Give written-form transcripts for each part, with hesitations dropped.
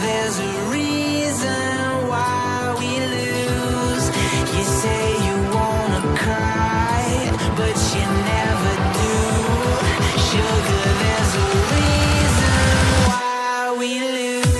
there's a reason why we lose. You say you wanna cry, but you never do. Sugar, there's a reason why we lose.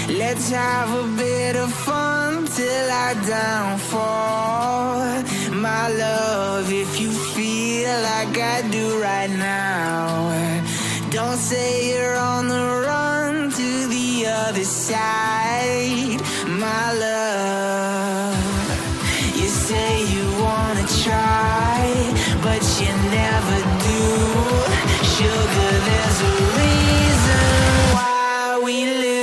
Let's have a bit of fun till I downfall. My love, if you feel like I do right now, don't say you're on the run to the other side. My love, you say you wanna try, but you never do. Sugar, there's a reason why we lose.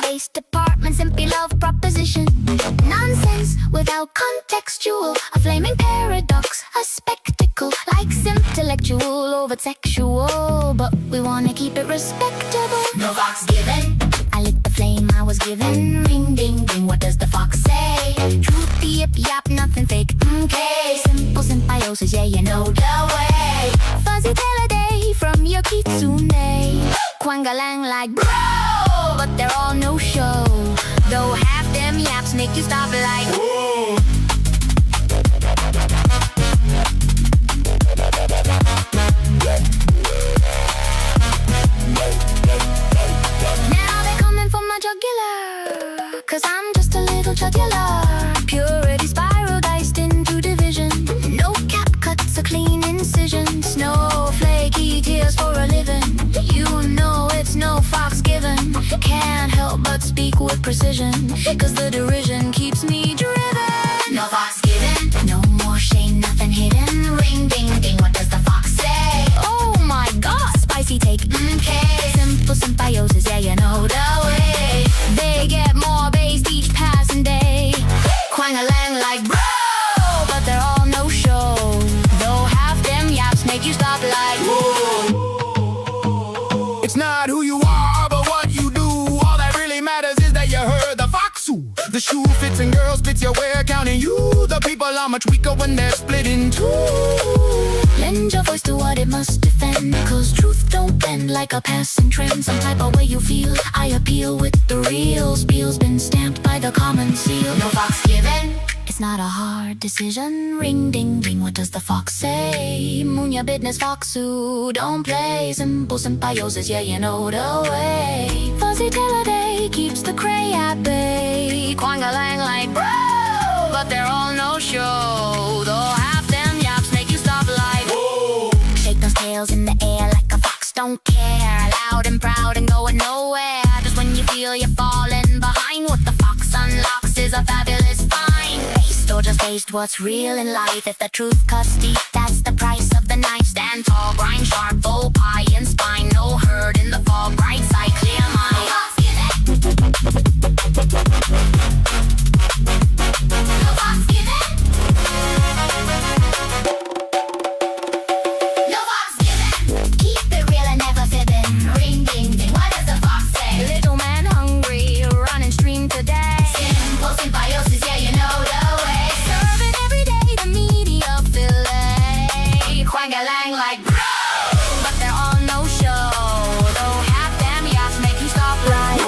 Based apartments, simply love proposition. Nonsense without contextual. A flaming paradox, a spectacle. Like intellectual over sexual, but we wanna keep it respectable. No fox given. I lit the flame I was given. Ring ding ding, what does the fox say? Truth, yip yap, nothing fake. Okay, simple symbiosis, yeah, you know the way. Fuzzy day from your kitsune. Quangalang like bro, but they're all no show. Though half them yaps make you stop like ooh. Now they're coming for my jugular, cause I'm just a little jugular. Purity spiral diced into division. No cap cuts, a clean incision. Snowflakey tears for a living. You know it's no fox given. Can't help but speak with precision, cause the derision keeps me driven. No fox given, no more shame, nothing hidden. Ring ding ding, what does the fox say? Oh my god, spicy take, okay. Simple symbiosis, yeah, you know the way. They get more based each passing day. Quang-a-lang like bro, but they're all no show. Though half them yaps make you stop like whoa. It's not who you are, but what you do. All that really matters is that you heard the foxu. The shoe fits and girls fits your wear, counting you. The people are much weaker when they're split in two. Lend your voice to what it must defend, cause truth don't bend like a passing trend. Some type of way you feel, I appeal with the real. Spiel's been stamped by the common seal. No fox given, it's not a hard decision. Ring ding ding, what does the fox say? Moon your business, foxu, don't play. Simple symbiosis, yeah, you know the way. Fuzzy tail a day keeps the cray at bay. Quang-a-lang like bro, but they're all no show. Though half them yaps make you stop like whoa. Shake those tails in the air don't care. Loud and proud and going nowhere. Just when you feel you're falling behind, what the fox unlocks is a fabulous find. Taste or just taste what's real in life. If the truth cuts deep, that's the price of the knife. Stand tall, grind sharp, bow, pie and spine. No hurt in the fog, bright side, clear mind. No fox given. No fox given. Keep it real and never fibbing. Ring ding ding, what does the fox say? Little man hungry, run and stream today. Simple symbiosis, yeah, you know the way. Serve it every day, the media fillet. Quang-a-lang like bro, but they're on no show. Though half them yachts make you stop like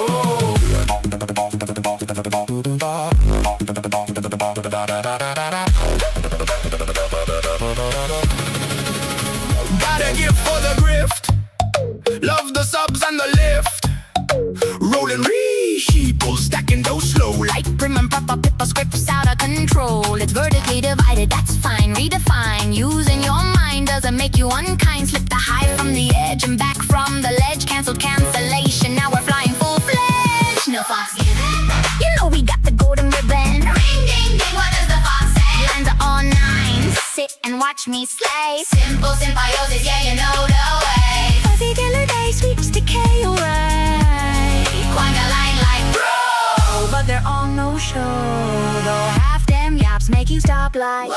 Gotta give for the grift. Love the subs and the lift. Rolling re-sheeple, stacking those slow like prim and proper pippa scripts out of control. It's vertically divided, that's fine. Redefine, using your mind doesn't make you unkind. Slip the high from the edge and back from the ledge. Canceled cancellation, now we're flying full-fledged. No fox given. You know we got the golden ribbon. Ring ding ding, what does the fox say? Lines are all nines, sit and watch me slay. Simple symbiosis, yeah, you know the way. Fuzzy killer day sweeps decay away. Quang-a-lang like bro, but they're on no show. Though half them yaps make you stop like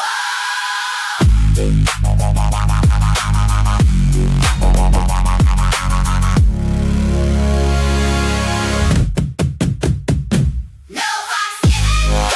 no fox given.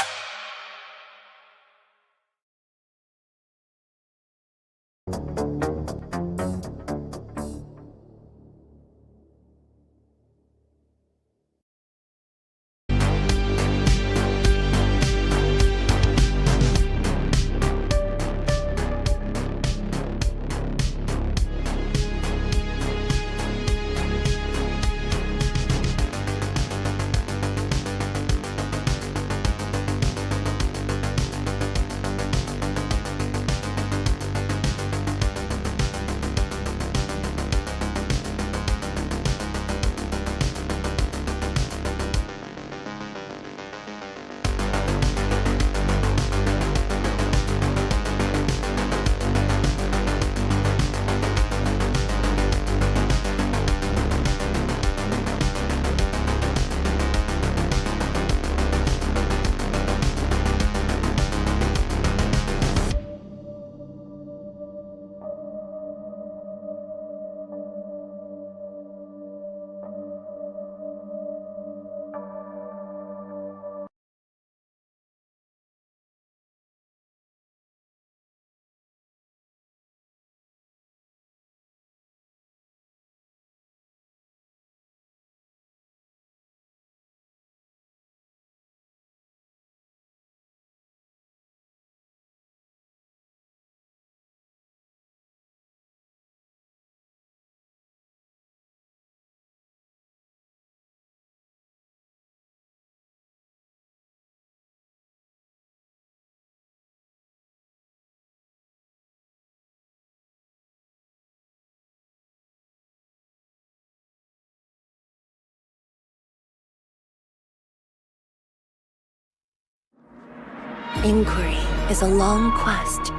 Inquiry is a long quest,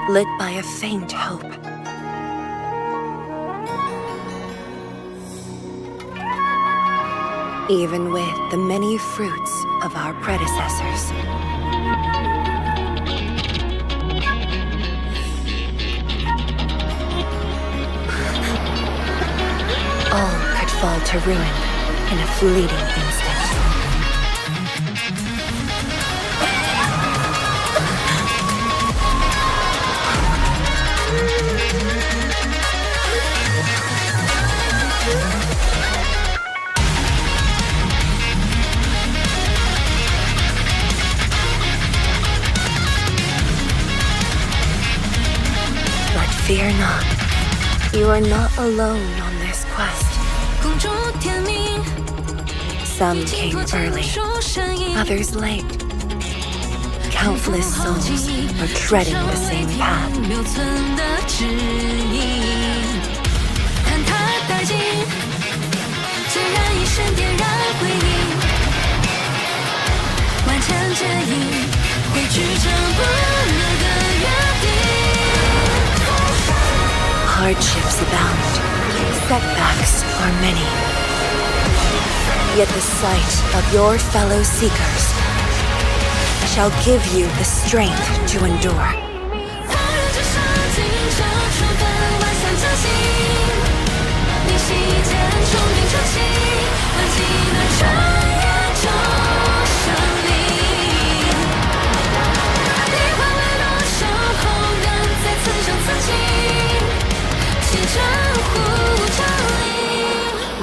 lit by a faint hope. Even with the many fruits of our predecessors. All could fall to ruin in a fleeting instant. But fear not, you are not alone on this quest. Some came early, others late. Countless souls are treading the same path. Hardships abound, setbacks are many. Yet the sight of your fellow seekers shall give you the strength to endure.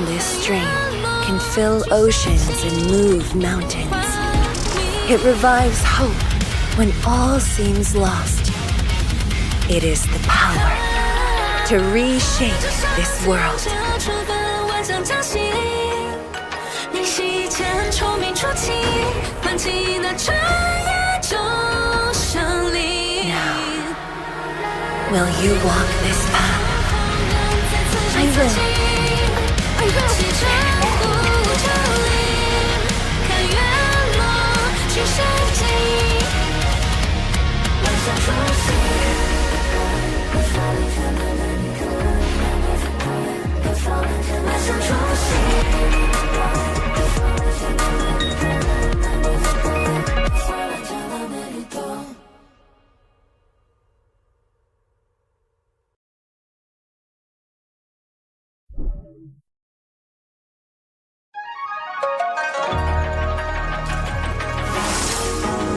This stream can fill oceans and move mountains. It revives hope when all seems lost. It is the power to reshape this world. Now, will you walk this path? I will.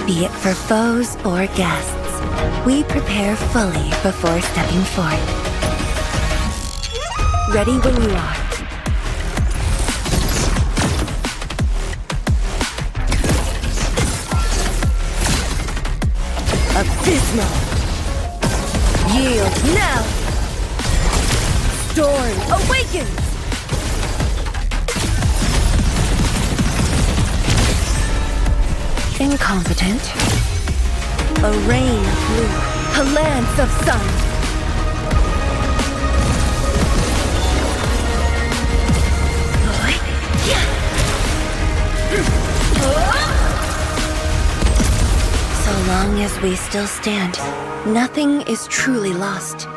Be it for foes or guests, we prepare fully before stepping forth. Ready when you are. Abysmal! Yield now! Storm awakens! Incompetent. A rain of blue, a lance of sun. So long as we still stand, nothing is truly lost.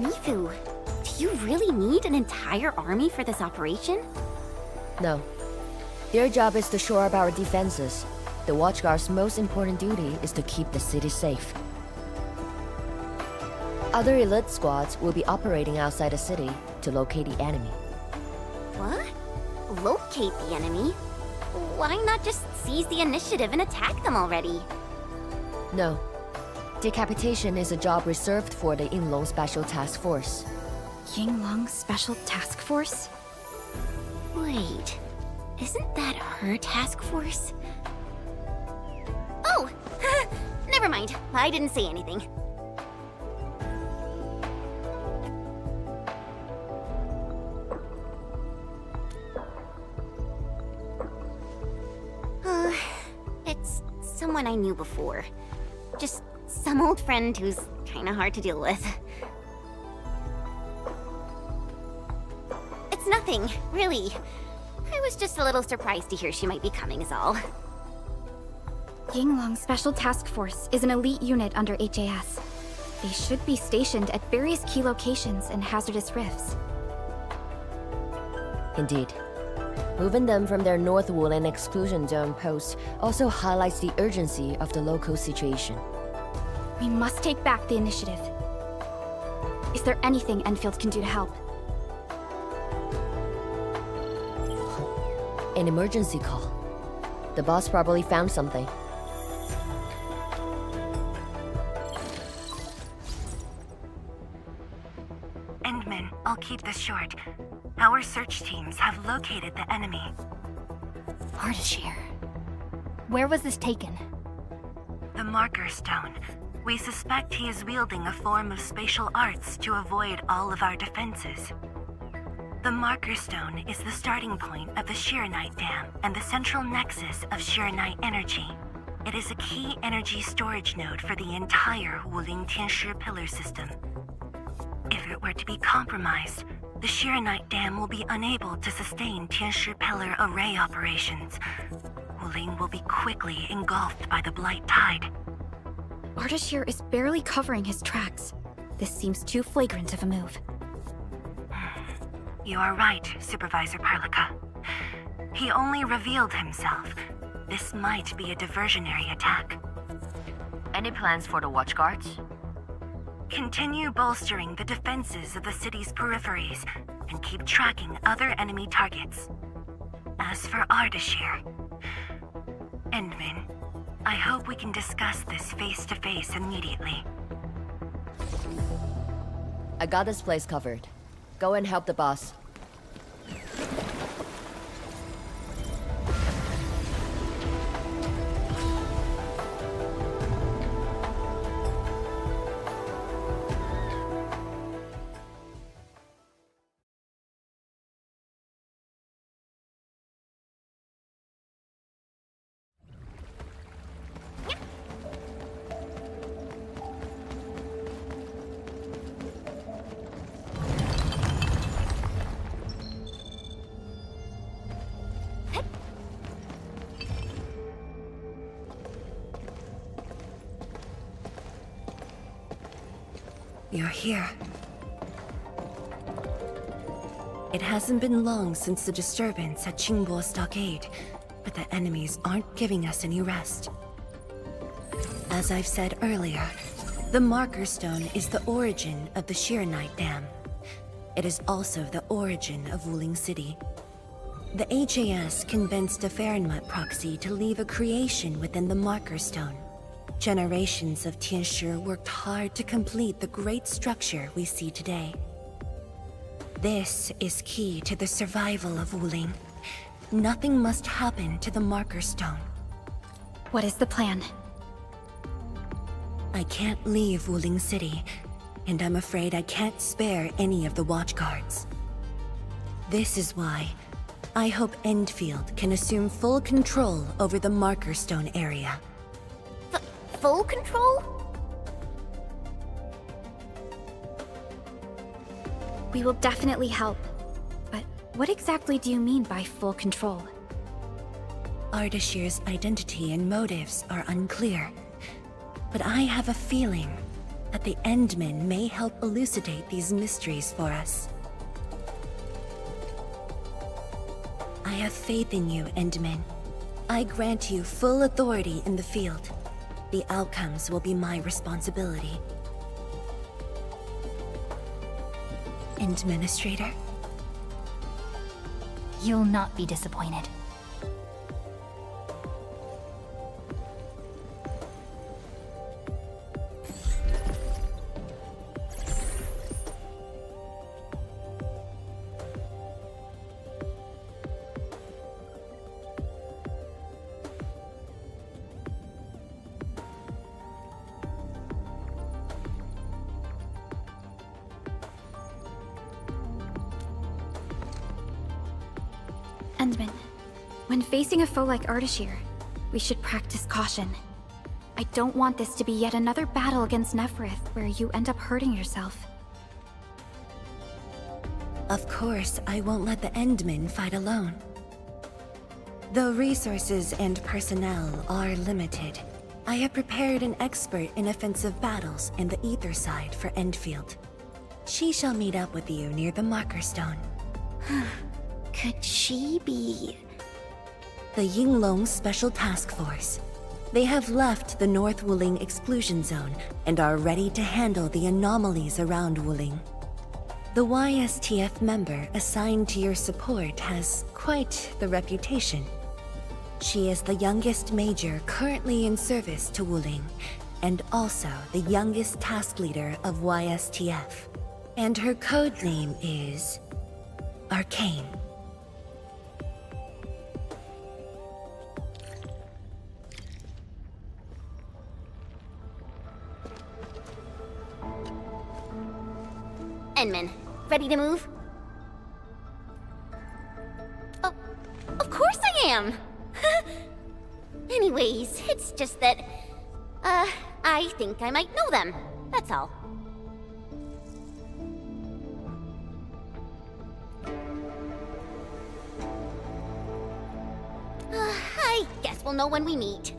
waifu, do you really need an entire army for this operation? No. Their job is to shore up our defenses. The Watchguard's most important duty is to keep the city safe. Other elite squads will be operating outside the city to locate the enemy. What? Locate the enemy? Why not just seize the initiative and attack them already? No. Decapitation is a job reserved for the Yinglong Special Task Force. Yinglong Special Task Force? Wait, isn't that her task force? Oh! Never mind, I didn't say anything. It's someone I knew before. Just some old friend who's kinda hard to deal with. It's nothing, really. I was just a little surprised to hear she might be coming is all. Yinglong Special Task Force is an elite unit under HAS. They should be stationed at various key locations in hazardous rifts. Indeed. Moving them from their North Woolen exclusion zone post also highlights the urgency of the local situation. We must take back the initiative. Is there anything Enfield can do to help? An emergency call. The boss probably found something. Endman, I'll keep this short. Our search teams have located the enemy. Ardashir. Where was this taken? The Marker Stone. We suspect he is wielding a form of spatial arts to avoid all of our defenses. The Marker Stone is the starting point of the Shiranite Dam and the central nexus of Shiranite energy. It is a key energy storage node for the entire Wuling Tianshi pillar system. If it were to be compromised, the Shiranite Dam will be unable to sustain Tianshi pillar array operations. Wuling will be quickly engulfed by the Blight Tide. Ardashir is barely covering his tracks. This seems too flagrant of a move. You are right, Supervisor Parlica. He only revealed himself. This might be a diversionary attack. Any plans for the Watchguards? Continue bolstering the defenses of the city's peripheries and keep tracking other enemy targets. As for Ardashir, Endman, I hope we can discuss this face-to-face immediately. I got this place covered. Go and help the boss. You're here. It hasn't been long since the disturbance at Qingbo Stockade, but the enemies aren't giving us any rest. As I've said earlier, the Marker Stone is the origin of the Shiranite Dam. It is also the origin of Wuling City. The HAS convinced a Fahrenheit proxy to leave a creation within the Marker Stone. Generations of Tianshi worked hard to complete the great structure we see today. This is key to the survival of Wuling. Nothing must happen to the Marker Stone. What is the plan? I can't leave Wuling City, and I'm afraid I can't spare any of the Watchguards. This is why I hope Enfield can assume full control over the Marker Stone area. Full control? We will definitely help. But what exactly do you mean by full control? Ardashir's identity and motives are unclear, but I have a feeling that the Endmen may help elucidate these mysteries for us. I have faith in you, Endmen. I grant you full authority in the field. The outcomes will be my responsibility. Administrator? You'll not be disappointed. Endman, when facing a foe like Ardashir, we should practice caution. I don't want this to be yet another battle against Neferith where you end up hurting yourself. Of course, I won't let the Endmen fight alone. Though resources and personnel are limited, I have prepared an expert in offensive battles in the Ether side for Endfield. She shall meet up with you near the Marker Stone. Could she be... The Yinglong Special Task Force. They have left the North Wuling exclusion zone and are ready to handle the anomalies around Wuling. The YSTF member assigned to your support has quite the reputation. She is the youngest major currently in service to Wuling, and also the youngest task leader of YSTF. And her code name is... Arcane. Endman, ready to move? Oh, of course I am! Anyways, it's just that, I think I might know them. That's all. I guess we'll know when we meet.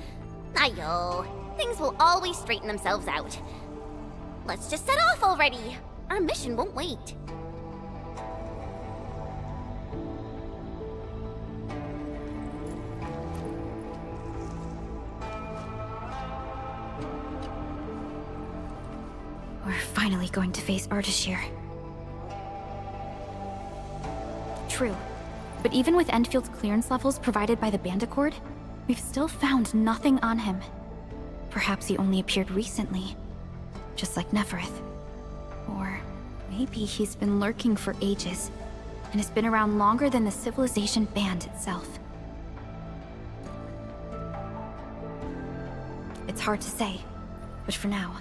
Ayo, things will always straighten themselves out. Let's just set off already. Our mission won't wait. We're finally going to face Ardashir. True, but even with Enfield's clearance levels provided by the Bandicord, we've still found nothing on him. Perhaps he only appeared recently, just like Neferith. Or maybe he's been lurking for ages, and has been around longer than the civilization band itself. It's hard to say, but for now,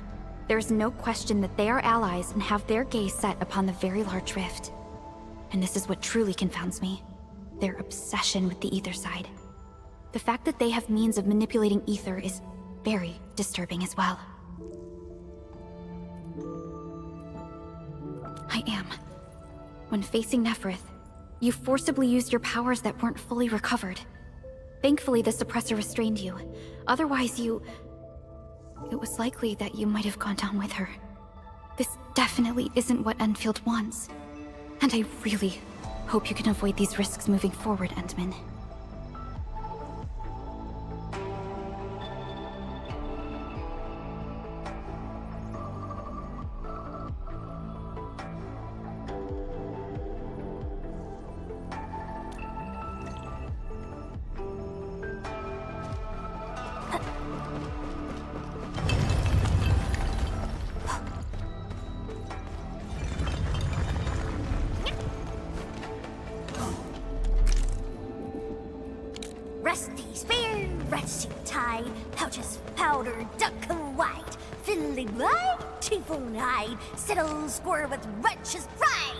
there is no question that they are allies and have their gaze set upon the very large rift. And this is what truly confounds me. Their obsession with the ether side. The fact that they have means of manipulating ether is very disturbing as well. I am. When facing Neferith, you forcibly used your powers that weren't fully recovered. Thankfully, the suppressor restrained you. Otherwise, it was likely that you might have gone down with her. This definitely isn't what Enfield wants. And I really hope you can avoid these risks moving forward, Endman. Rusty spear, rusty tie, pouches powder, duck white, fiddly blind, teaphone hide, settle square with righteous pride.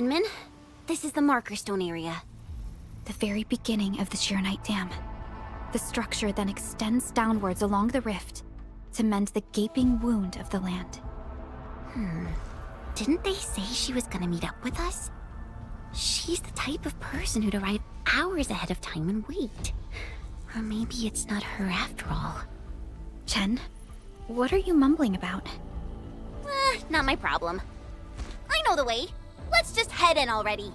Lineman, this is the marker stone area. The very beginning of the Sheernite Dam. The structure then extends downwards along the rift to mend the gaping wound of the land. Didn't they say she was gonna meet up with us? She's the type of person who'd arrive hours ahead of time and wait. Or maybe it's not her after all. Chen, what are you mumbling about? Not my problem. I know the way. Let's just head in already.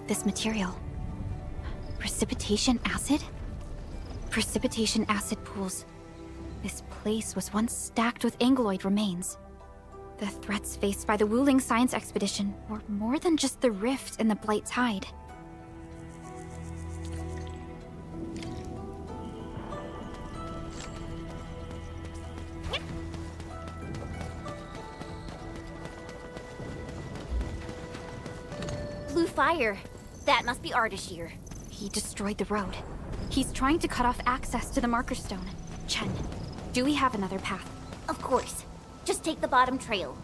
This material. Precipitation acid? Precipitation acid pools. This place was once stacked with Angloid remains. The threats faced by the Wuling science expedition were more than just the rift and the Blight Tide. Blue fire. That must be Ardashir. He destroyed the road. He's trying to cut off access to the marker stone. Chen, do we have another path? Of course. Just take the bottom trail.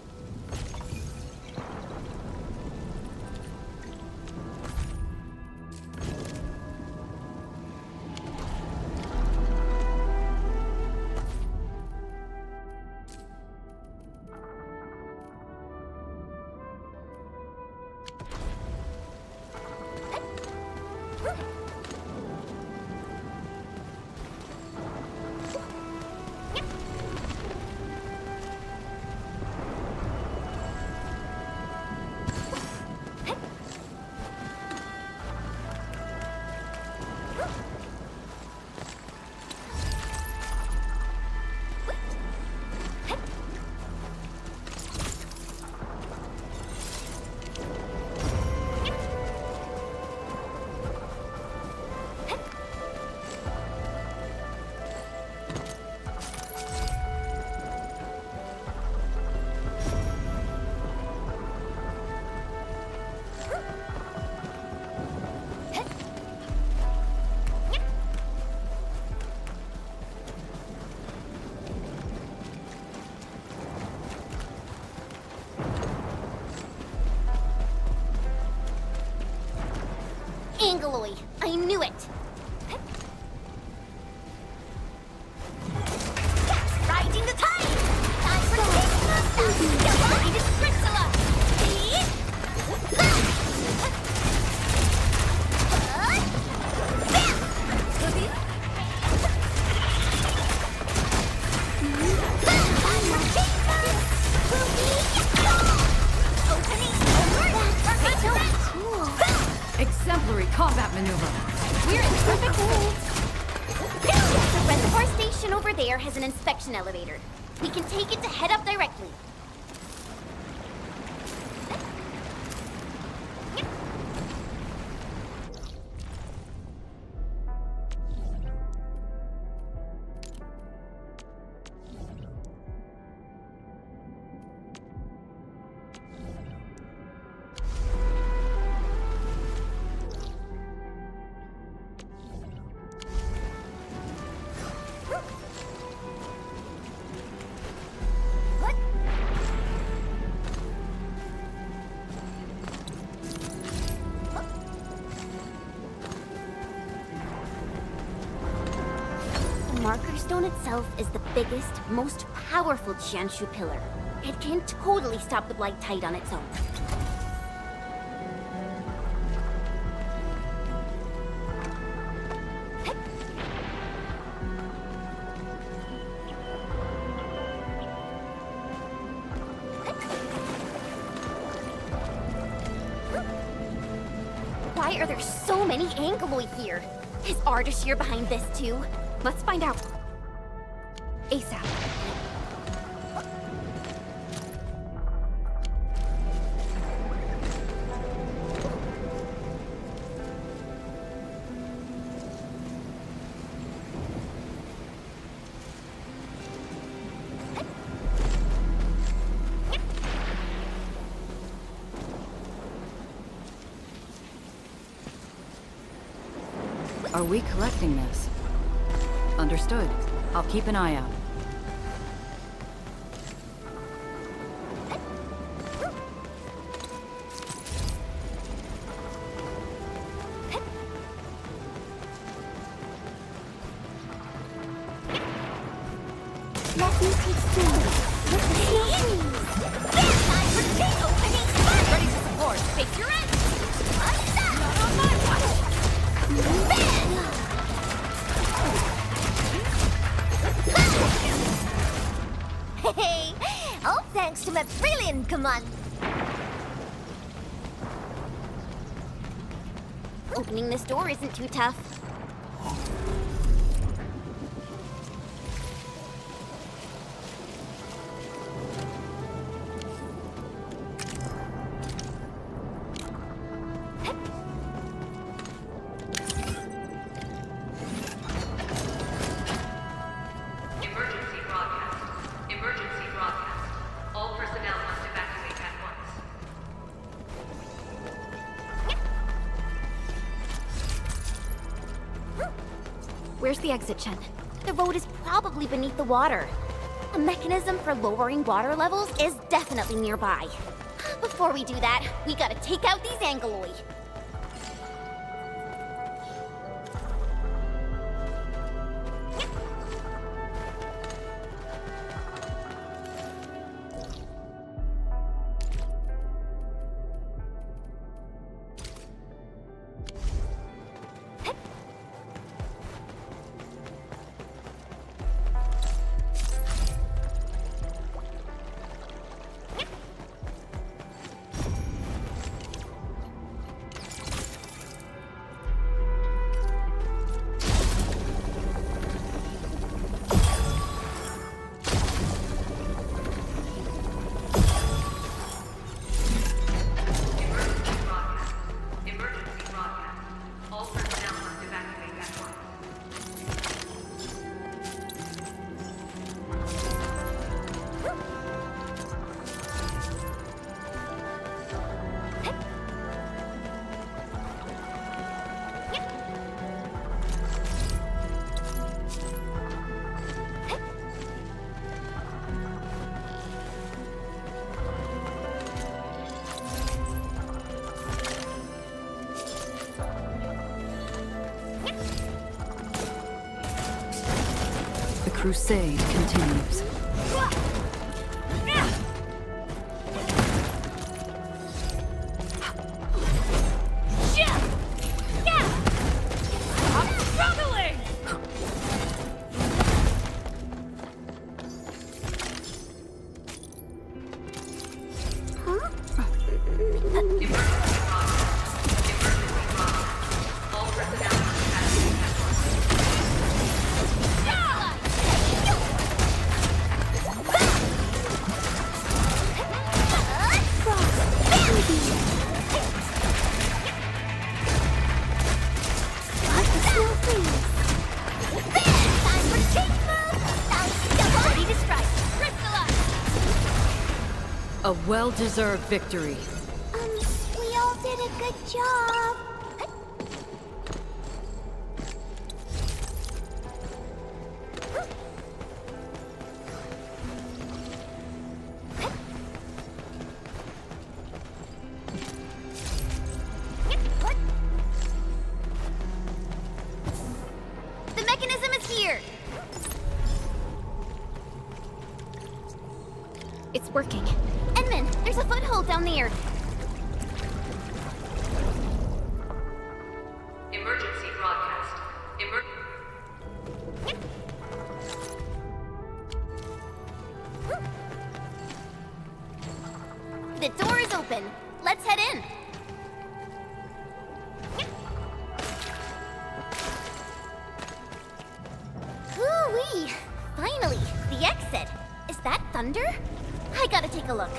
Angloid. I knew it. Riding the tide. Time for the divine Priscilla. Exemplary combat maneuver. We're in perfect hold. The reservoir station over there has an inspection elevator. We can take it to head up directly. The marker stone itself is the biggest, most powerful Jianshu pillar. It can totally stop the Blight Tide on its own. Why are there so many Angloid here? Is Ardashir behind this too? Let's find out. ASAP. Are we collecting this? Understood. I'll keep an eye out. Let me take some. Look at the Time for gate opening! Ready to support! Face your end! Not on my watch! Hey, all thanks to my brilliant command. Opening this door isn't too tough. Emergency broadcast. Emergency broadcast. All personnel must evacuate at once. Where's the exit, Chen? The road is probably beneath the water. A mechanism for lowering water levels is definitely nearby. Before we do that, we gotta take out these Angeloi. Emergency broadcast. Emergency broadcast. All personnel must evacuate at once. The crusade continues. All personnel must evacuate at once. Ready to strike! Crystallize! A well-deserved victory. We all did a good job. The mechanism is here! It's working. Edmund, there's a foothold down there. Emergency broadcast. The door is open. Let's head in. Hoo-wee! Finally! a look.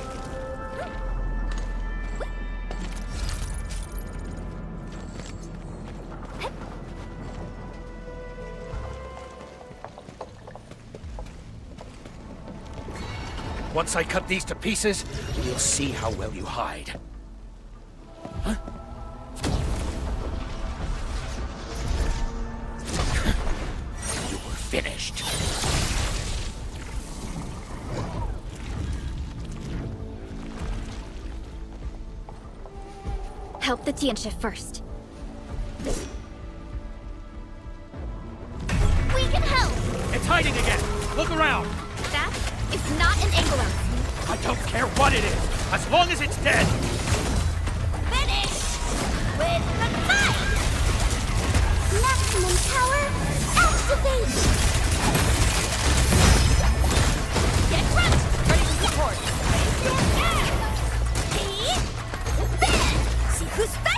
Once I cut these to pieces, you'll see how well you hide. Huh? You're finished. Help the Tianxia first. We can help! It's hiding again! Look around! That is not an Anglo. I don't care what it is, as long as it's dead! Finish! With the fight! Maximum power, activate! Get crushed! Ready to support! Raise your hand! See who's back!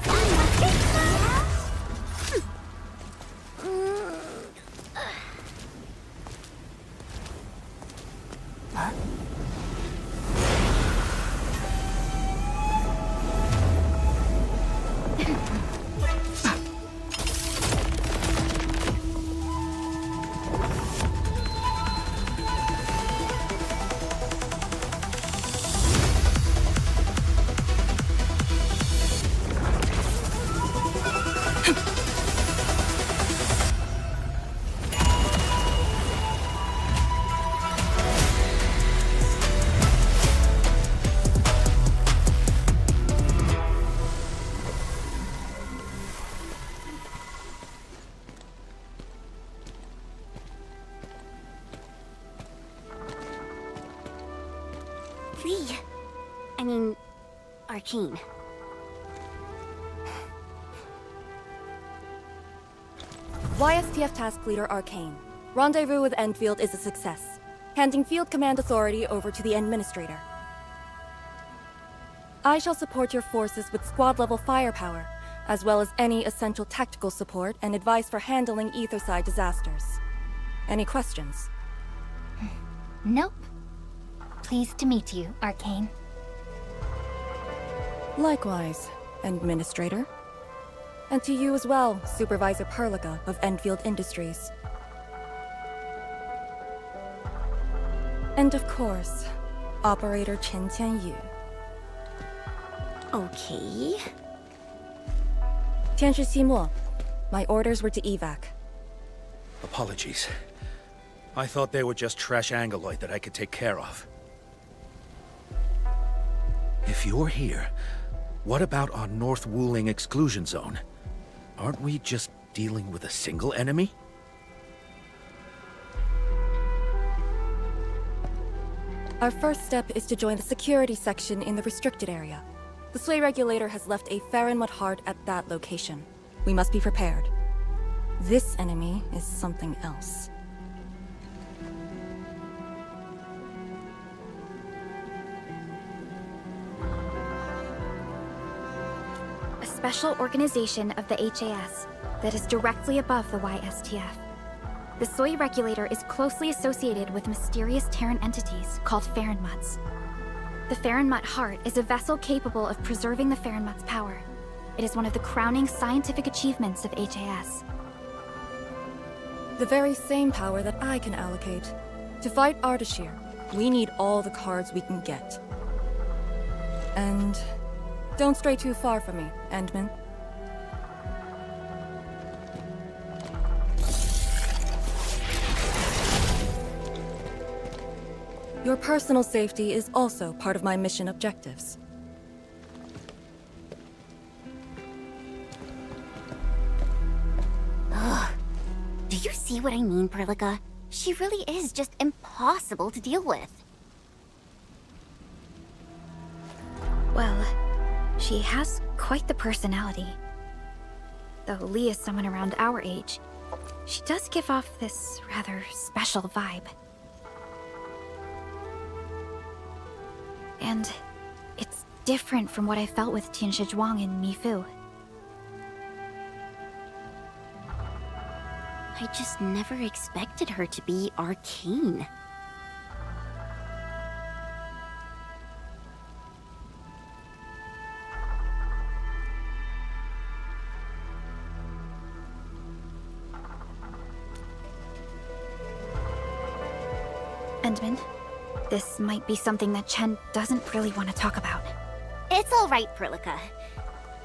Arcane. YSTF Task Leader Arcane. Rendezvous with Enfield is a success. Handing field command authority over to the Administrator. I shall support your forces with squad-level firepower, as well as any essential tactical support and advice for handling Etherside disasters. Any questions? Nope. Pleased to meet you, Arcane. Likewise, Administrator. And to you as well, Supervisor Perlica of Enfield Industries. And of course, Operator Chen Tianyu. Okay. Tianshi Simo, my orders were to evac. Apologies. I thought they were just trash Angoloid that I could take care of. If you're here, what about our North Wuling exclusion zone? Aren't we just dealing with a single enemy? Our first step is to join the security section in the restricted area. The Sui Regulator has left a Farinmud heart at that location. We must be prepared. This enemy is something else. A special organization of the HAS that is directly above the YSTF. The Sui Regulator is closely associated with mysterious Terran entities called Farinmuds. The Farinmud Heart is a vessel capable of preserving the Farinmud's power. It is one of the crowning scientific achievements of HAS. The very same power that I can allocate. To fight Ardashir, we need all the cards we can get. And don't stray too far from me, Endman. Your personal safety is also part of my mission objectives. Ugh. Do you see what I mean, Perlica? She really is just impossible to deal with. Well, she has quite the personality. Though Lee is someone around our age, she does give off this rather special vibe. And it's different from what I felt with Tianxia Zhuang and Mifu. I just never expected her to be arcane. Endman. This might be something that Chen doesn't really want to talk about. It's all right, Perlica.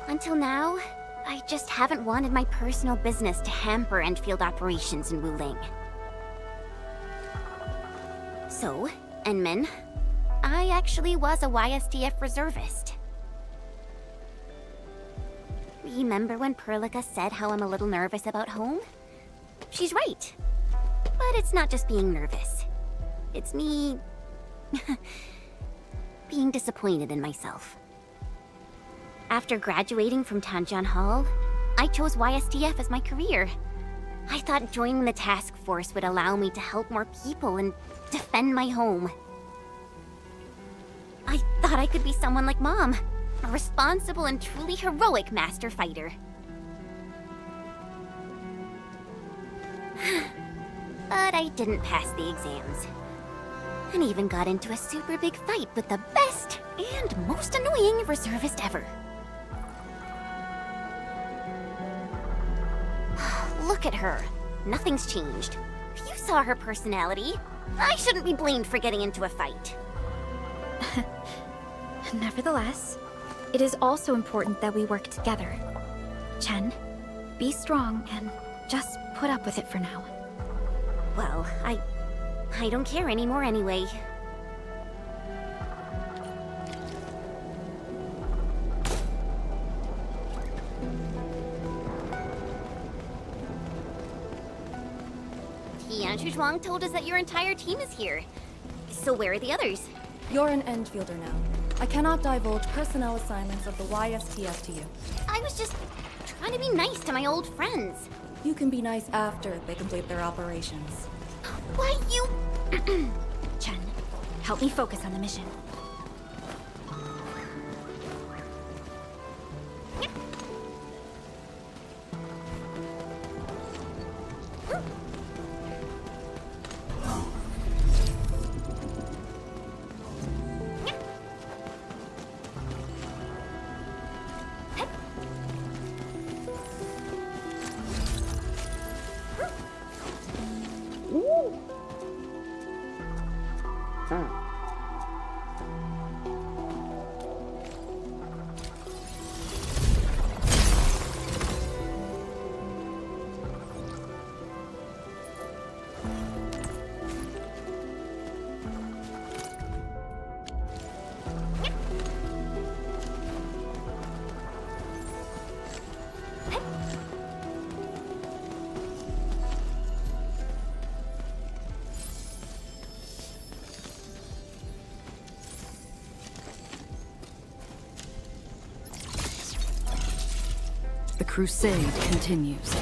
Until now, I just haven't wanted my personal business to hamper Enfield operations in Wuling. So, Enman, I actually was a YSTF reservist. Remember when Perlica said how I'm a little nervous about home? She's right. But it's not just being nervous. It's me... being disappointed in myself. After graduating from Tanjian Hall, I chose YSTF as my career. I thought joining the task force would allow me to help more people and defend my home. I thought I could be someone like Mom, a responsible and truly heroic master fighter. But I didn't pass the exams. And even got into a super big fight with the best and most annoying reservist ever. Look at her. Nothing's changed. You saw her personality. I shouldn't be blamed for getting into a fight. Nevertheless, it is also important that we work together. Chen, be strong and just put up with it for now. Well, I don't care anymore anyway. Zhuang told us that your entire team is here. So where are the others? You're an Enfielder now. I cannot divulge personnel assignments of the YSTF to you. I was just trying to be nice to my old friends. You can be nice after they complete their operations. Why, you... Chen, help me focus on the mission. The crusade continues.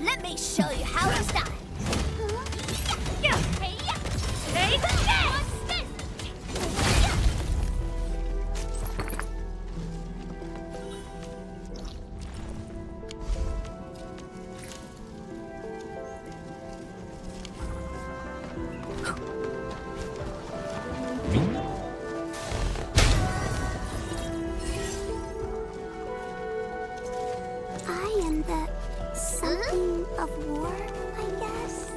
Let me show you how it's done. I am the something of war, I guess.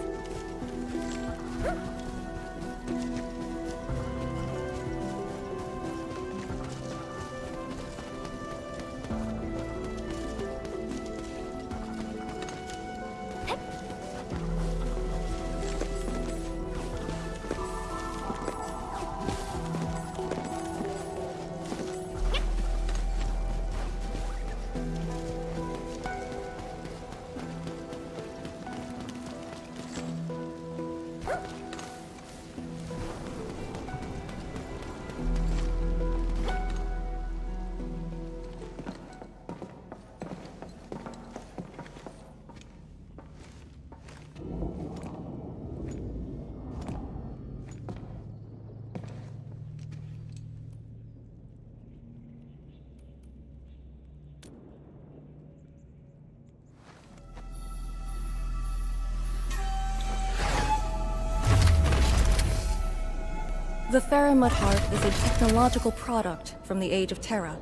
The Mud Heart is a technological product from the Age of Terra.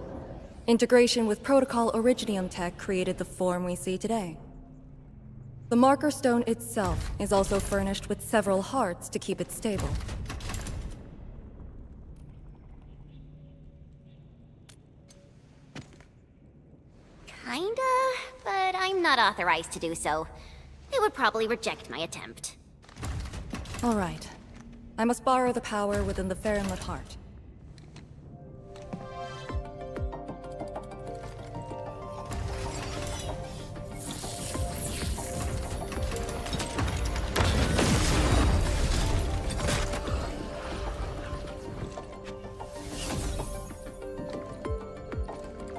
Integration with Protocol Originium tech created the form we see today. The marker stone itself is also furnished with several hearts to keep it stable. Kinda, but I'm not authorized to do so. They would probably reject my attempt. All right. I must borrow the power within the Farinwood heart.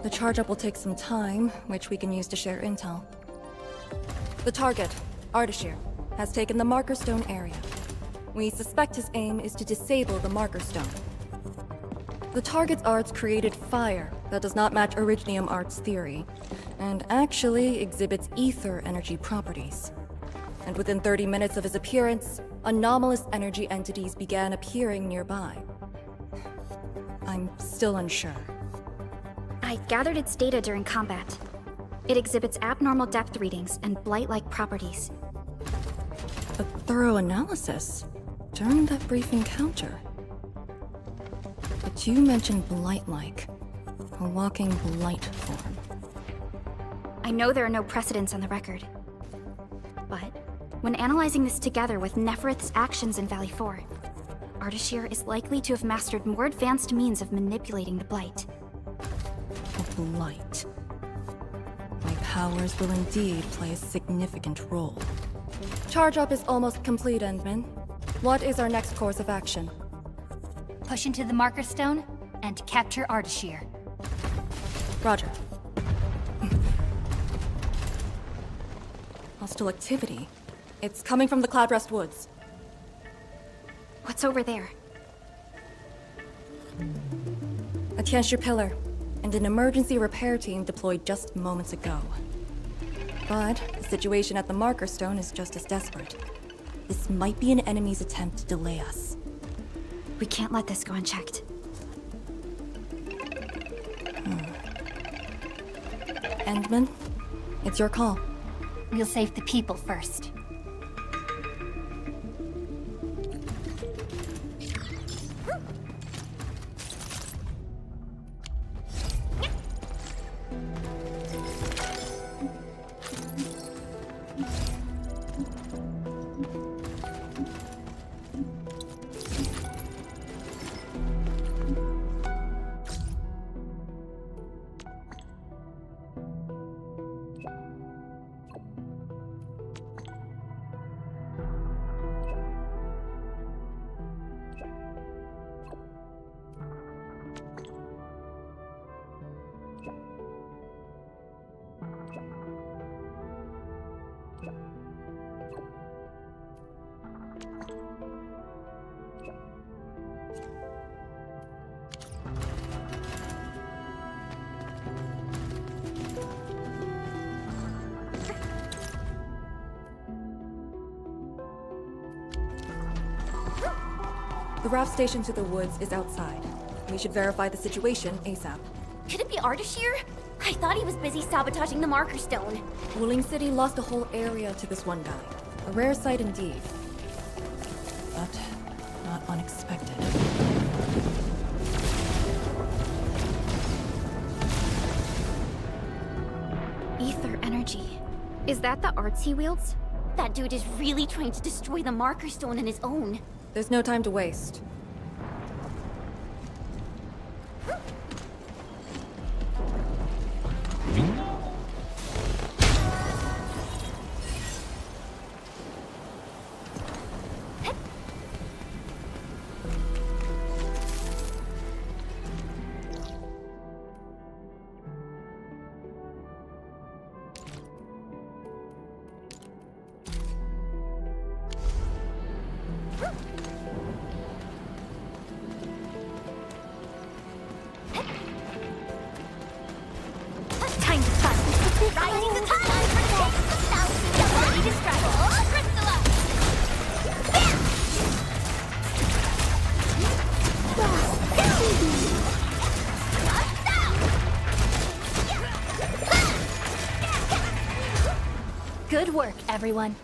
The charge-up will take some time, which we can use to share intel. The target, Ardashir, has taken the Marker Stone area. We suspect his aim is to disable the Marker Stone. The target's arts created fire that does not match Originium Art's theory, and actually exhibits ether energy properties. And within 30 minutes of his appearance, anomalous energy entities began appearing nearby. I'm still unsure. I gathered its data during combat. It exhibits abnormal depth readings and blight-like properties. A thorough analysis during that brief encounter. But you mentioned blight-like. A walking blight form. I know there are no precedents on the record. But when analyzing this together with Neferith's actions in Valley 4, Ardashir is likely to have mastered more advanced means of manipulating the blight. A blight. My powers will indeed play a significant role. Charge-up is almost complete, Endman. What is our next course of action? Push into the Marker Stone and capture Ardashir. Roger. Hostile activity. It's coming from the Cloudrest Woods. What's over there? A Tianshi pillar, and an emergency repair team deployed just moments ago. But the situation at the Marker Stone is just as desperate. This might be an enemy's attempt to delay us. We can't let this go unchecked. Endman, it's your call. We'll save the people first. The raft station to the woods is outside. We should verify the situation ASAP. Could it be Ardashir? I thought he was busy sabotaging the Marker Stone. Wuling City lost a whole area to this one guy. A rare sight indeed. But not unexpected. Ether energy. Is that the arts he wields? That dude is really trying to destroy the Marker Stone on his own. There's no time to waste. Good work, everyone.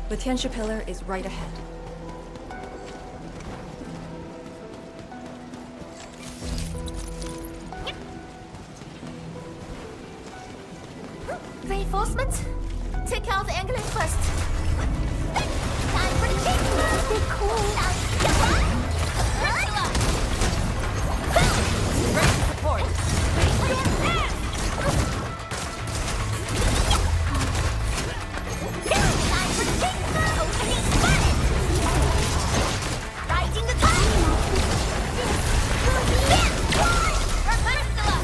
The Tianxia pillar is right ahead. Reinforcements? Take out the Anglican first. Time for the kick! Stay cool. Ready to support. Ready for your attack! Time for the kick! Opening fire! Rising the tide! Reversal!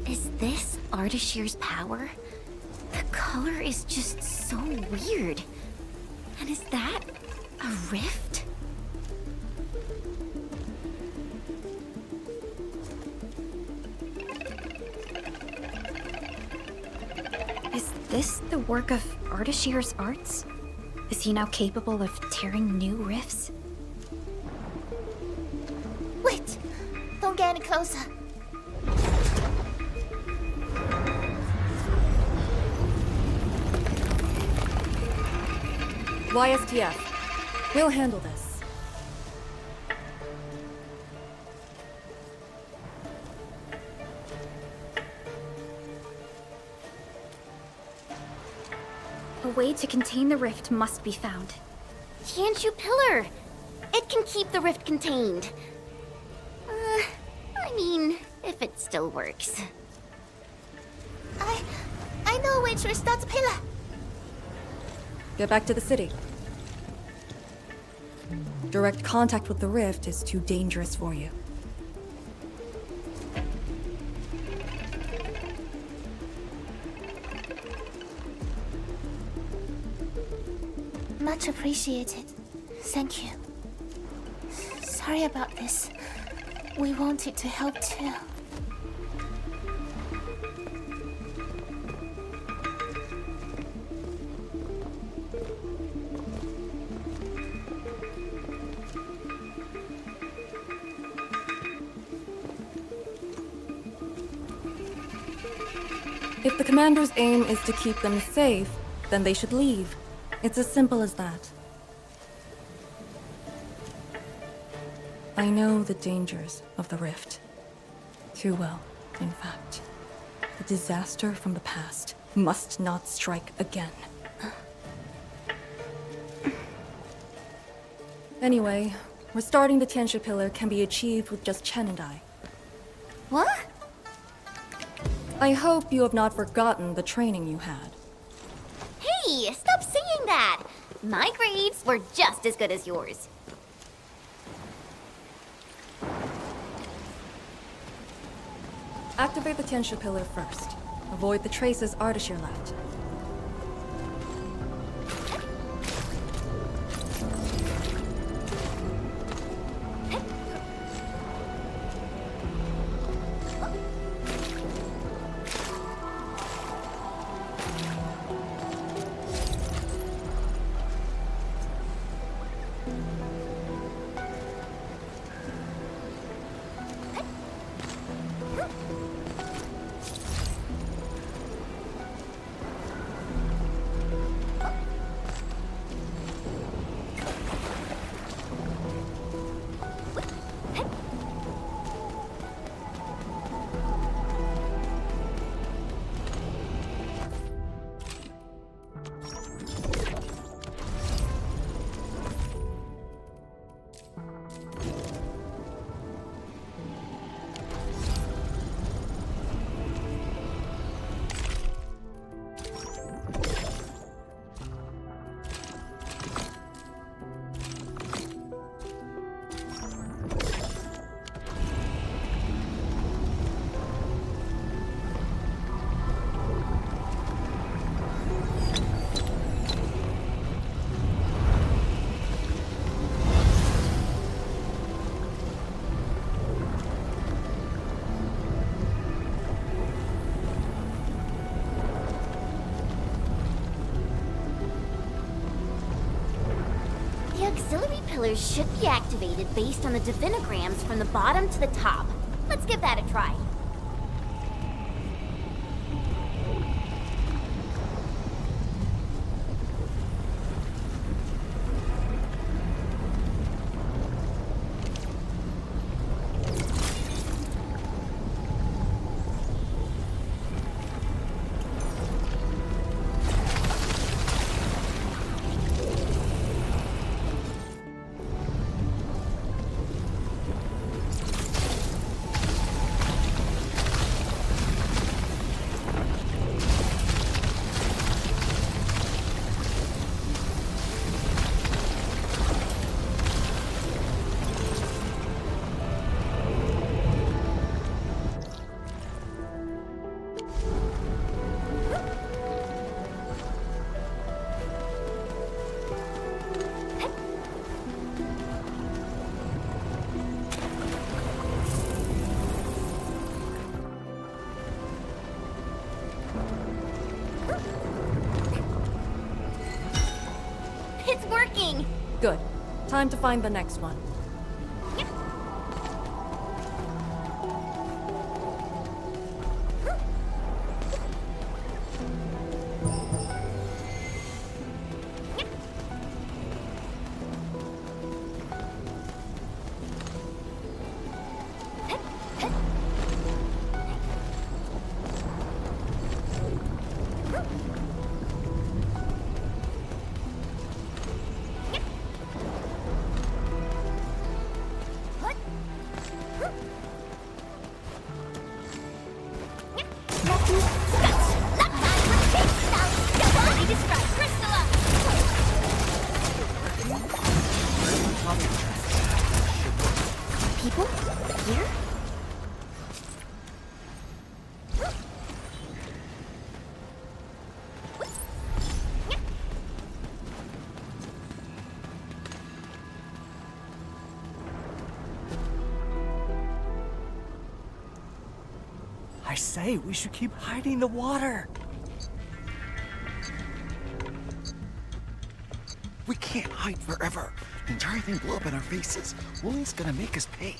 Is this Ardashir's power? The color is just so weird. And is that a rift? Is this the work of Ardashir's arts? Is he now capable of tearing new rifts? Wait! Don't get any closer. YSTF. We'll handle this. A way to contain the rift must be found. Tianxia pillar! It can keep the rift contained. I mean, if it still works. I know a way to restart the pillar. Get back to the city. Direct contact with the rift is too dangerous for you. Much appreciated. Thank you. Sorry about this. We wanted to help too. If the commander's aim is to keep them safe, then they should leave. It's as simple as that. I know the dangers of the rift. Too well, in fact. The disaster from the past must not strike again. Anyway, restarting the Tianxia pillar can be achieved with just Chen and I. What? I hope you have not forgotten the training you had. Hey, stop saying that! My grades were just as good as yours. Activate the Tianxia pillar first. Avoid the traces Ardashir left. The auxiliary pillars should be activated based on the divinograms from the bottom to the top. Let's give that a try. It's working! Good. Time to find the next one. People? Here? I say, we should keep hiding in the water. We can't hide forever. The entire thing blew up in our faces. Wooling's gonna make us pay.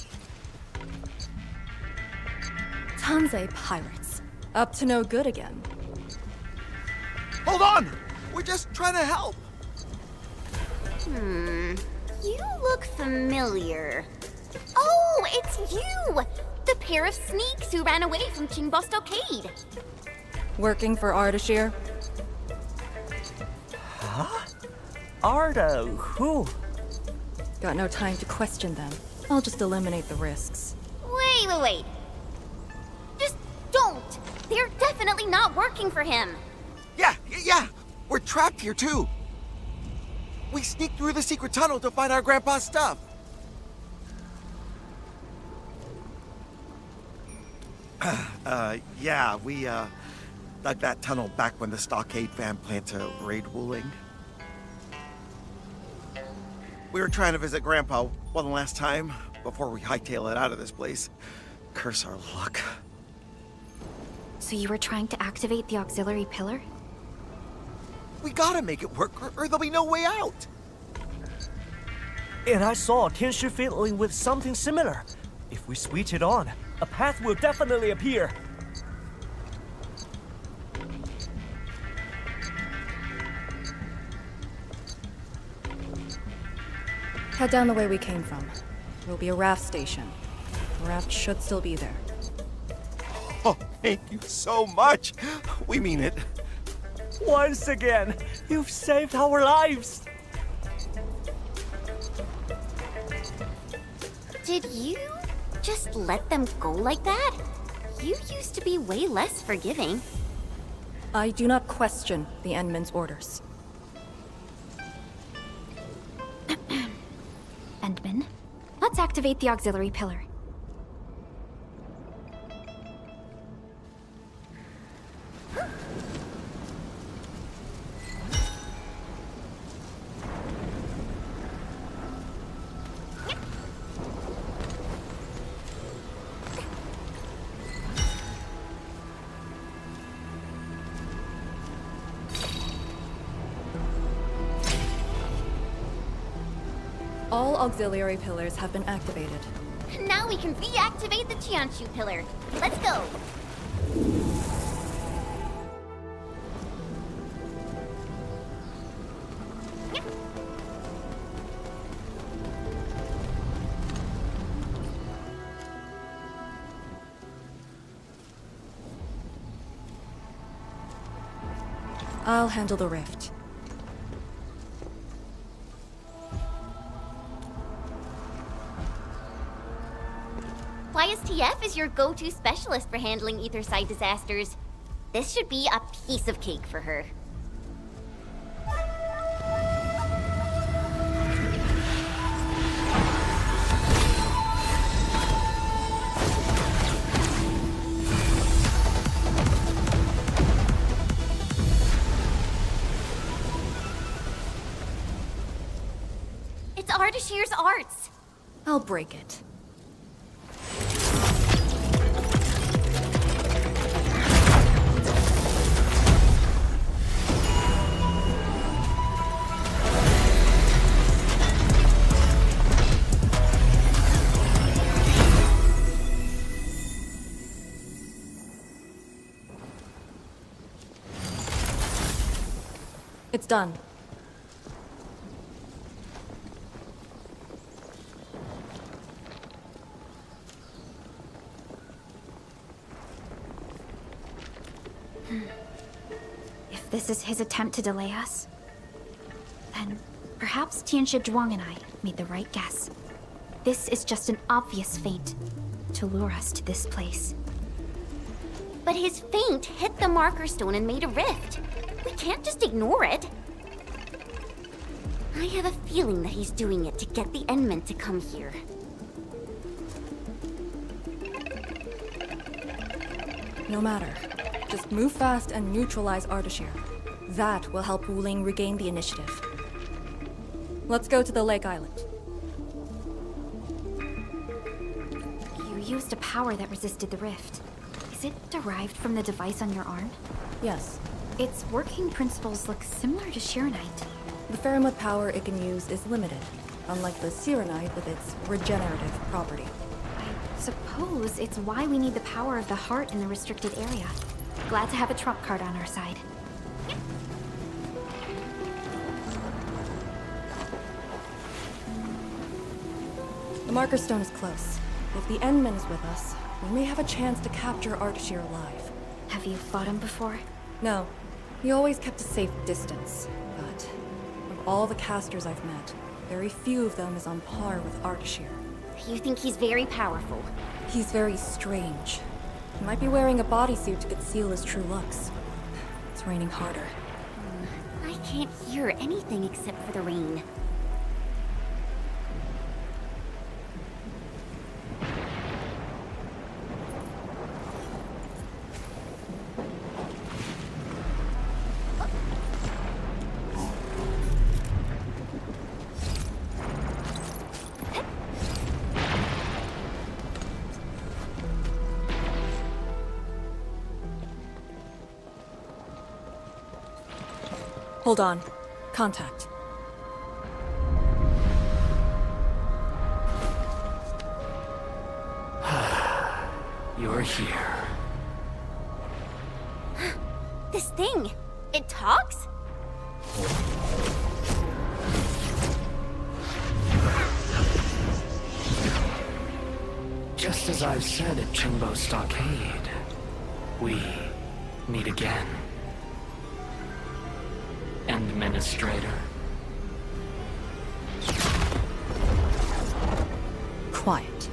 Tanzai pirates. Up to no good again. Hold on! We're just trying to help. You look familiar. Oh, it's you! The pair of sneaks who ran away from Qingbo Stockade. Working for Ardashir? Huh? Arda, who? Got no time to question them. I'll just eliminate the risks. Wait. Just don't! They're definitely not working for him. Yeah! We're trapped here too. We sneaked through the secret tunnel to find our grandpa's stuff. We dug that tunnel back when the Stockade fam planned to raid Wuling. We were trying to visit Grandpa one last time before we hightail it out of this place. Curse our luck. So you were trying to activate the auxiliary pillar? We gotta make it work, or there'll be no way out. And I saw Tianshi fiddling with something similar. If we switch it on, a path will definitely appear. Head down the way we came from. There'll be a raft station. The raft should still be there. Oh, thank you so much. We mean it. Once again, you've saved our lives. Did you just let them go like that? You used to be way less forgiving. I do not question the Endman's orders. Endman, let's activate the auxiliary pillar. All auxiliary pillars have been activated. Now we can reactivate the Jianshu pillar. Let's go! I'll handle the rift. YSTF is your go-to specialist for handling Aetherside disasters. This should be a piece of cake for her. It's Ardashir's arts. I'll break it. It's done. If this is his attempt to delay us, then perhaps Tianshi Zhuang and I made the right guess. This is just an obvious feint to lure us to this place. But his feint hit the marker stone and made a rift. We can't just ignore it. I have a feeling that he's doing it to get the Endman to come here. No matter. Just move fast and neutralize Ardashir. That will help Wuling regain the initiative. Let's go to the Lake Island. You used a power that resisted the rift. Is it derived from the device on your arm? Yes. Its working principles look similar to Shiranite. The Faramud power it can use is limited, unlike the Sirenite with its regenerative property. I suppose it's why we need the power of the heart in the restricted area. Glad to have a trump card on our side. The marker stone is close. If the Endman is with us, we may have a chance to capture Ardashir alive. Have you fought him before? No. He always kept a safe distance, but of all the casters I've met, very few of them is on par with Ardashir. You think he's very powerful? He's very strange. He might be wearing a bodysuit to conceal his true looks. It's raining harder. I can't hear anything except for the rain. Hold on. Contact. You're here. This thing, it talks? Just as I've said at Chungbo Stockade, we meet again. Administrator. quiet.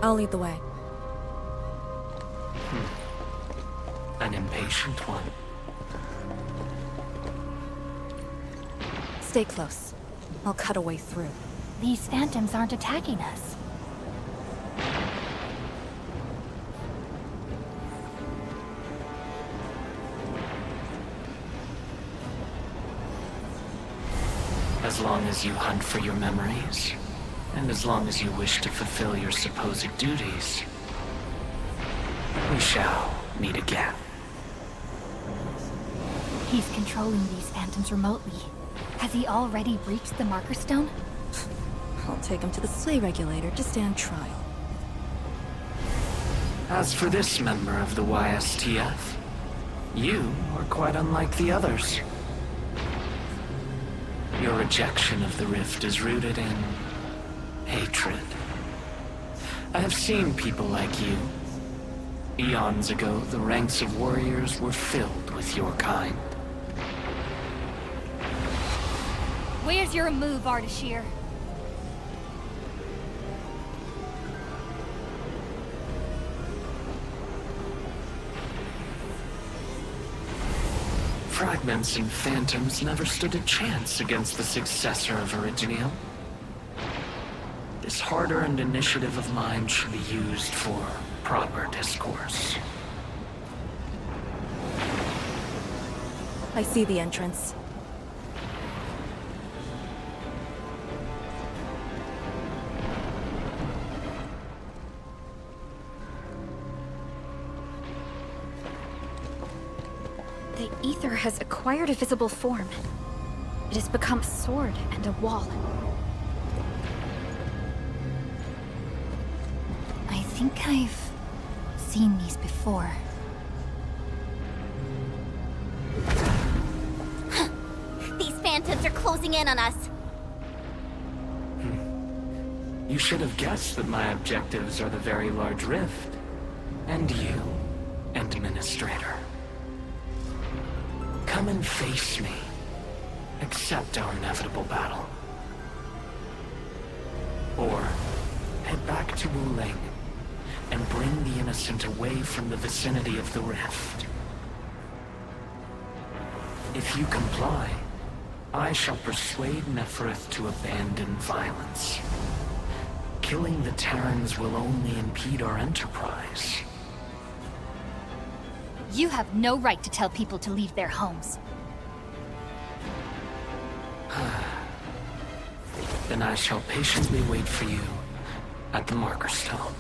I'll lead the way. An impatient one. Stay close. I'll cut a way through. These phantoms aren't attacking us. As long as you hunt for your memories, and as long as you wish to fulfill your supposed duties, we shall meet again. He's controlling these phantoms remotely. Has he already breached the Marker Stone? I'll take him to the Slay Regulator to stand trial. As for this member of the YSTF, you are quite unlike the others. Your rejection of the rift is rooted in hatred. I have seen people like you. Eons ago, the ranks of warriors were filled with your kind. Where's your move, Ardashir? Fragments and phantoms never stood a chance against the successor of Originium. This hard-earned initiative of mine should be used for proper discourse. I see the entrance. The ether has acquired a visible form. It has become a sword and a wall. I think I've seen these before. These phantoms are closing in on us. You should have guessed that my objectives are the very large rift. And you, Administrator. Come and face me. Accept our inevitable battle. Or head back to Wuling and bring the innocent away from the vicinity of the rift. If you comply, I shall persuade Nefereth to abandon violence. Killing the Terrans will only impede our enterprise. You have no right to tell people to leave their homes. Then I shall patiently wait for you at the Marker Stone.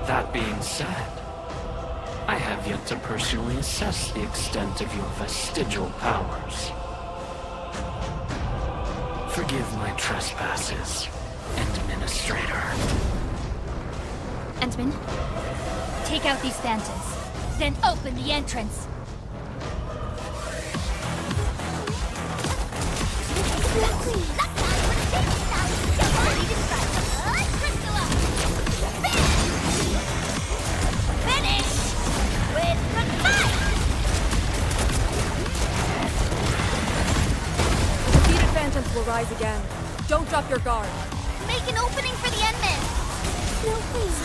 That being said, I have yet to personally assess the extent of your vestigial powers. Forgive my trespasses, Administrator. Entman, take out these phantoms, then open the entrance. Will rise again. Don't drop your guard. Make an opening for the Endman! No, please.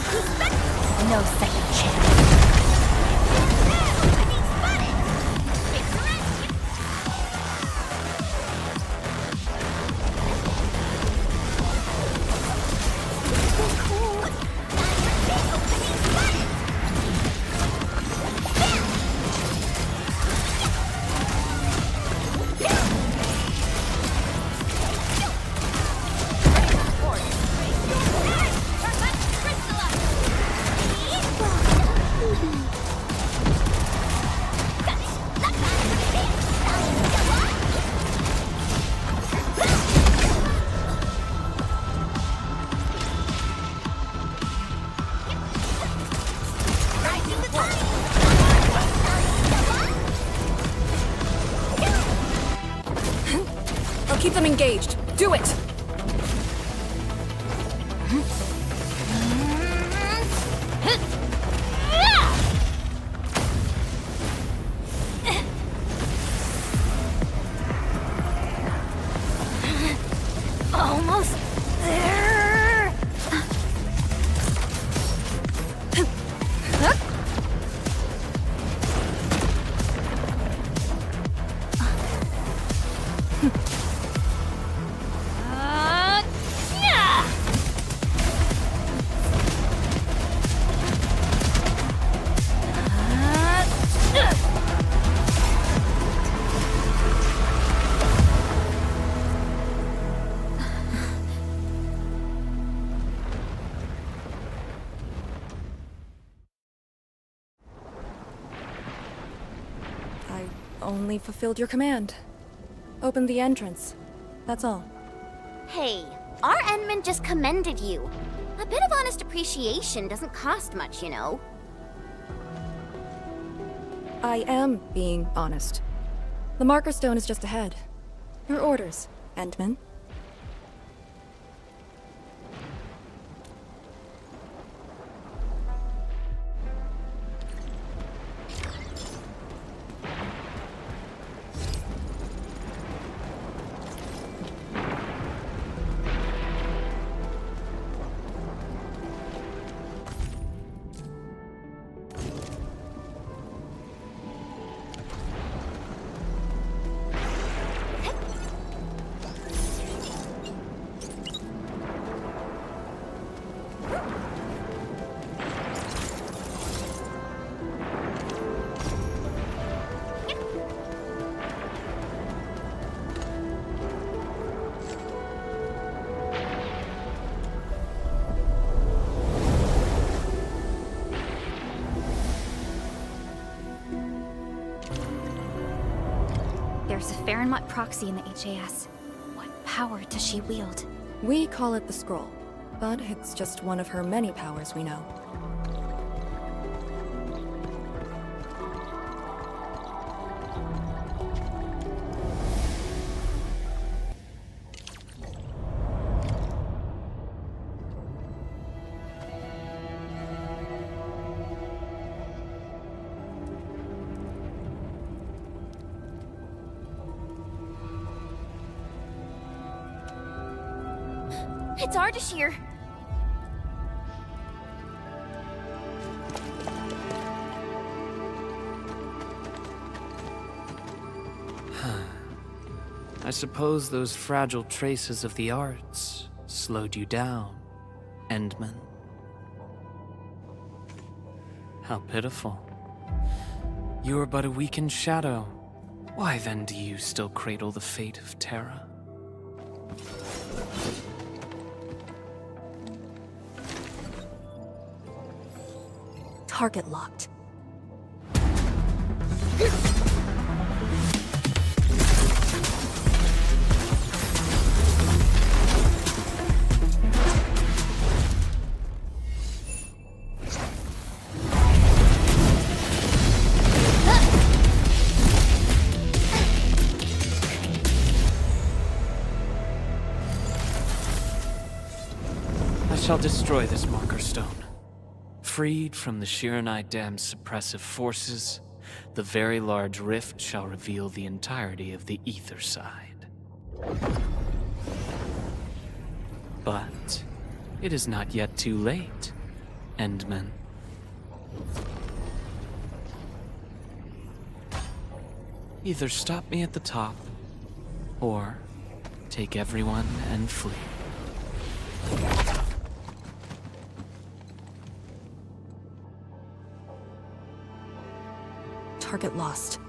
No second chance. Keep them engaged. Do it! Almost there. Yeah. I only fulfilled your command. Opened the entrance. That's all. Hey, our Endman just commended you. A bit of honest appreciation doesn't cost much, you know. I am being honest. The marker stone is just ahead. Your orders, Endman. There's a Farenmut proxy in the HAS. What power does she wield? We call it the scroll, but it's just one of her many powers we know. It's Ardashir. I suppose those fragile traces of the arts slowed you down, Endman. How pitiful. You are but a weakened shadow. Why then do you still cradle the fate of Terra? Target locked. I shall destroy this marker stone. Freed from the Shiranai Dam's suppressive forces, the very large rift shall reveal the entirety of the ether side. But it is not yet too late, Endman. Either stop me at the top, or take everyone and flee. Target lost.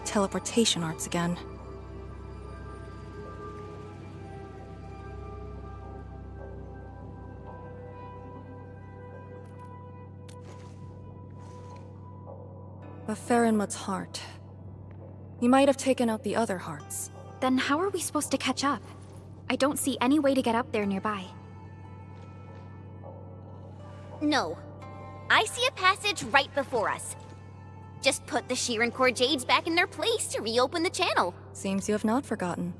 Teleportation arts again. A Farenmut's heart. You might have taken out the other hearts. Then how are we supposed to catch up? I don't see any way to get up there nearby. No. I see a passage right before us. Just put the Sheeran Core Jades back in their place to reopen the channel. Seems you have not forgotten.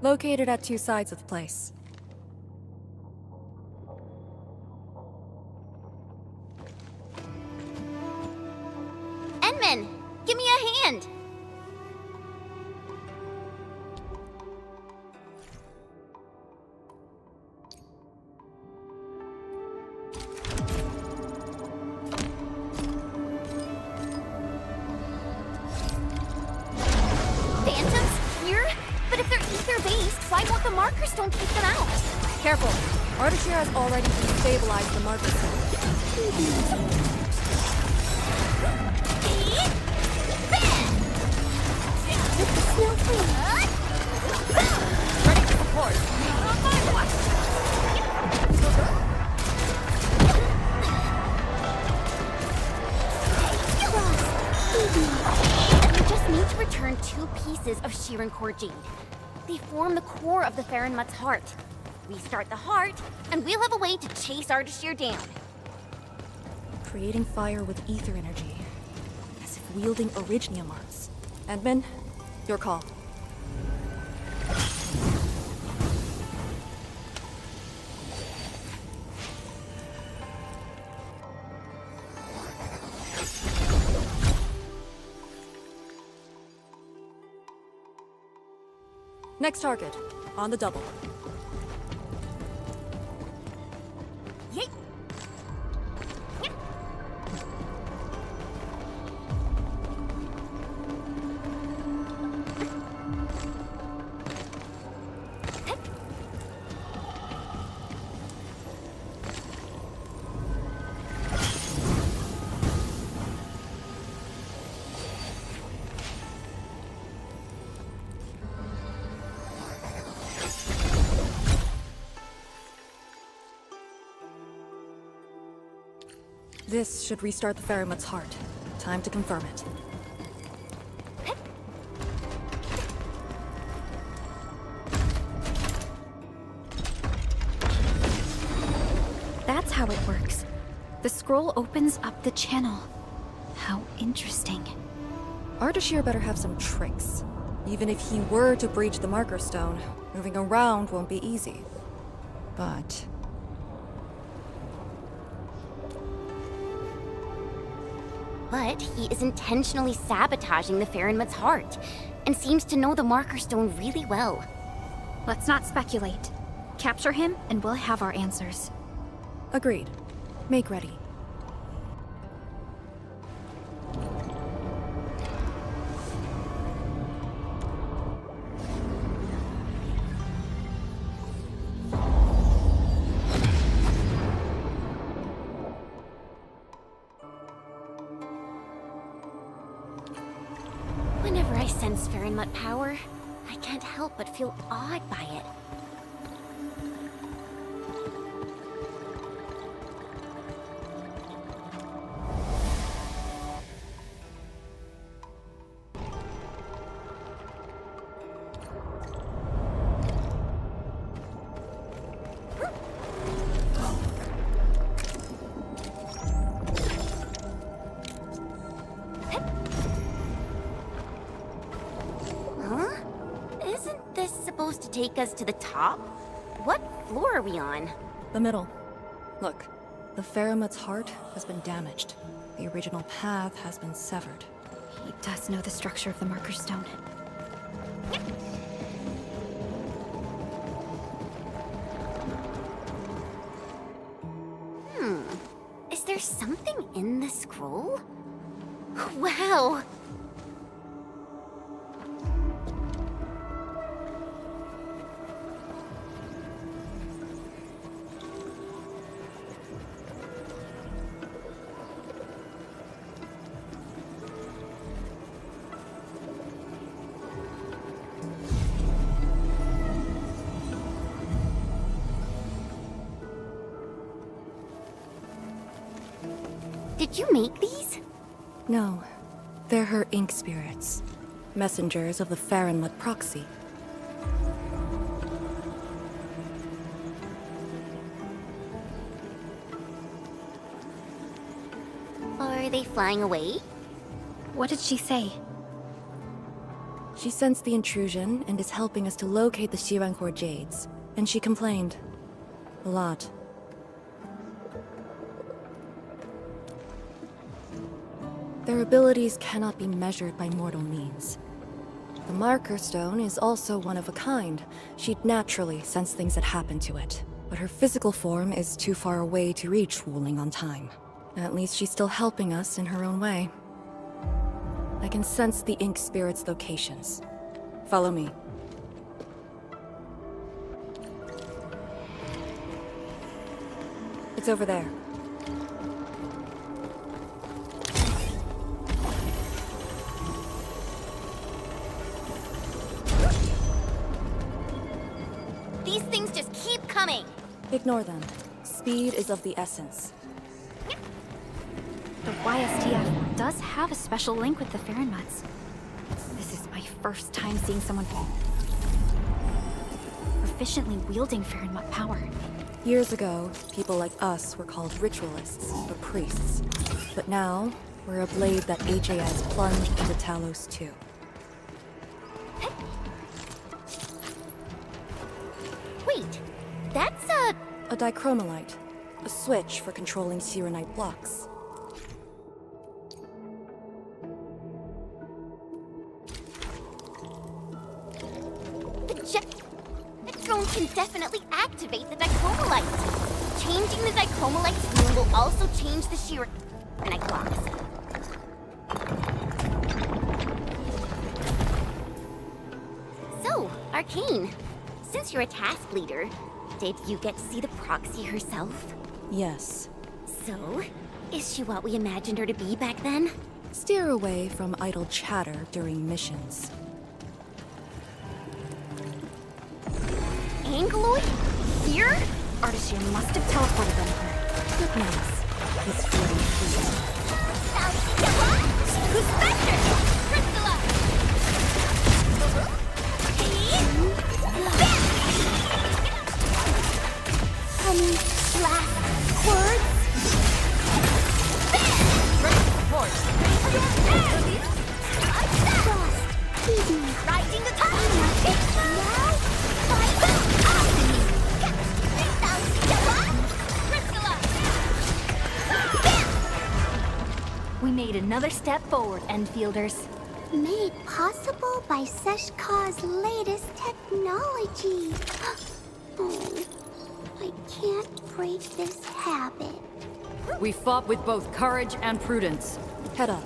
Located at two sides of the place. Enman, give me a hand. Phantoms here? But if they're ether-based, why won't the marker stone keep them out? Careful! Ardashir has already destabilized the marker stone. Ready to support. We just need to return 2 pieces of Sheeran Core Jade. They form the core of the Farenmut's heart. Restart the heart, and we'll have a way to chase Ardashir down. Creating fire with ether energy. As if wielding Orignium arts. Edmund, your call. Next target, on the double. Yeet. This should restart the Farenmut's heart. Time to confirm it. That's how it works. The scroll opens up the channel. How interesting. Ardashir better have some tricks. Even if he were to breach the marker stone, moving around won't be easy. But... But he is intentionally sabotaging the Farenmut's heart, and seems to know the marker stone really well. Let's not speculate. Capture him, and we'll have our answers. Agreed. Make ready. Whenever I sense Farenmut power, I can't help but feel awed by it. To take us to the top? What floor are we on? The middle. Look, the Farenmut's heart has been damaged. The original path has been severed. He does know the structure of the marker stone. Is there something in the scroll? Wow! Did you make these? No. They're her ink spirits. Messengers of the Farenmut proxy. Are they flying away? What did she say? She sensed the intrusion and is helping us to locate the Shirankor Jades. And she complained. A lot. Their abilities cannot be measured by mortal means. The Marker Stone is also one of a kind. She'd naturally sense things that happen to it. But her physical form is too far away to reach Wuling on time. At least she's still helping us in her own way. I can sense the Ink Spirit's locations. Follow me. It's over there. These things just keep coming! Ignore them. Speed is of the essence. The YSTF does have a special link with the Farenmuts. This is my first time seeing someone proficiently wielding Farenmut power. Years ago, people like us were called ritualists, or priests. But now, we're a blade that HAS plunged into Talos too. Wait, that's a dichromolite. A switch for controlling Sirenite blocks. The drone can definitely activate the dichromolite. Changing the dichromolite's rune will also change the Shirenite blocks. So, Arcane, since you're a task leader, did you get to see the proxy herself? Yes. So, is she what we imagined her to be back then? Steer away from idle chatter during missions. Angloid? Here? Artisan must have teleported them here. Goodness. This floating fleet. Who's faster? Crystalla! Last words? Riding the top! Now, We made another step forward, Enfielders. Made possible by Seshkar's latest technology. Oh, I can't break this habit. We fought with both courage and prudence. Head up.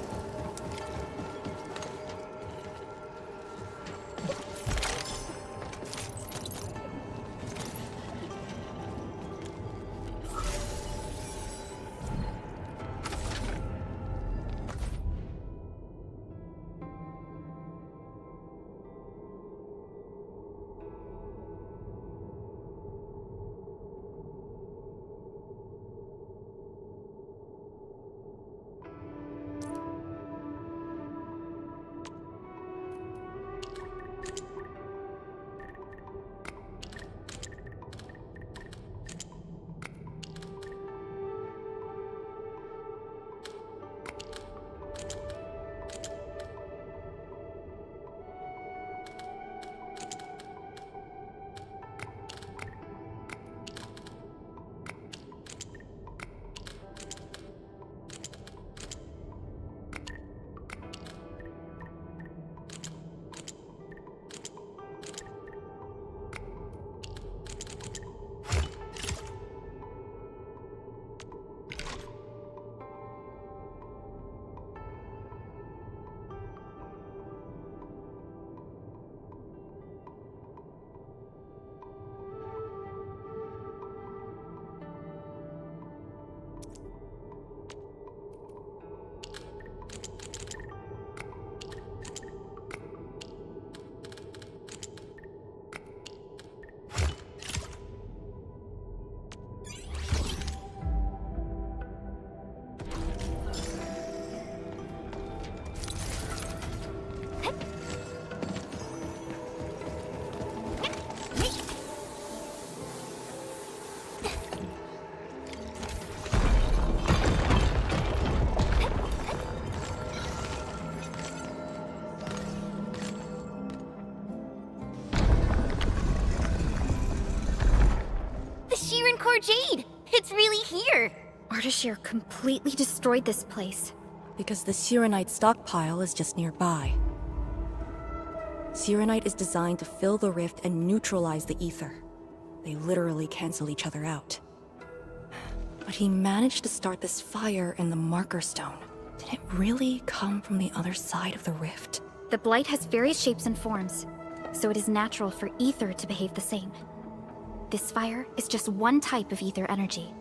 Overshear completely destroyed this place. Because the Sirenite stockpile is just nearby. Sirenite is designed to fill the rift and neutralize the ether. They literally cancel each other out. But he managed to start this fire in the Marker Stone. Did it really come from the other side of the rift? The blight has various shapes and forms, so it is natural for ether to behave the same. This fire is just one type of ether energy.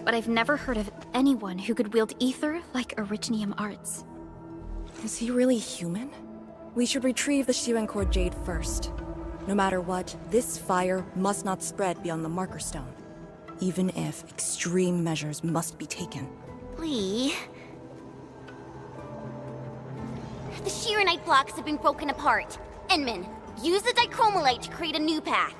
But I've never heard of anyone who could wield ether like Originium Arts. Is he really human? We should retrieve the Shirencore Jade first. No matter what, this fire must not spread beyond the Marker Stone. Even if extreme measures must be taken. Lee... The Shirenite blocks have been broken apart. Enman, use the dichromolite to create a new path.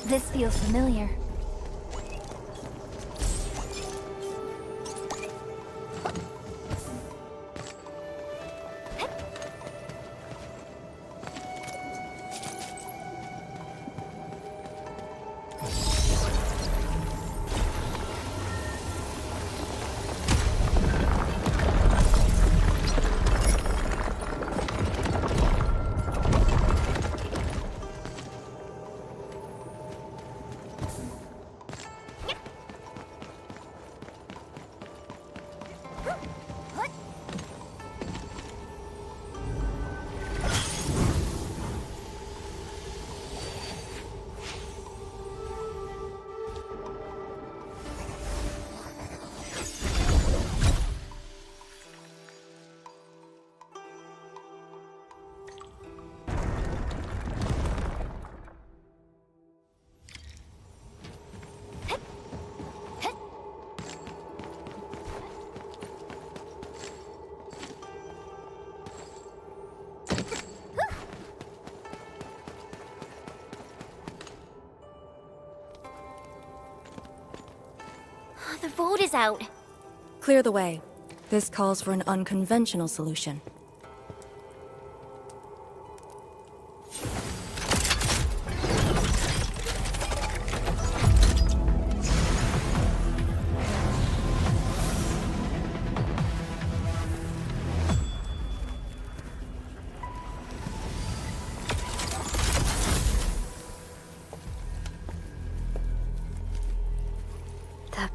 This feels familiar. The road is out. Clear the way. This calls for an unconventional solution.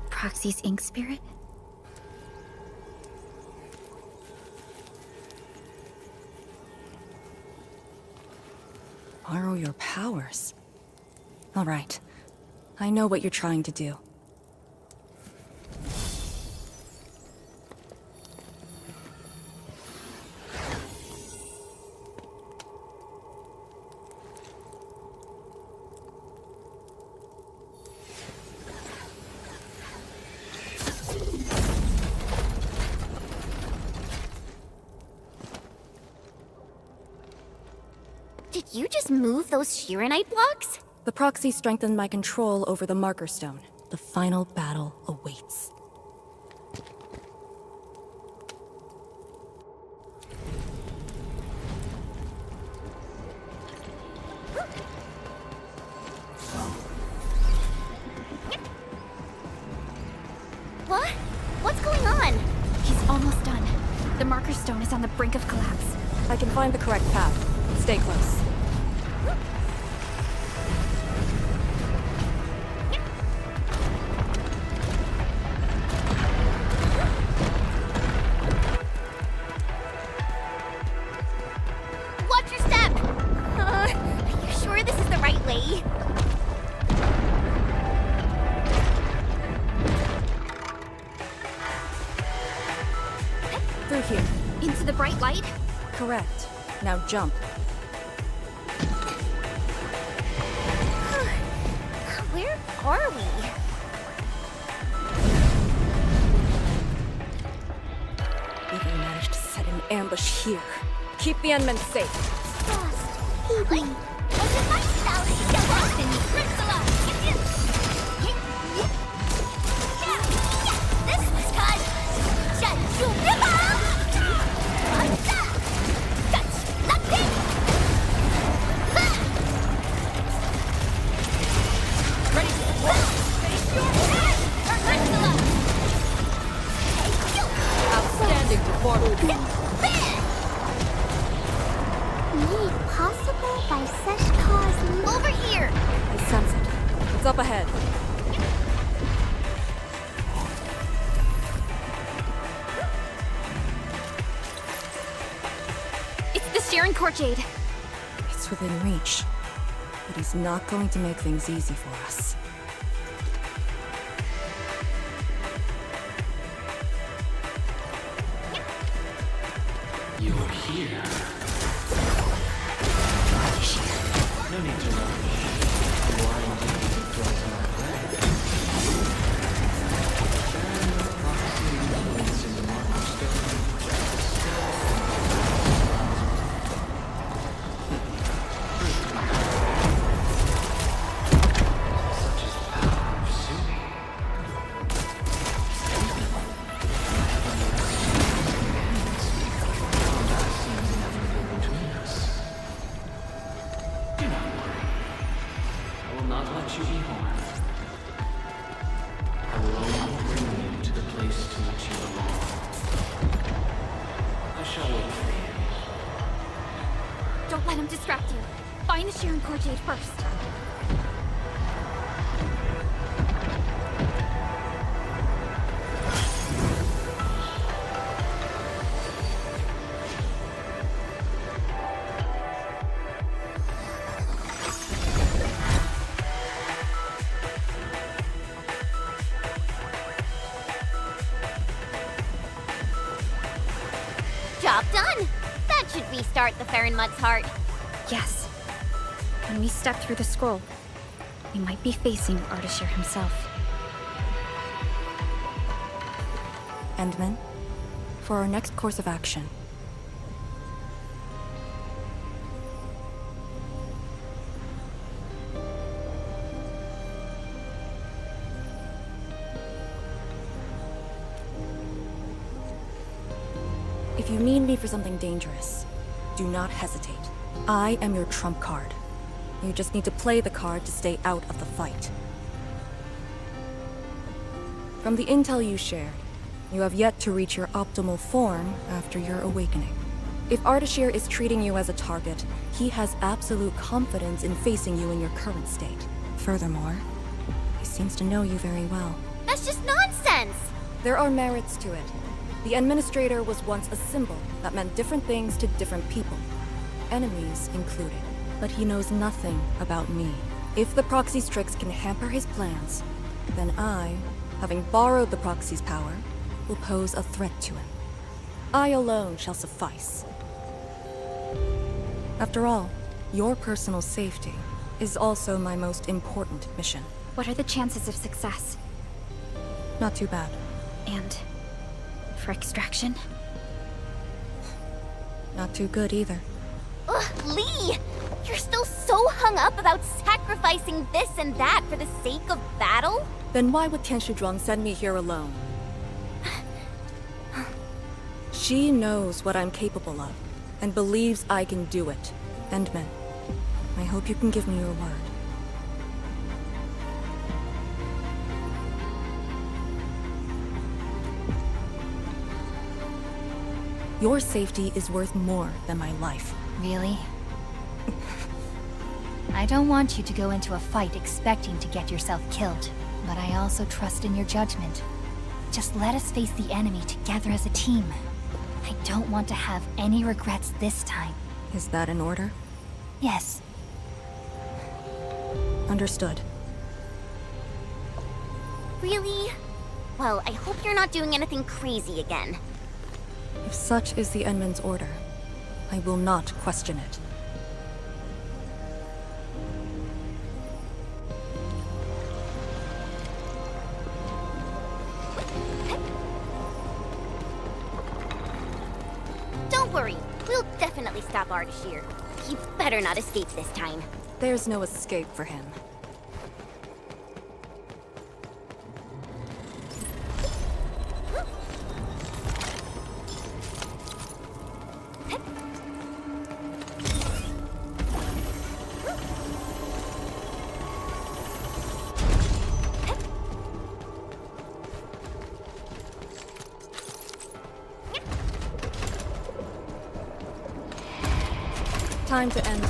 Proxy's ink spirit? Borrow your powers. All right. I know what you're trying to do. Did you just move those Shirenite blocks? The proxy strengthened my control over the Marker Stone. The final battle awaits. What? What's going on? He's almost done. The Marker Stone is on the brink of collapse. I can find the correct path. Stay close. fight? Correct. Now jump. Where are we? Even managed to set an ambush here. Keep the Endmen safe. This was called Jajurima! That's nothing! Ready to face your outstanding performance. Made possible by such cause. Over here! I sense it. It's up ahead. It's the Sharon Courtjade. It's within reach. But he's not going to make things easy for us. You're here. No need to rush. Why do you throw my way? Sharing the prophecy influence in the marker stone. Such is the power of Sumi. Do not worry. I will not let you be harmed. I will only bring you to the place to which you belong. I shall wait for you. Don't let him distract you. Find the Sharon Courtjade first. Job done! That should restart the Farinmud's heart. Yes. When we step through the scroll, we might be facing Ardashir himself. Endmen, for our next course of action. If you need me for something dangerous, do not hesitate. I am your trump card. You just need to play the card to stay out of the fight. From the intel you shared, you have yet to reach your optimal form after your awakening. If Ardashir is treating you as a target, he has absolute confidence in facing you in your current state. Furthermore, he seems to know you very well. That's just nonsense! There are merits to it. The Administrator was once a symbol that meant different things to different people, enemies included. But he knows nothing about me. If the Proxy's tricks can hamper his plans, then I, having borrowed the Proxy's power, will pose a threat to him. I alone shall suffice. After all, your personal safety is also my most important mission. What are the chances of success? Not too bad. And for extraction? Not too good either. Ugh, Lee! You're still so hung up about sacrificing this and that for the sake of battle? Then why would Tianshu Zhuang send me here alone? She knows what I'm capable of, and believes I can do it. Endmen, I hope you can give me your word. Your safety is worth more than my life. Really? I don't want you to go into a fight expecting to get yourself killed, but I also trust in your judgment. Just let us face the enemy together as a team. I don't want to have any regrets this time. Is that an order? Yes. Understood. Really? Well, I hope you're not doing anything crazy again. If such is the Enman's order, I will not question it. Don't worry, we'll definitely stop Ardashir. He better not escape this time. There's no escape for him. Time to end.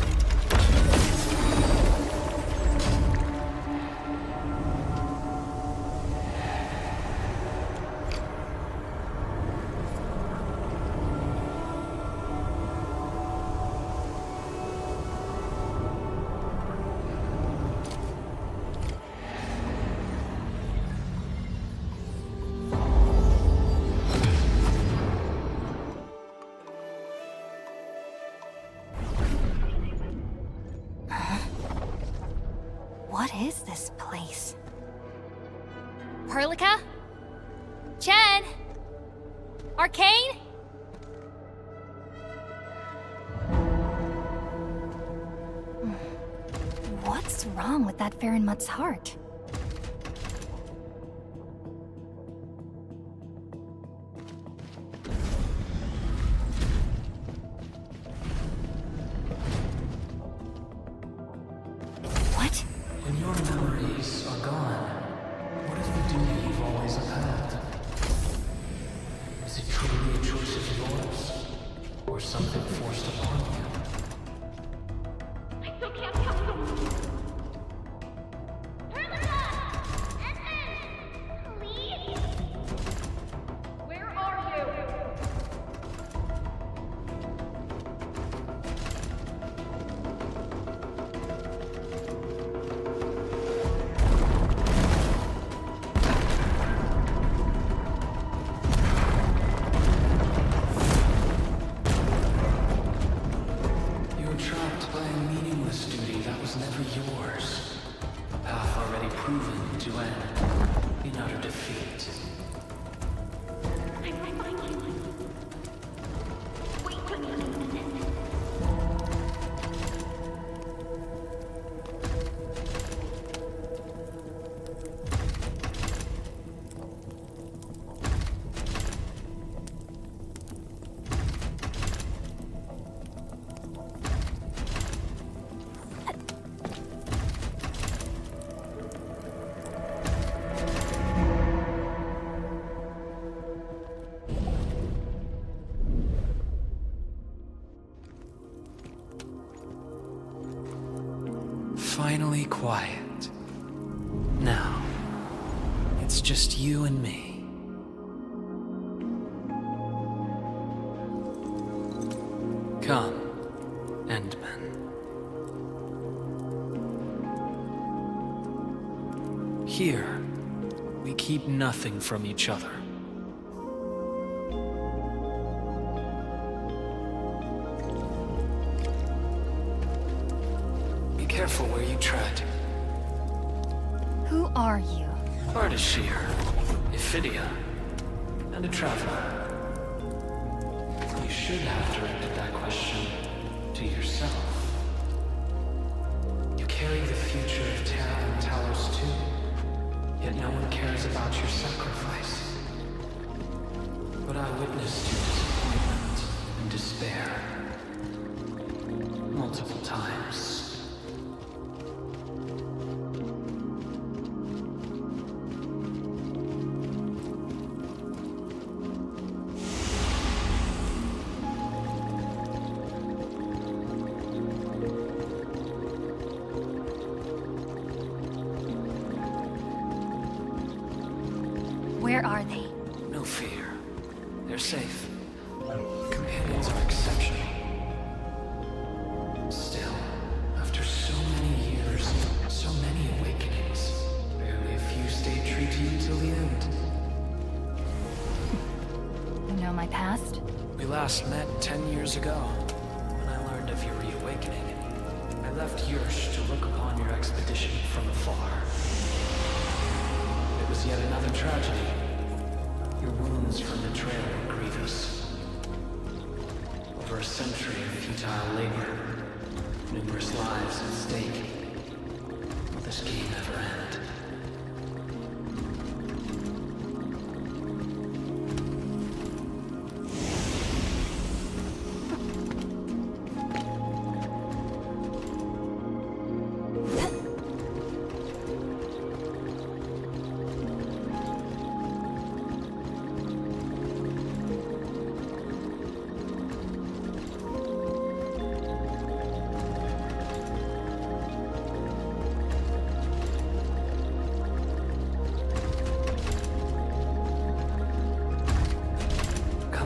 What is this place? Perlica? Chen? Arcane? What's wrong with that Farinmut's heart? When your memories are gone, what is the duty you've always upheld? Is it truly a choice of yours, or something forced upon you? I still can't tell you. Perlica! Please? Where are you? Trapped by a meaningless duty that was never yours. A path already proven to end in utter defeat. I will find you. Wait for me. Finally quiet. Now, it's just you and me. Come, Endman. Here, we keep nothing from each other. Be careful where you tread. Who are you? Ardashir, Iphidia, and a traveler. You should have directed that question to yourself. You carry the future of Terra and Talos too, yet no one cares about your sacrifice. But I witnessed your disappointment and despair multiple times. Where are they? No fear. They're safe. Companions are exceptional. Still, after so many years, so many awakenings, barely a few stayed true to you till the end. You know my past? We last met 10 years ago, when I learned of your reawakening. I left Yursh to look upon your expedition from afar. It was yet another tragedy. Your wounds from betrayal were grievous. Over a century of futile labor, numerous lives at stake. Will this game ever end?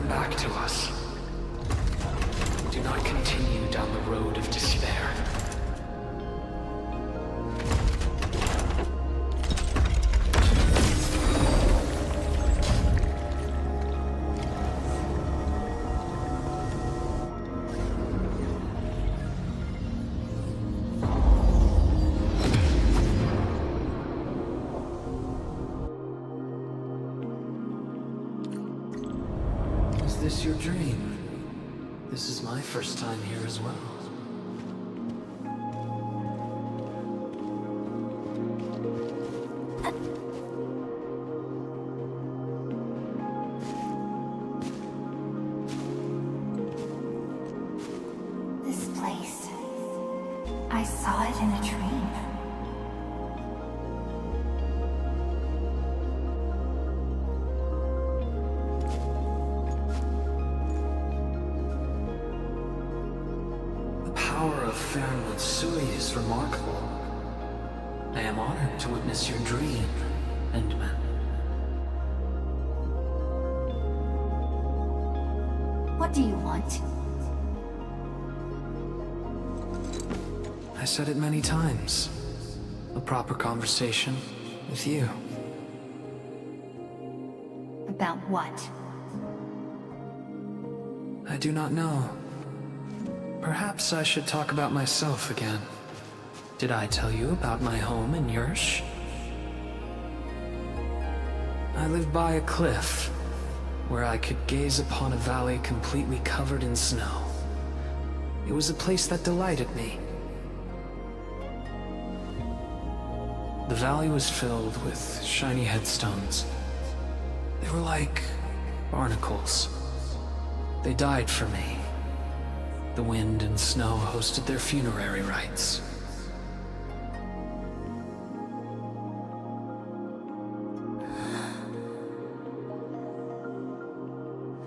Back to us. Do not continue down the road of despair. Is this your dream? This is my first time here as well. This place. I saw it in a dream. The power of Fernwood Sui is remarkable. I am honored to witness your dream, Endman. What do you want? I said it many times. A proper conversation with you. About what? I do not know. Perhaps I should talk about myself again. Did I tell you about my home in Yursh? I lived by a cliff, where I could gaze upon a valley completely covered in snow. It was a place that delighted me. The valley was filled with shiny headstones. They were like barnacles. They died for me. The wind and snow hosted their funerary rites.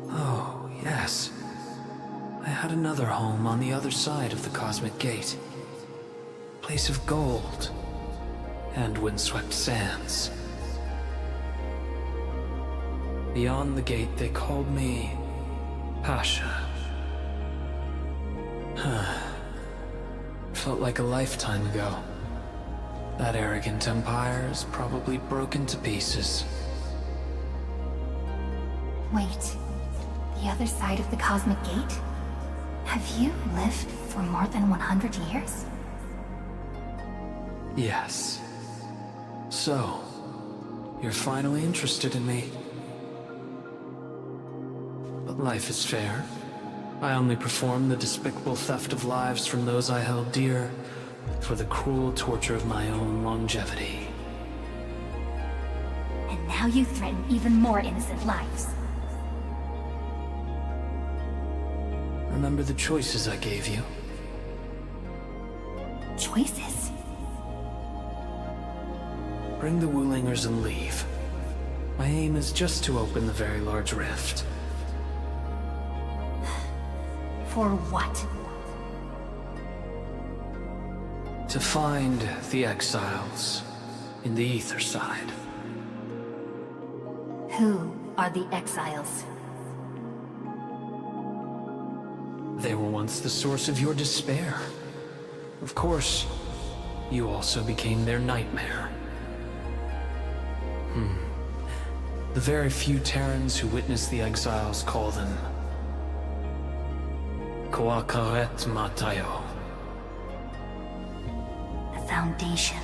Oh, yes. I had another home on the other side of the Cosmic Gate. A place of gold and windswept sands. Beyond the gate, they called me Pasha. Felt like a lifetime ago. That arrogant empire is probably broken to pieces. Wait, the other side of the Cosmic Gate? Have you lived for more than 100 years? Yes. So, you're finally interested in me. But life is fair. I only performed the despicable theft of lives from those I held dear for the cruel torture of my own longevity. And now you threaten even more innocent lives. Remember the choices I gave you? Choices? Bring the Wulingers and leave. My aim is just to open the very large rift. For what? To find the exiles in the Ether side. Who are the exiles? They were once the source of your despair. Of course, you also became their nightmare. The very few Terrans who witness the exiles call them Koakaret Matayo. The foundation.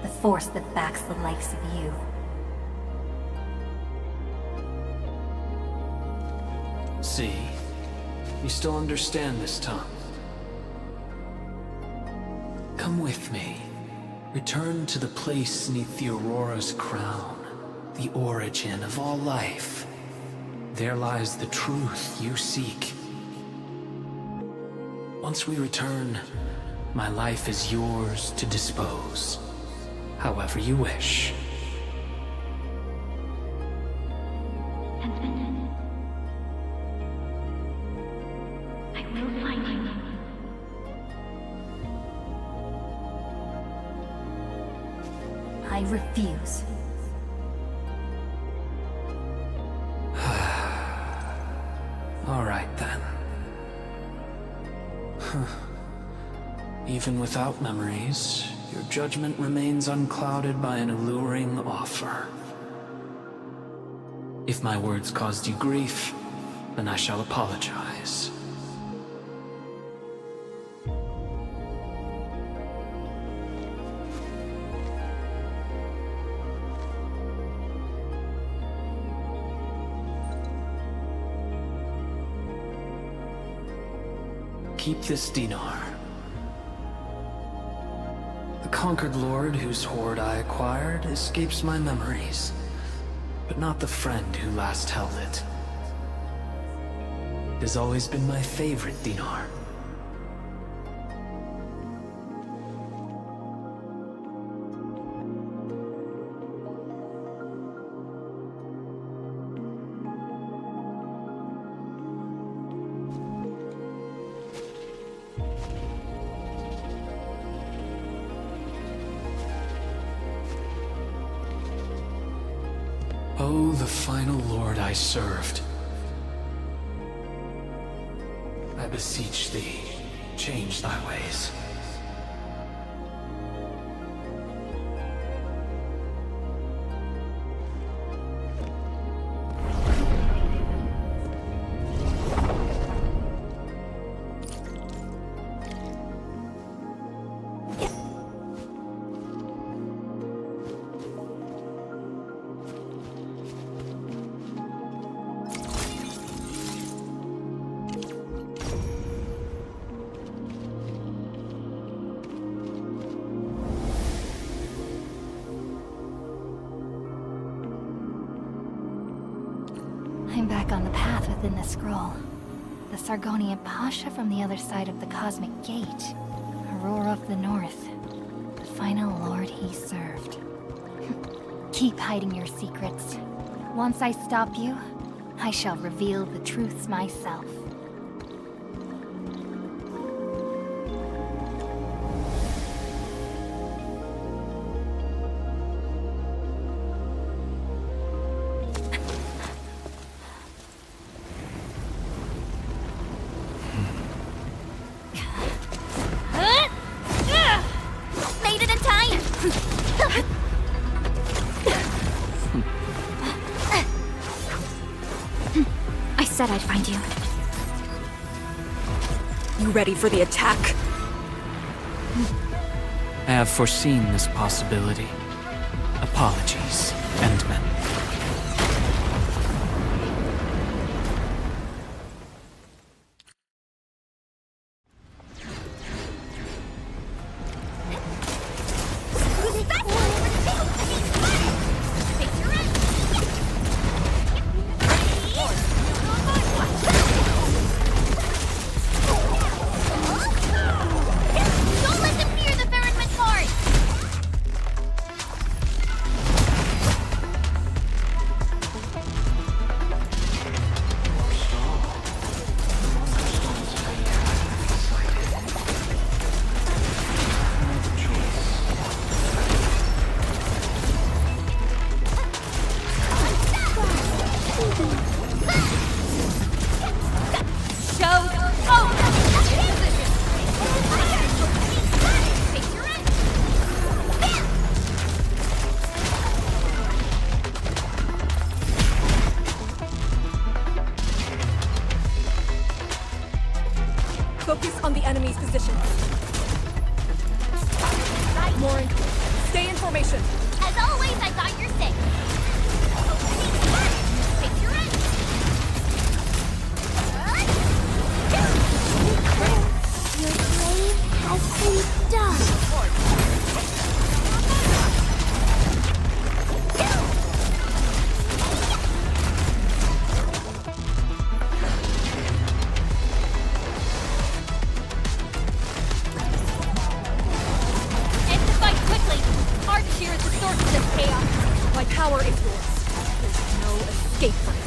The force that backs the likes of you. See? You still understand this tongue. Come with me. Return to the place neath the Aurora's crown, the origin of all life. There lies the truth you seek. Once we return, my life is yours to dispose, however you wish. I will find you. I refuse. All right then. Even without memories, your judgment remains unclouded by an alluring offer. If my words caused you grief, then I shall apologize. Keep this dinar. The conquered lord whose hoard I acquired escapes my memories, but not the friend who last held it. It has always been my favorite dinar. Oh, the final lord I served. I beseech thee, change thy ways. I'm back on the path within the scroll. The Sargonian Pasha from the other side of the Cosmic Gate. Aurora of the North. The final lord he served. Keep hiding your secrets. Once I stop you, I shall reveal the truths myself. Made it in time! I said I'd find you. You ready for the attack? I have foreseen this possibility. Apologies, Endmen. Don't let them fear the Ferryman's heart! formation! As always, I got your six. Picture it. Your blade has been done. Here is the source of this chaos. My power is yours. There's no escape from it.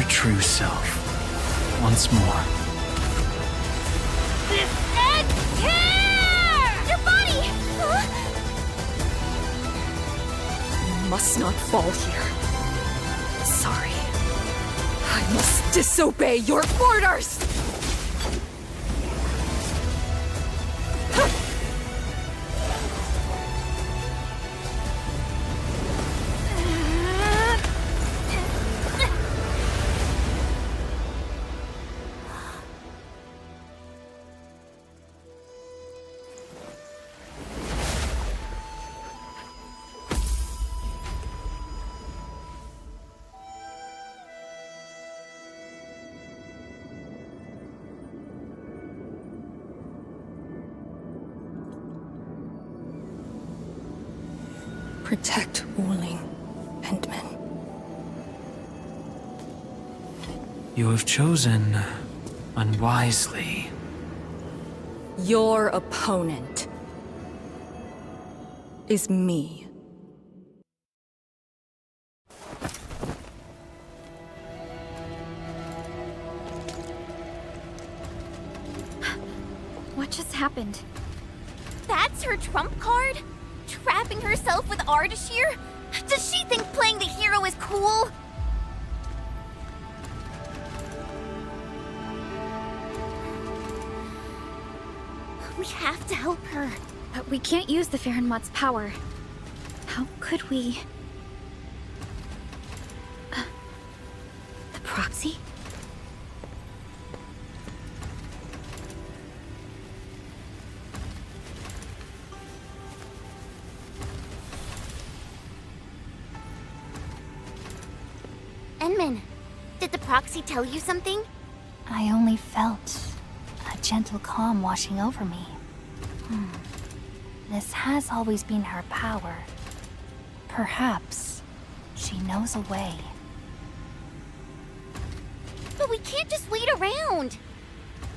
True self. Once more. Your body! You must not fall here. Sorry. I must disobey your orders! Protect Wuling and men. You have chosen unwisely. Your opponent is me. What just happened? That's her trump card? Trapping herself with Ardashir? Does she think playing the hero is cool? We have to help her. But we can't use the Farenmot's power. How could we... the proxy? Enman, did the proxy tell you something? I only felt a gentle calm washing over me. This has always been her power. Perhaps she knows a way. But we can't just wait around.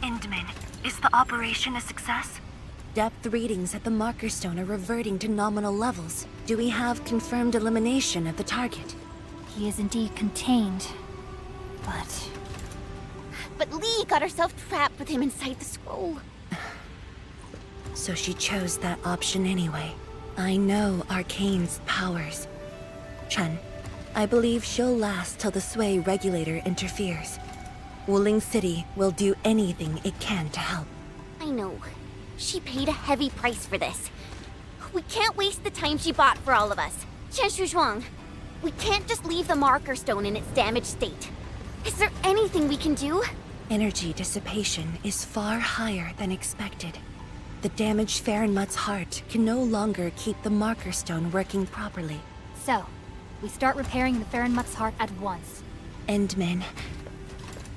Indman, is the operation a success? Depth readings at the marker stone are reverting to nominal levels. Do we have confirmed elimination of the target? He is indeed contained, But Lee got herself trapped with him inside the scroll. So she chose that option anyway. I know Arcane's powers. Chen, I believe she'll last till the Sui regulator interferes. Wuling City will do anything it can to help. I know. She paid a heavy price for this. We can't waste the time she bought for all of us. Qianshu Zhuang, we can't just leave the marker stone in its damaged state. Is there anything we can do? Energy dissipation is far higher than expected. The damaged Farenmut's heart can no longer keep the marker stone working properly. So, we start repairing the Farenmut's heart at once. Endman,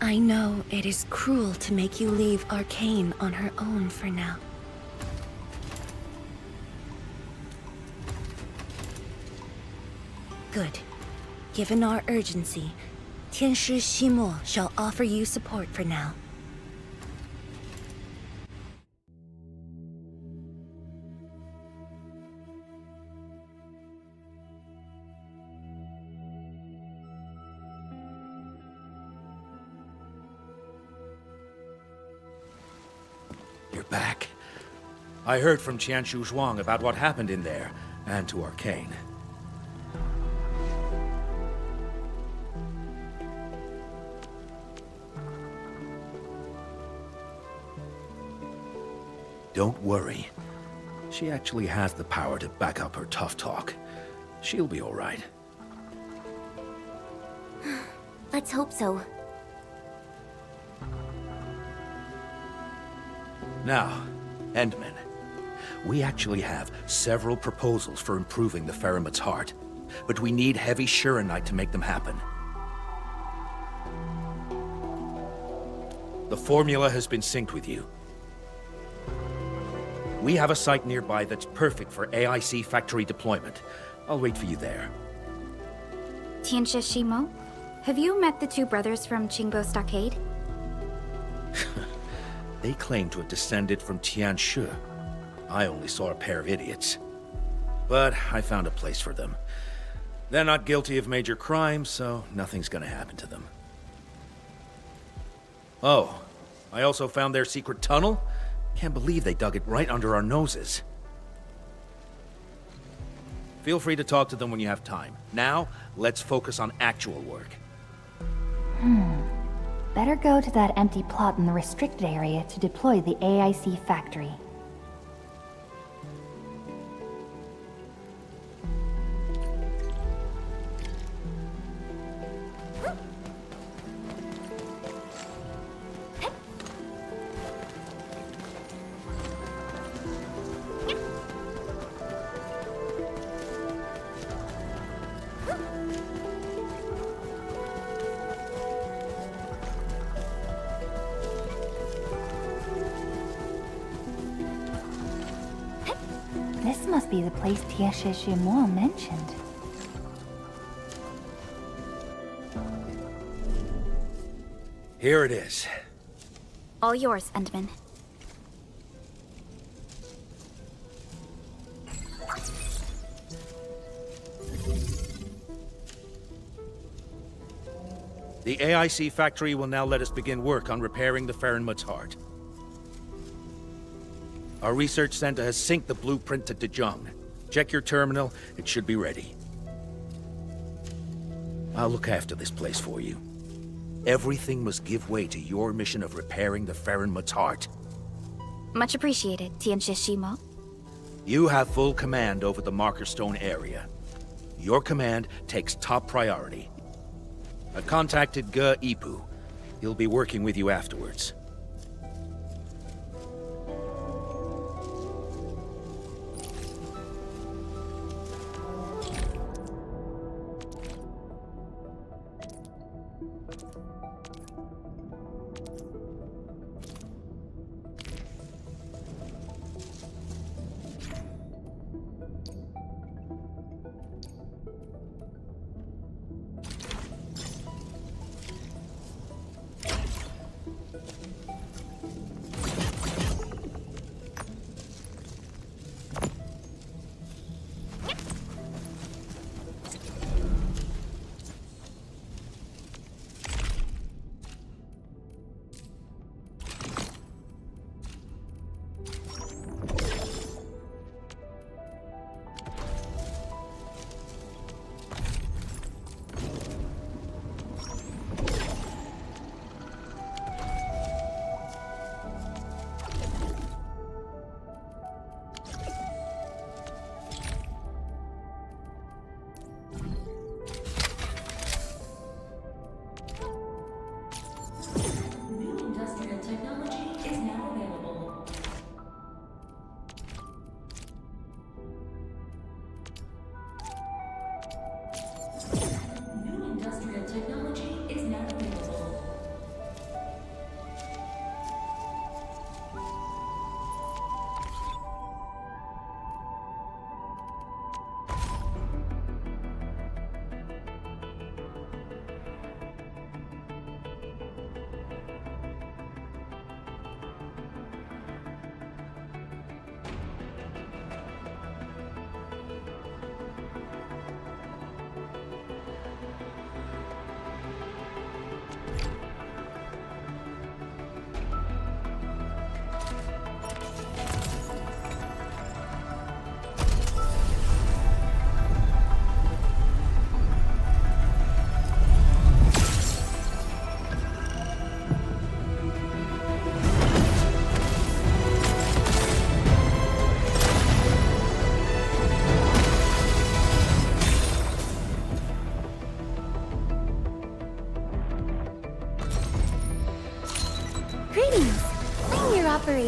I know it is cruel to make you leave Arcane on her own for now. Good. Given our urgency, Tianshi Ximo shall offer you support for now. You're back. I heard from Qianshu Zhuang about what happened in there, and to Arcane. Don't worry. She actually has the power to back up her tough talk. She'll be all right. Let's hope so. Now, Endman, we actually have several proposals for improving the Farenmut's heart, but we need heavy Shurenite to make them happen. The formula has been synced with you. We have a site nearby that's perfect for AIC factory deployment. I'll wait for you there. Tianshi Shimo? Have you met the two brothers from Qingbo Stockade? They claim to have descended from Tianshu. I only saw a pair of idiots. But I found a place for them. They're not guilty of major crimes, so nothing's gonna happen to them. Oh, I also found their secret tunnel. Can't believe they dug it right under our noses. Feel free to talk to them when you have time. Now, let's focus on actual work. Better go to that empty plot in the restricted area to deploy the AIC factory. This must be the place Tianshi Shimo mentioned. Here it is. All yours, Endman. The AIC factory will now let us begin work on repairing the Farenmut's heart. Our research center has synced the blueprint to Dejong. Check your terminal, it should be ready. I'll look after this place for you. Everything must give way to your mission of repairing the Farenmut's heart. Much appreciated, Tianshi Shimo. You have full command over the Marker Stone area. Your command takes top priority. I've contacted Ge Ipu. He'll be working with you afterwards.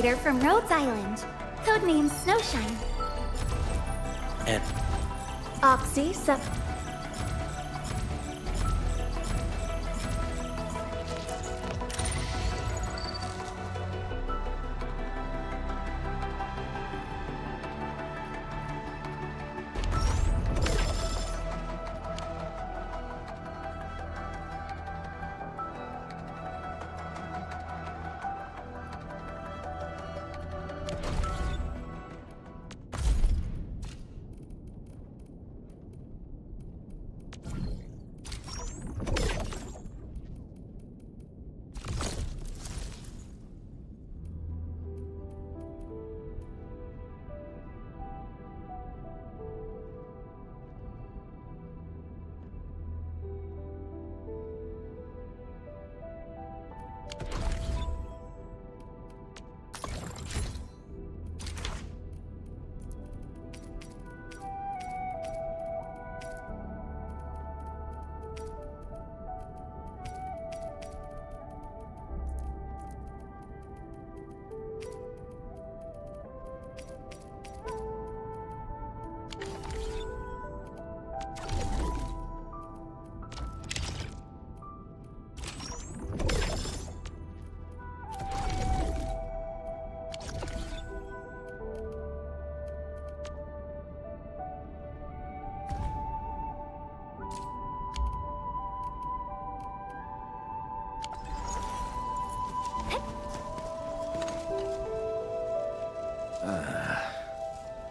regulator from Rhodes Island. Codename Snowshine. And Oxy Sub.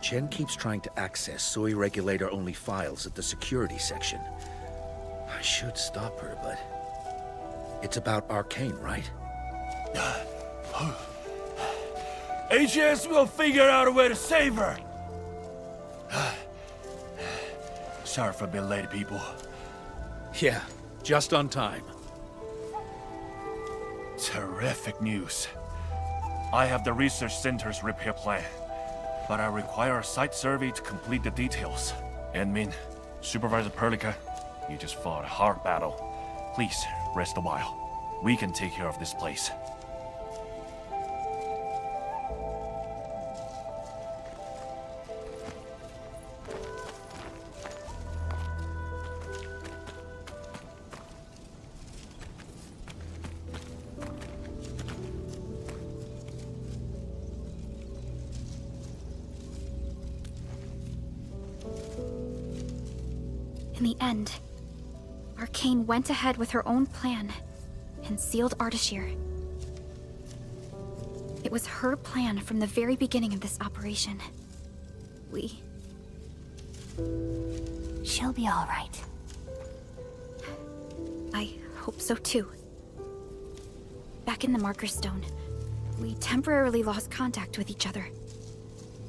Chen keeps trying to access Soy Regulator-only files at the security section. I should stop her, but... It's about Arcane, right? HS will figure out a way to save her! Sorry for being late, people. Yeah, just on time. Terrific news. I have the research center's repair plan, but I require a site survey to complete the details. Admin, Supervisor Perlica, you just fought a hard battle. Please, rest a while. We can take care of this place. In the end, Arcane went ahead with her own plan and sealed Ardashir. It was her plan from the very beginning of this operation. She'll be all right. I hope so too. Back in the Marker Stone, we temporarily lost contact with each other.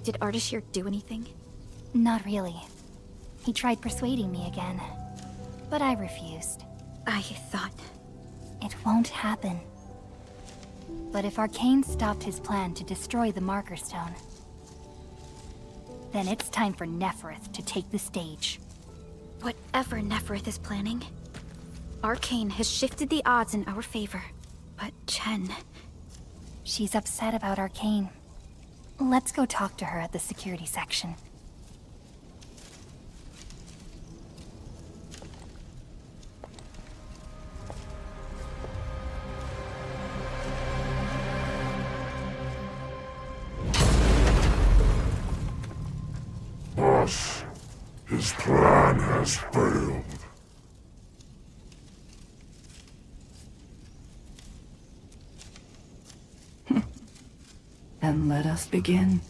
Did Ardashir do anything? Not really. He tried persuading me again, but I refused. I thought... It won't happen. But if Arcane stopped his plan to destroy the Marker Stone, then it's time for Nefereth to take the stage. Whatever Nefereth is planning, Arcane has shifted the odds in our favor. But Chen... She's upset about Arcane. Let's go talk to her at the security section. Boss, his plan has failed. Then let us begin.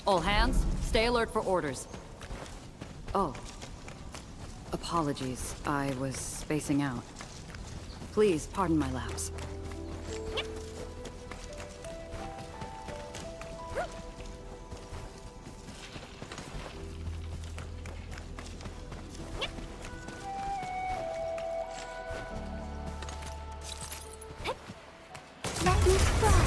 All hands, stay alert for orders. Oh. Apologies, I was spacing out. Please pardon my lapse. Let me cross.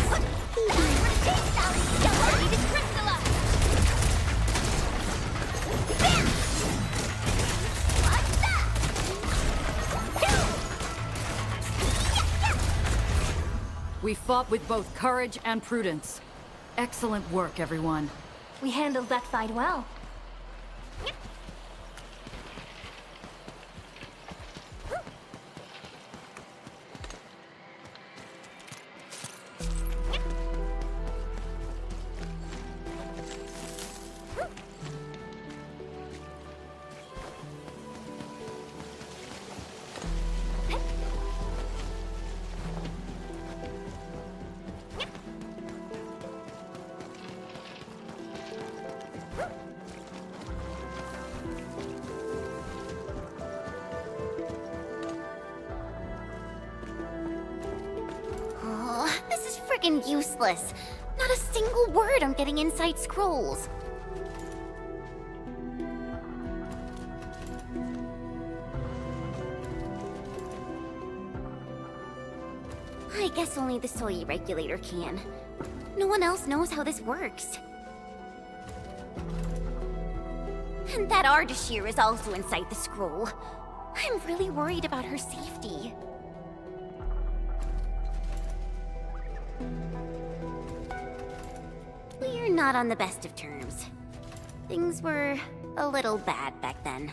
We fought with both courage and prudence. Excellent work, everyone. We handled that fight well. Useless. Not a single word on getting inside scrolls. I guess only the soy regulator can. No one else knows how this works. And that Ardashir is also inside the scroll. I'm really worried about her safety. We're not on the best of terms. Things were a little bad back then.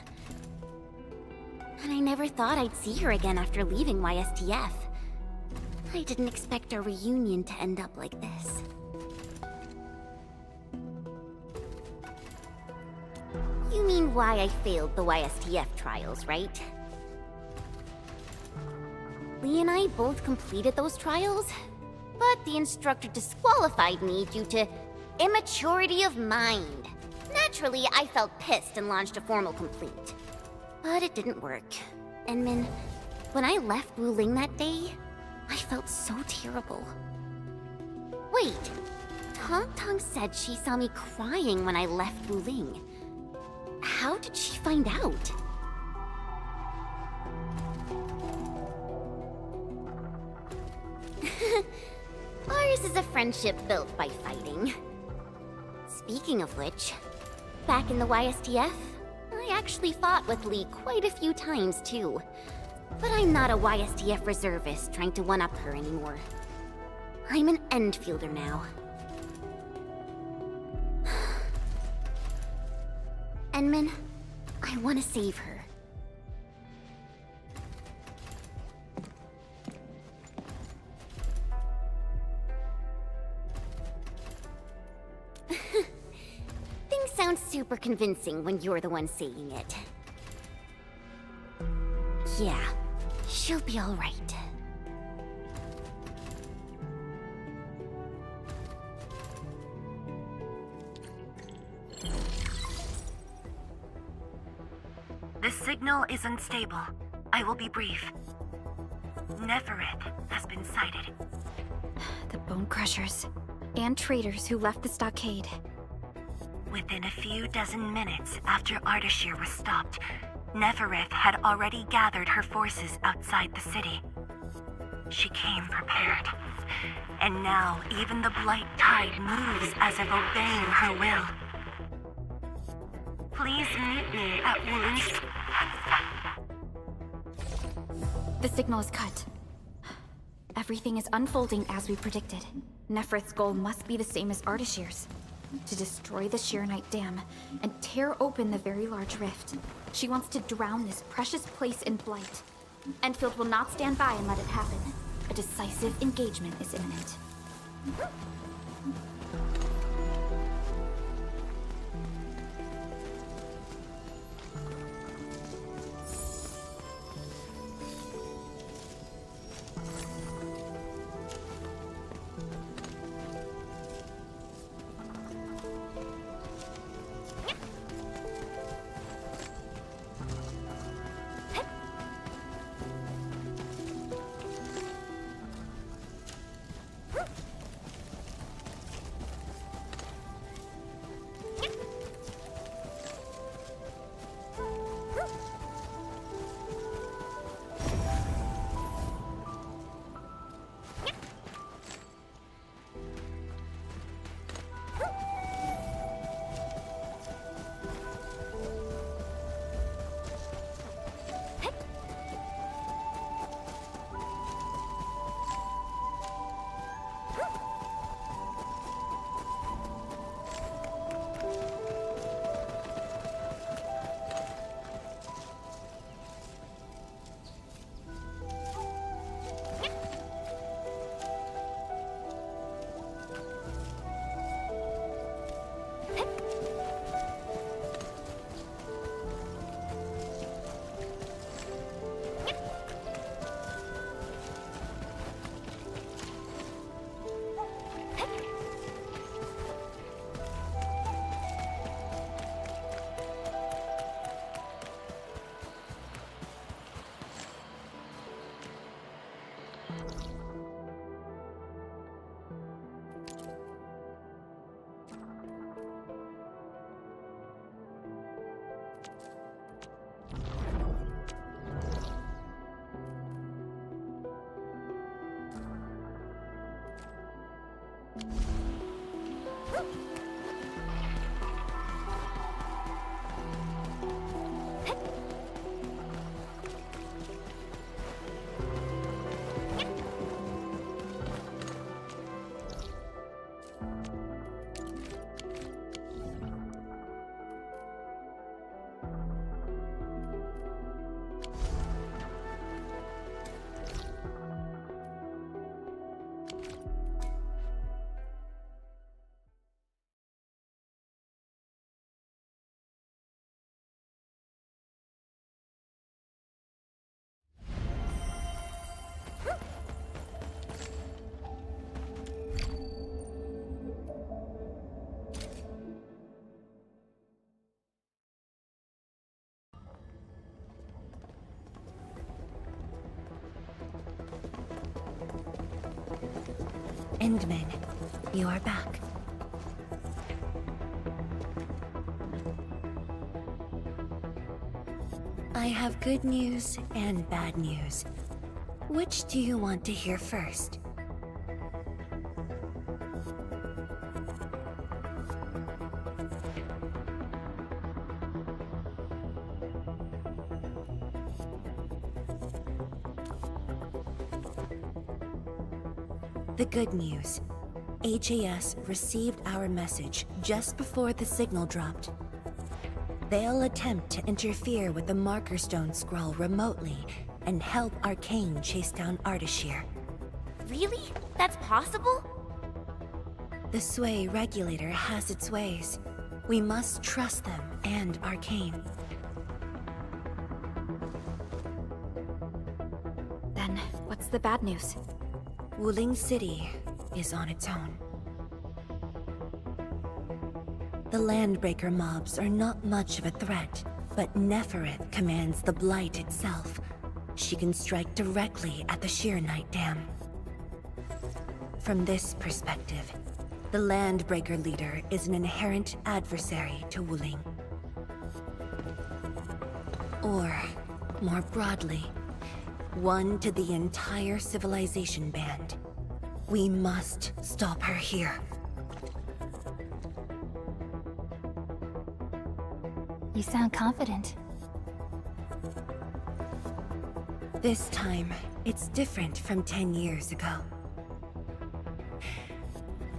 And I never thought I'd see her again after leaving YSTF. I didn't expect our reunion to end up like this. You mean why I failed the YSTF trials, right? Lee and I both completed those trials, but the instructor disqualified me due to immaturity of mind. Naturally, I felt pissed and launched a formal complaint. But it didn't work. And Min, when I left Wuling that day, I felt so terrible. Wait, Tong Tong said she saw me crying when I left Wuling. How did she find out? Ours is a friendship built by fighting. Speaking of which, back in the YSTF, I actually fought with Lee quite a few times too. But I'm not a YSTF reservist trying to one-up her anymore. I'm an end fielder now. Enmin, I want to save her. Things sound super convincing when you're the one saying it. Yeah, she'll be all right. signal is unstable. I will be brief. Nefereth has been sighted. The Bone Crushers and traitors who left the stockade. Within a few dozen minutes after Ardashir was stopped, Nefereth had already gathered her forces outside the city. She came prepared. And now even the Blight Tide moves as if obeying her will. Please meet me at Wounds. The signal is cut. Everything is unfolding as we predicted. Nefereth's goal must be the same as Ardashir's. To destroy the Shirenite Dam and tear open the very large rift. She wants to drown this precious place in blight. Enfield will not stand by and let it happen. A decisive engagement is imminent. Endman, you are back. I have good news and bad news. Which do you want to hear first? The good news. AJS received our message just before the signal dropped. They'll attempt to interfere with the Marker Stone scroll remotely and help Arcane chase down Ardashir. Really? That's possible? The Sway regulator has its ways. We must trust them and Arcane. Then, what's the bad news? Wuling City is on its own. The Landbreaker mobs are not much of a threat, But Nefereth commands the Blight itself. She can strike directly at the Sheeranite Dam. From this perspective, the Landbreaker leader is an inherent adversary to Wuling. Or, more broadly, one to the entire civilization band. We must stop her here. You sound confident. This time, it's different from 10 years ago.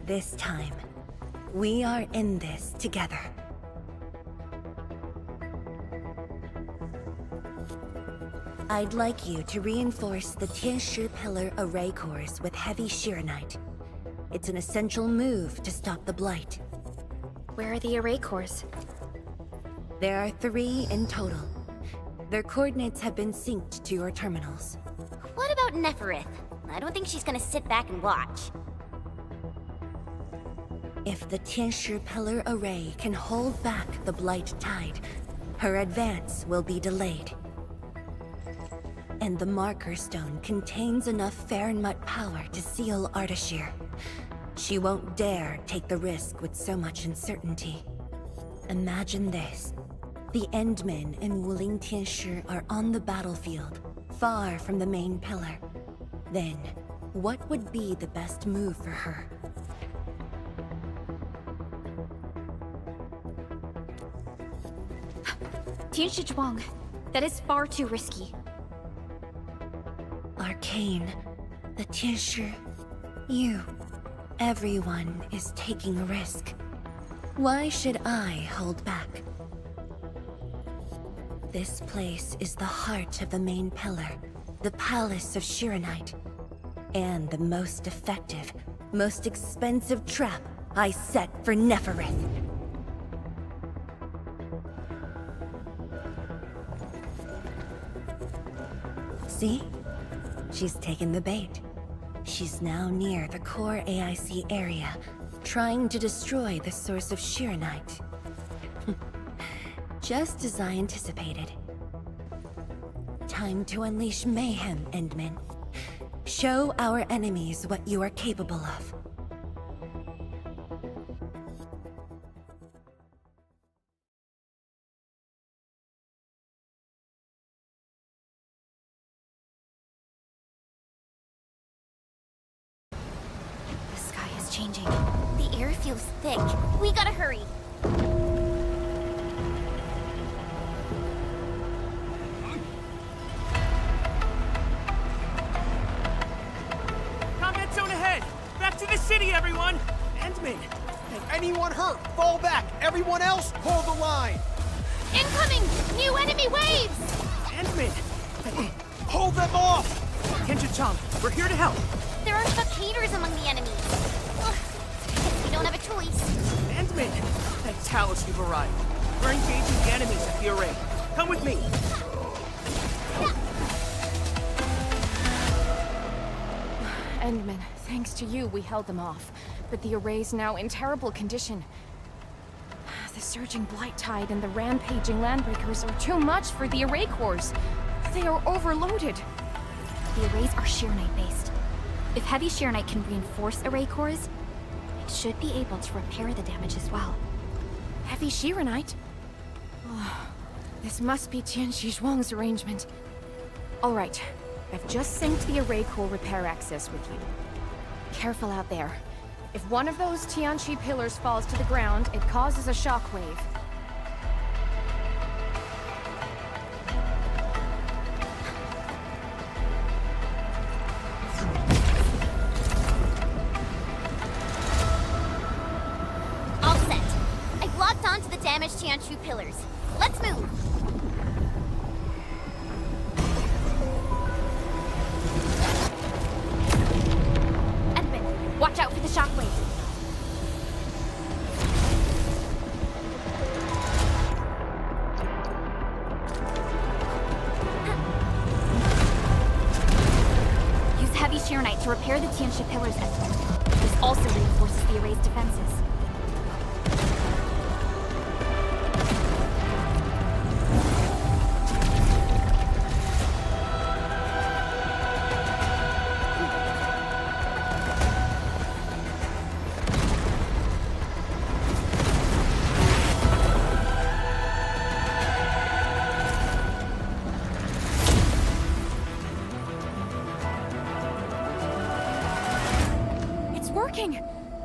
This time, we are in this together. I'd like you to reinforce the Tianshi Pillar array cores with heavy Sheeranite. It's an essential move to stop the Blight. Where are the array cores? There are 3 in total. Their coordinates have been synced to your terminals. What about Nefereth? I don't think she's gonna sit back and watch. If the Tianshi Pillar array can hold back the Blight tide, her advance will be delayed. And the Marker Stone contains enough Farenmut power to seal Ardashir. She won't dare take the risk with so much uncertainty. Imagine this. The Endmen and Wuling Tianshi are on the battlefield, far from the main pillar. Then, what would be the best move for her? Tianshi Zhuang. That is far too risky. Arcane, the Tianshi, you. Everyone is taking a risk. Why should I hold back? This place is the heart of the main pillar, the Palace of Sheeranite, and the most effective, most expensive trap I set for Nefereth. See? She's taken the bait. She's now near the core AIC area, trying to destroy the source of Sheeranite. Just as I anticipated. Time to unleash mayhem, Endman. Show our enemies what you are capable of. The sky is changing. The air feels thick. We gotta hurry. Combat zone ahead! Back to the city, everyone! Endman! Anyone hurt, fall back! Everyone else, hold the line! Incoming! New enemy waves! Endman! Hold them off! Kenja-chan, we're here to help! There are spectators among the enemies. Ugh, guess we don't have a choice. Endman! Tell us you've arrived. We're engaging the enemies at the array. Come with me! Endman, thanks to you, we held them off. But the array's now in terrible condition. The surging Blight Tide and the rampaging Landbreakers are too much for the array cores. They are overloaded. The arrays are Sheeranite-based. If heavy Sheeranite can reinforce array cores, it should be able to repair the damage as well. Heavy Sheeranite? Oh, this must be Tianshi Zhuang's arrangement. Alright, I've just synced the array core repair access with you. Careful out there. If one of those Tianshi pillars falls to the ground, it causes a shockwave. All set. I've locked onto the damaged Tianchu pillars. Let's move. Edmund, watch out for the shockwave. Use heavy Sheeranite to repair the Tianshi pillars, Edmund. This also reinforces the array's defenses.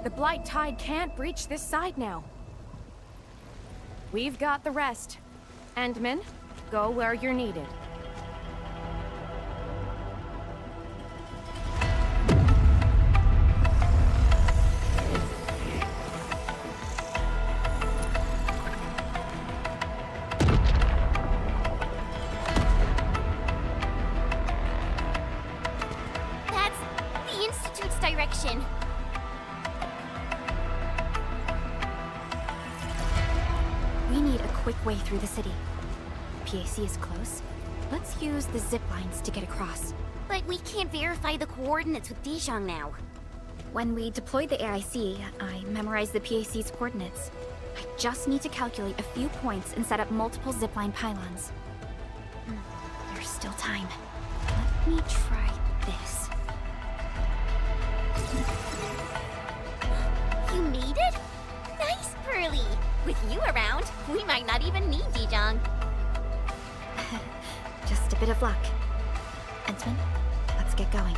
The Blight Tide can't breach this side now. We've got the rest. Endman, go where you're needed. That's the Institute's direction. We need a quick way through the city. PAC is close. Let's use the zip lines to get across. But we can't verify the coordinates with Zhuang now. When we deployed the AIC, I memorized the PAC's coordinates. I just need to calculate a few points and set up multiple zipline pylons. There's still time. Let me try this. You made it? Nice, Pearly! With you around, we might not even need Zhuang. Just a bit of luck. Entman, let's get going.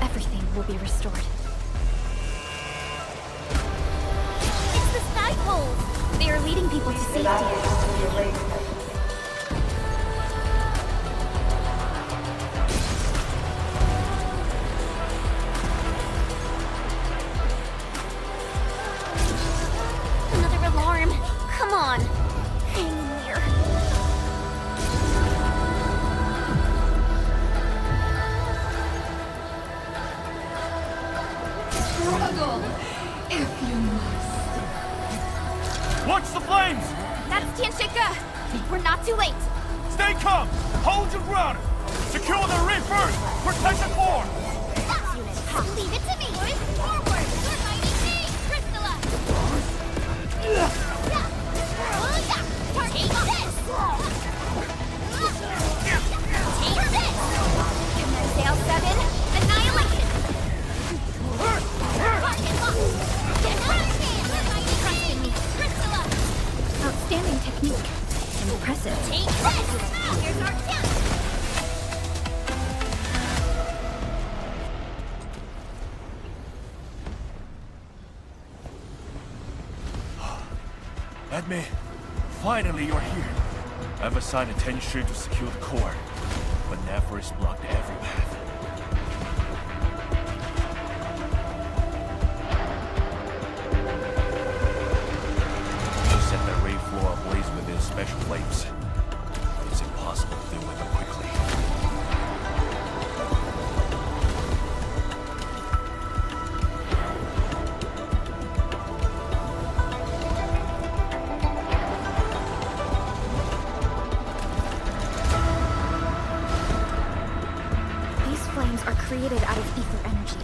Everything will be restored. It's the Skyebrows! They are leading people to safety. Another alarm! Come on! Hang in there. Struggle, if you must. Watch the flames! That's Tianshika! We're not too late! Stay calm! Hold your ground! Secure the reef first! Protect the core! Leave it to me! Forward! You're fighting me! Crystalla! Take this! Take this! Sail 7, annihilation! Target locked! Get understand! We're fighting Trust in me. Crystalla! Outstanding technique. Impressive. Take this! Here's our chance! Adme, finally you're here. I've assigned attention to secure the core, but Nephris blocked every path. You set the ray floor ablaze with his special flames. It's impossible to deal with them quickly. These flames are created out of ether energy,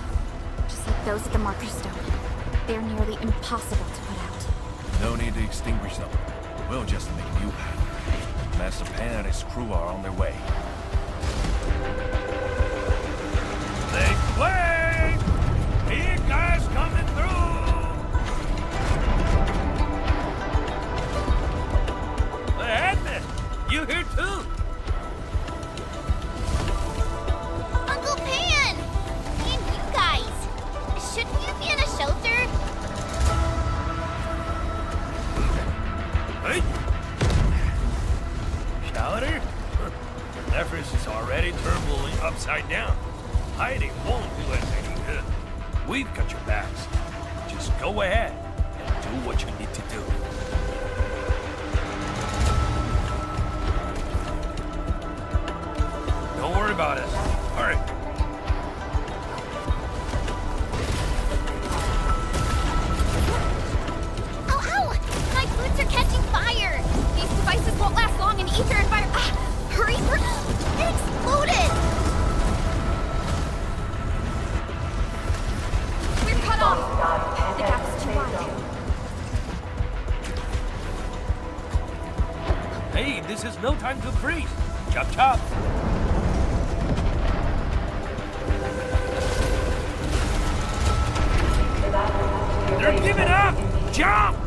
just like those at the Marker Stone. They're nearly impossible to put out. No need to extinguish them. We'll just make a new path. Master Pan and his crew are on their way. Make way! Big guys coming through! Admin, you here too? Uncle Pan! And you guys! Shouldn't you be in a shelter? Hey! Shelter? Nephris is already turbulently upside down. Hiding won't do us any good. We've got your backs. Just go ahead and do what you need to do. Don't worry about us. Hurry. Ow, ow! My boots are catching fire! These devices won't last long in ether environment. Hurry! It exploded! We're cut off! The gap's too wide. Hey, this is no time to freeze. Chop chop. Jump!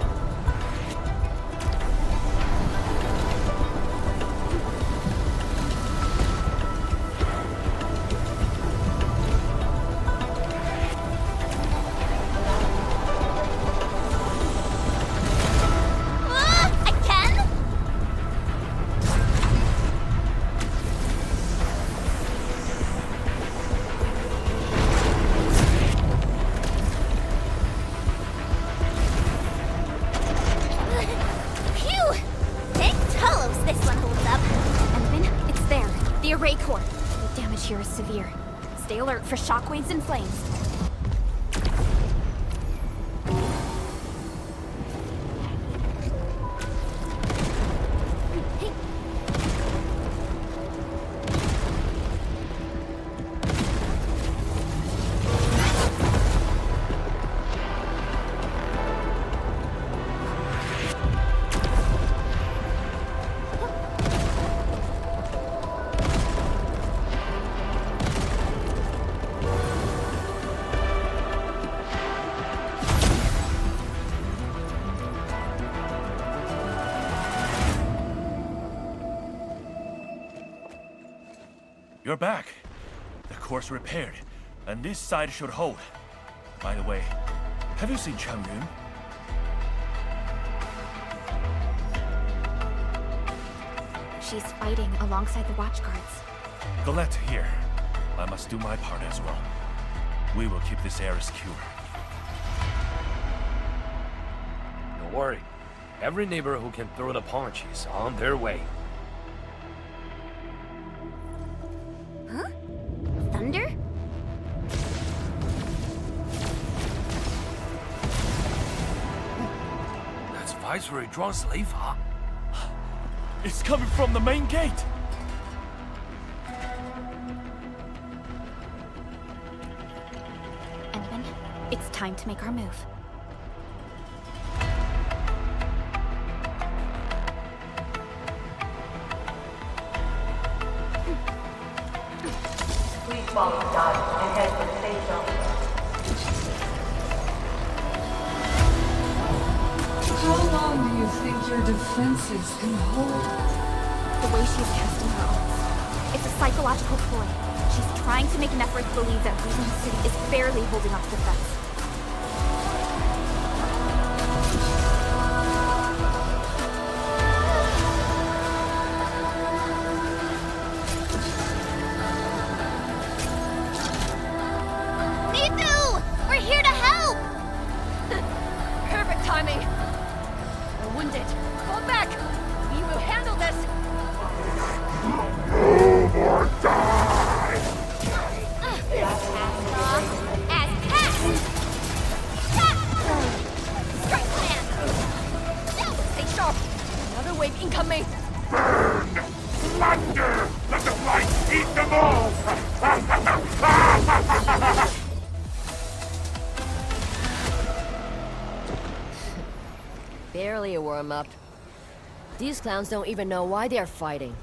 Stay alert for shockwaves and flames. You're back. The core's repaired, and this side should hold. By the way, have you seen Changyun? She's fighting alongside the watch guards. Glad to hear. I must do my part as well. We will keep this area secure. Don't worry. Every neighbor who can throw the punch is on their way. Thunder? That's Viceroy Zhuang's slave, huh? It's coming from the main gate! And then, it's time to make our move. Please follow the dot and head for the safe zone. How long do you think your defenses can hold? The way she's casting her arms. It's a psychological ploy. She's trying to make Neferth believe that Ruined City is barely holding off defense. We're here to help! Perfect timing. We're wounded. Fall back. We will handle this. Move or die! As cast! Strike plan! No! Stay sharp. Another wave incoming. Burn! Plunder! Let the light eat them all! Barely a warm-up. These clowns don't even know why they are fighting.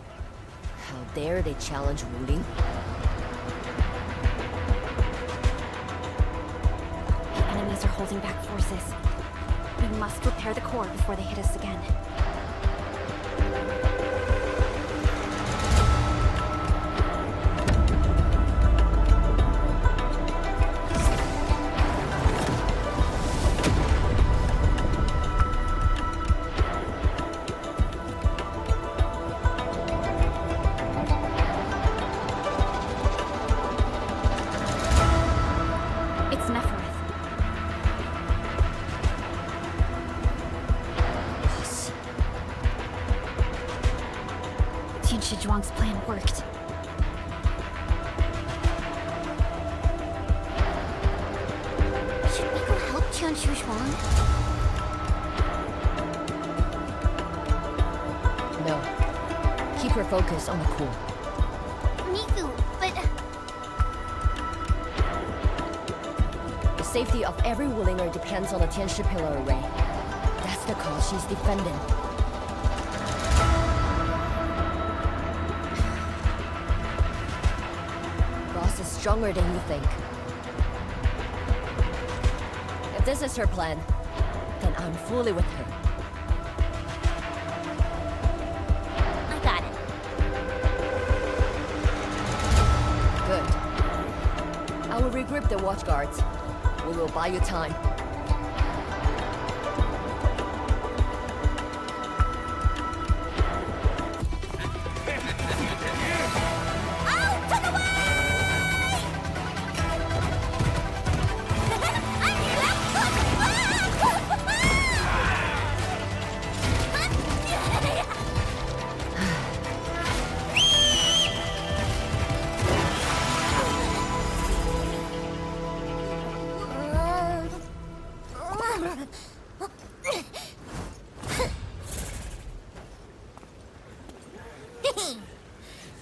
How dare they challenge Ruling? The enemies are holding back forces. We must repair the core before they hit us again. Zhuang's plan worked. Should we go help Zhuang? No. Keep her focus on the core. Miku, but... The safety of every Wulinger depends on the Tianshi Pillar Array. That's the cause she's defending. Boss is stronger than you think. If this is her plan, then I'm fully with her. I got it. Good. I will regroup the watch guards. We will buy you time.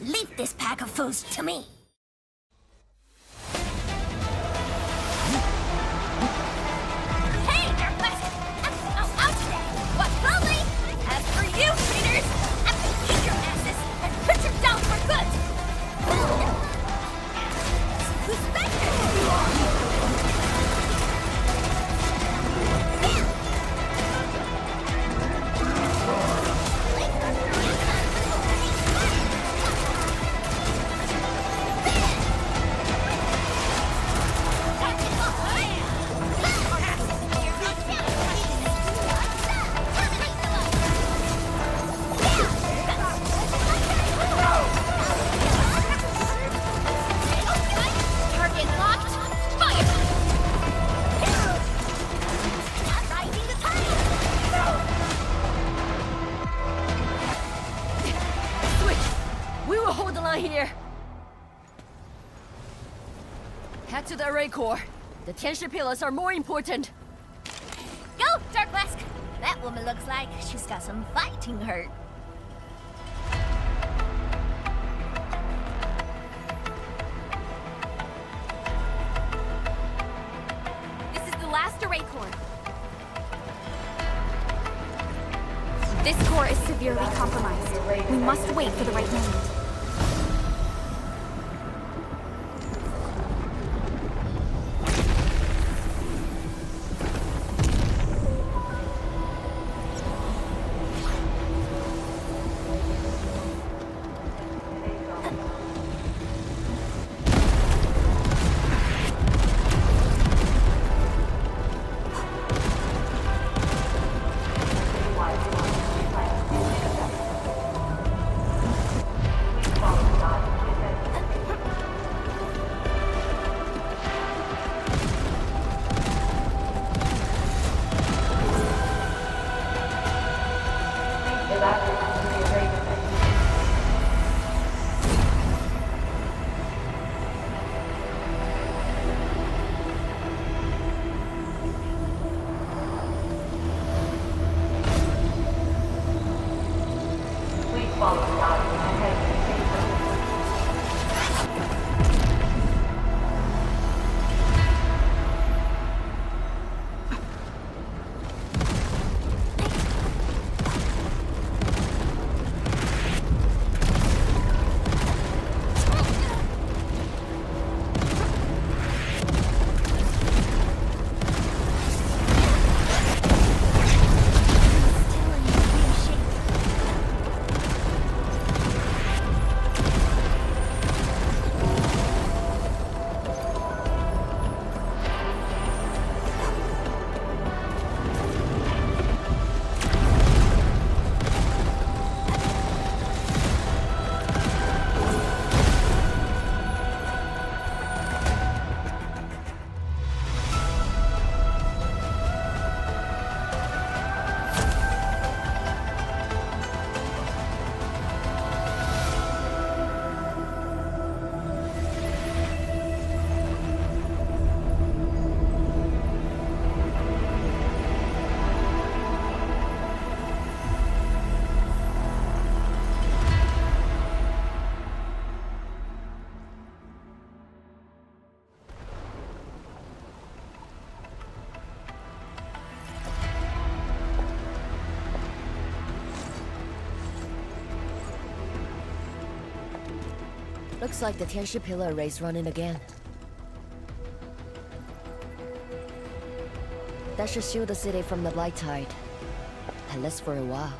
Leave this pack of foes to me. Hey, Darkwest! Out today! Watch closely! As for you, traitors, I'm gonna eat your asses and put you down for good! Who's back here. Head to the array core. The tension pillars are more important. Go, Darkwest! That woman looks like she's got some fighting hurt. This is the last array core. This core is severely compromised. We must wait for the right moment. Looks like the tension pillar array's running again. That should shield the city from the Blight Tide. At least for a while.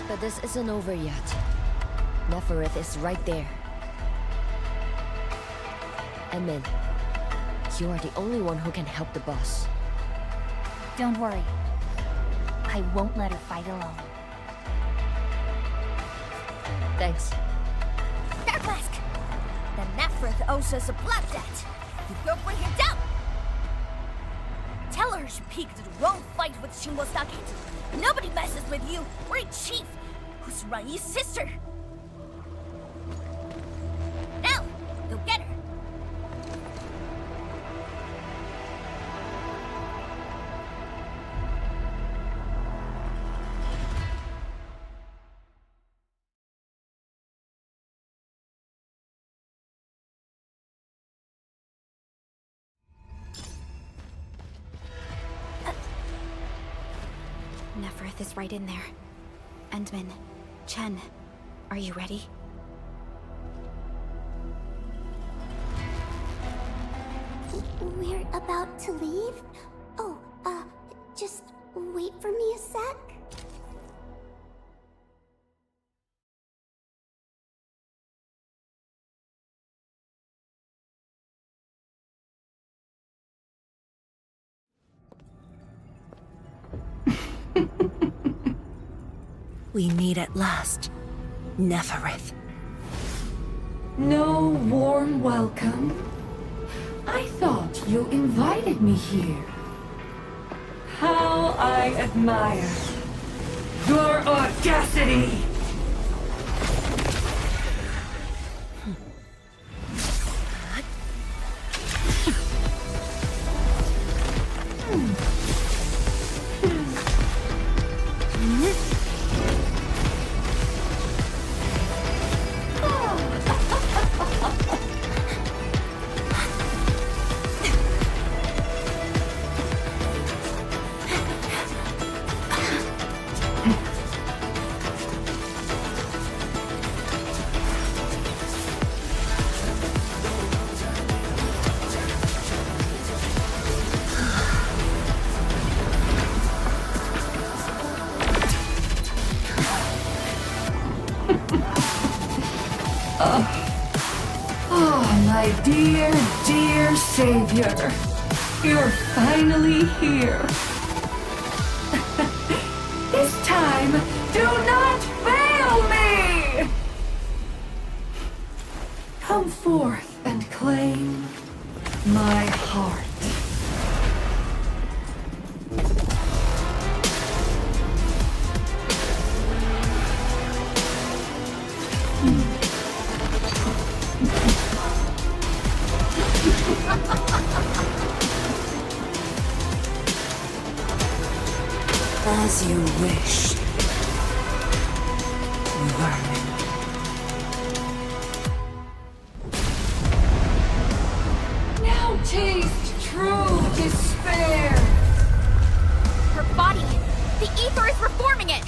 But this isn't over yet. Neferith is right there. Emin, you are the only one who can help the boss. Don't worry. I won't let her fight alone. Thanks. Dark Mask! The Neferith owes us a blood debt. You go bring her down! Tell her she peeked at the wrong fight with Shinbo Stockade. Nobody messes with you, or a chief, who's Rai's sister. Now, go get her. Neferith is right in there. Endman, Chen, are you ready? We're about to leave? Oh, just wait for me a sec. We meet at last. Neferith. No warm welcome? I thought you invited me here. How I admire your audacity! My dear, dear savior, you're finally here. This time, do not fail me! Come forth and claim my heart. As you wish, vermin. Now taste true despair! Her body! The ether is reforming it!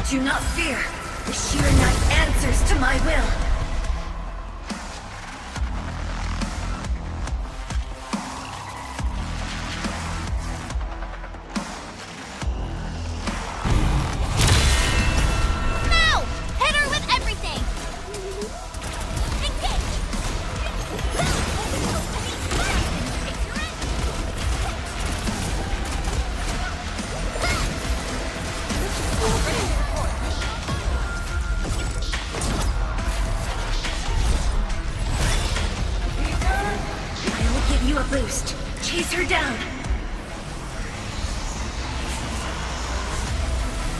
Do not fear. The sheer night answers to my will. Now! Hit her with everything! A boost. Chase her down.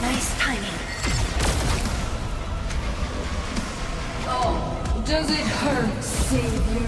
Nice timing. Oh, does it hurt, savior?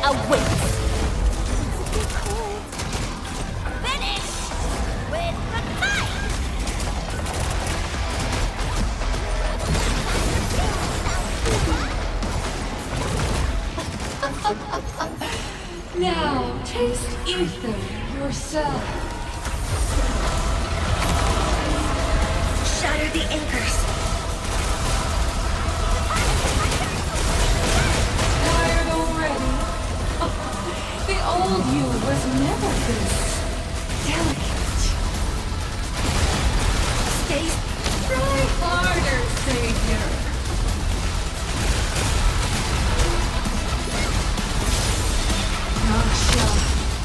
awaits. Finish with the fight! Now, taste ether yourself. Shatter the anchors. Tired already? The old you was never this delicate. Stay. Try harder, Savior. Nasha,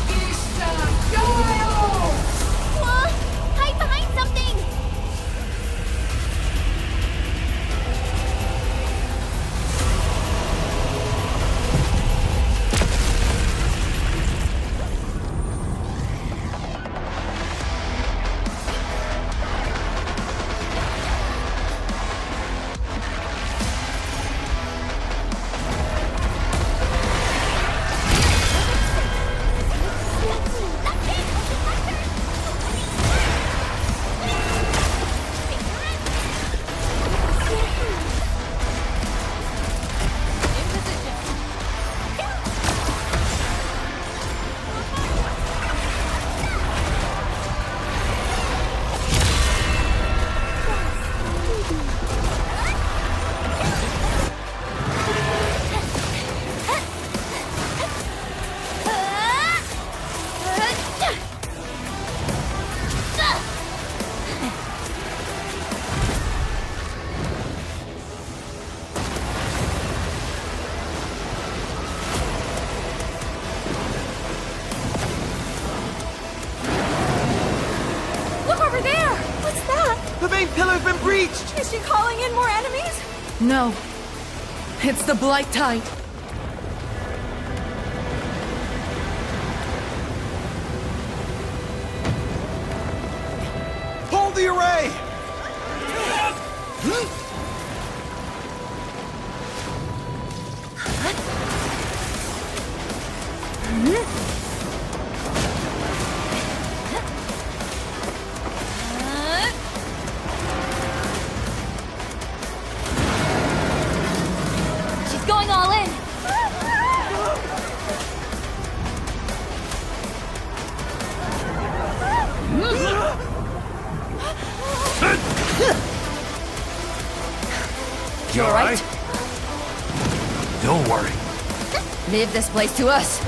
Isa, Gaio! Hide behind something! The main pillar's been breached! Is she calling in more enemies? No. It's the Blight Tide. Hold the array! She's going all in. You alright? Don't worry. Leave this place to us.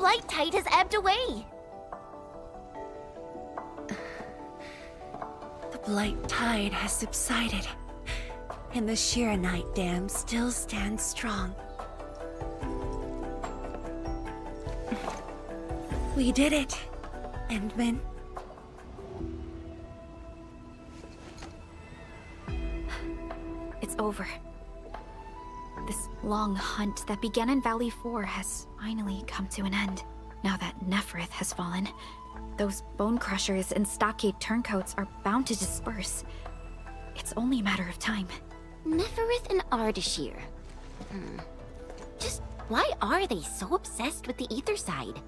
blight tide has ebbed away. The blight tide has subsided, and the Shiranite Dam still stands strong. We did it, Endman. It's over. This long hunt that began in Valley 4 has finally come to an end. Now that Neferith has fallen, those bone crushers and stockade turncoats are bound to disperse. It's only a matter of time. Neferith and Ardashir. Just why are they so obsessed with the ether side?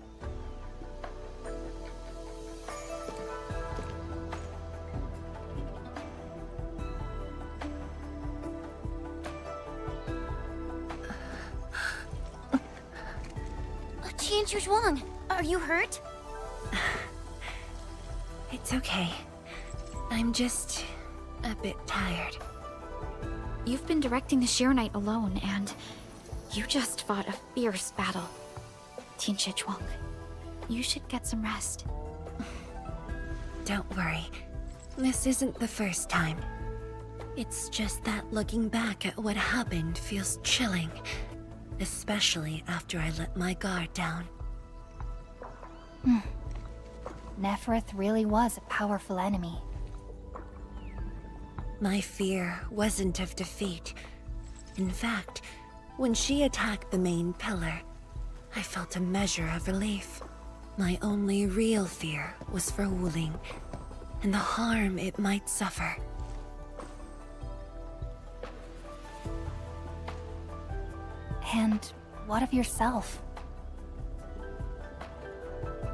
Zhuang, are you hurt? It's okay. I'm just a bit tired. You've been directing the Shiranite alone, and you just fought a fierce battle. Tianxia Zhuang, you should get some rest. Don't worry. This isn't the first time. It's just that looking back at what happened feels chilling. Especially after I let my guard down. Neferith really was a powerful enemy. My fear wasn't of defeat. In fact, when she attacked the main pillar, I felt a measure of relief. My only real fear was for Wuling, and the harm it might suffer. And what of yourself?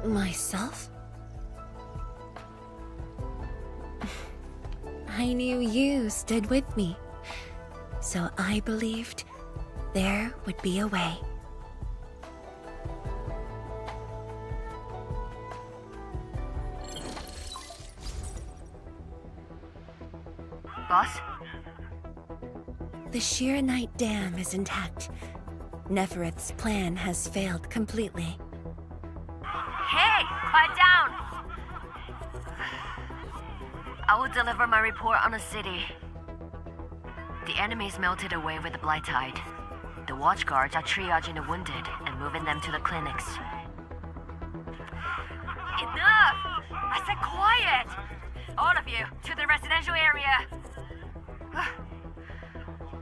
Myself? I knew you stood with me, so I believed there would be a way. Boss? The Shiranite Dam is intact. Neferith's plan has failed completely. Hey! Quiet down! I will deliver my report on the city. The enemies melted away with the blight tide. The watchguards are triaging the wounded and moving them to the clinics. Enough! I said quiet! All of you, to the residential area!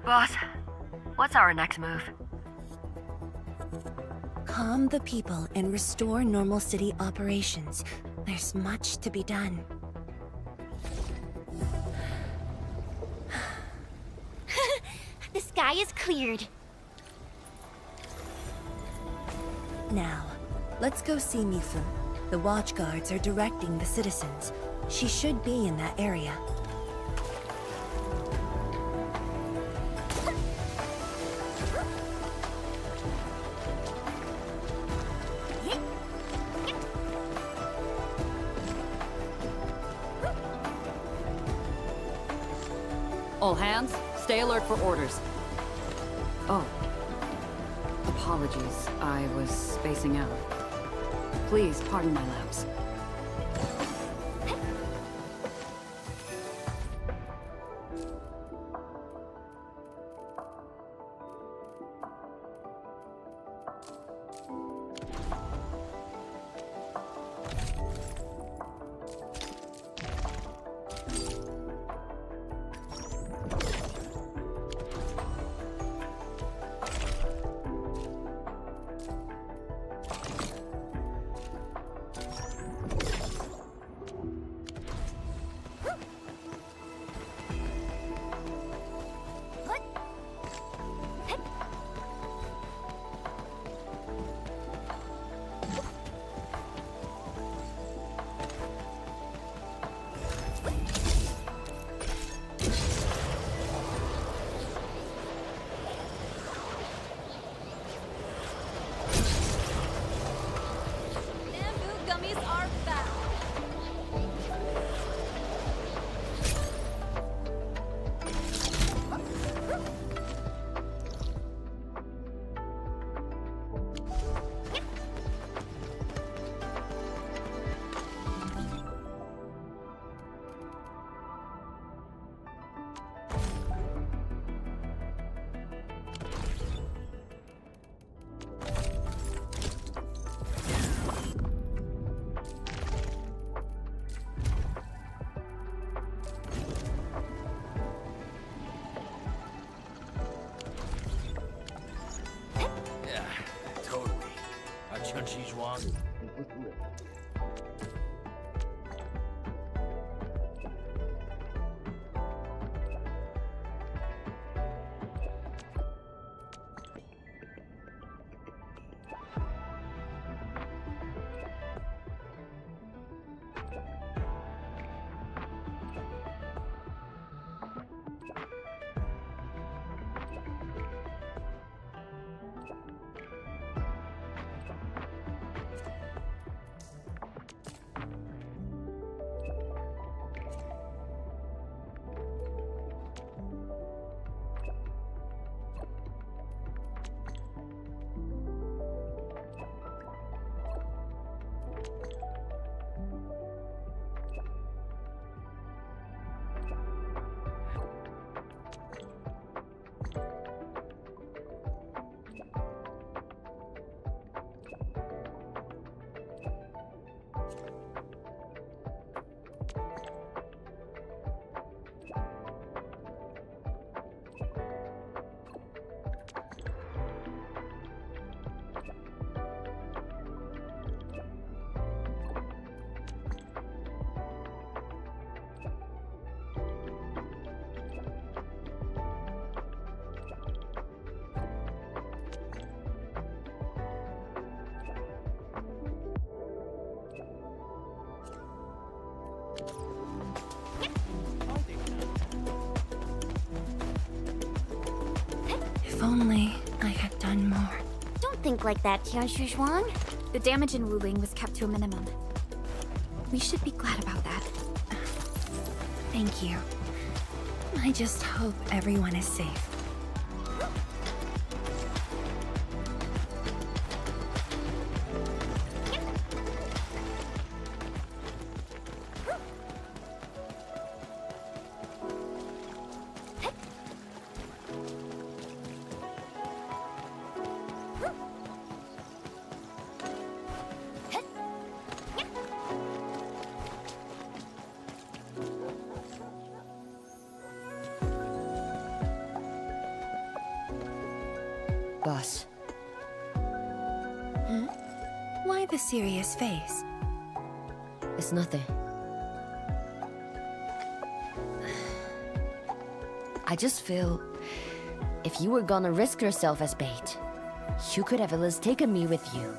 Boss, what's our next move? Calm the people and restore normal city operations. There's much to be done. The sky is cleared. Now, let's go see Mifu. The watchguards are directing the citizens. She should be in that area. All hands, stay alert for orders. Oh. Apologies, I was spacing out. Please pardon my lapse. Tianxi Zhuang. If only I had done more. Don't think like that, Tianxi Zhuang. The damage in Wuling was kept to a minimum. We should be glad about that. Thank you. I just hope everyone is safe. Boss. Hmm? Why the serious face? It's nothing. I just feel... if you were gonna risk yourself as bait, you could have at least taken me with you.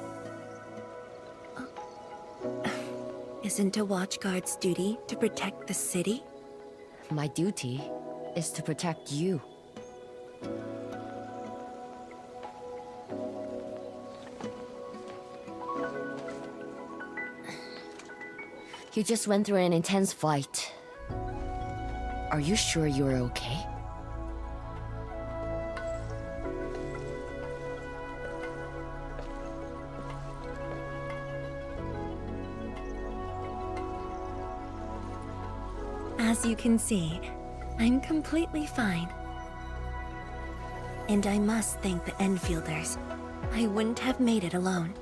Isn't a watchguard's duty to protect the city? My duty is to protect you. You just went through an intense fight. Are you sure you're okay? As you can see, I'm completely fine. And I must thank the Enfielders. I wouldn't have made it alone.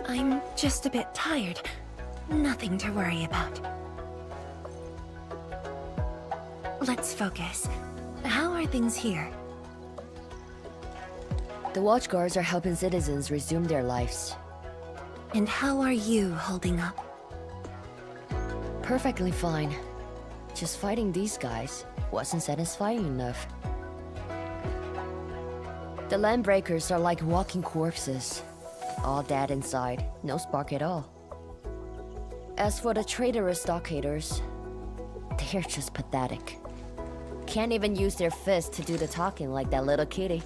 I'm just a bit tired. Nothing to worry about. Let's focus. How are things here? The watchguards are helping citizens resume their lives. And how are you holding up? Perfectly fine. Just fighting these guys wasn't satisfying enough. The Landbreakers are like walking corpses. All dead inside, no spark at all. As for the traitorous stockaders, they're just pathetic. Can't even use their fists to do the talking like that little kitty.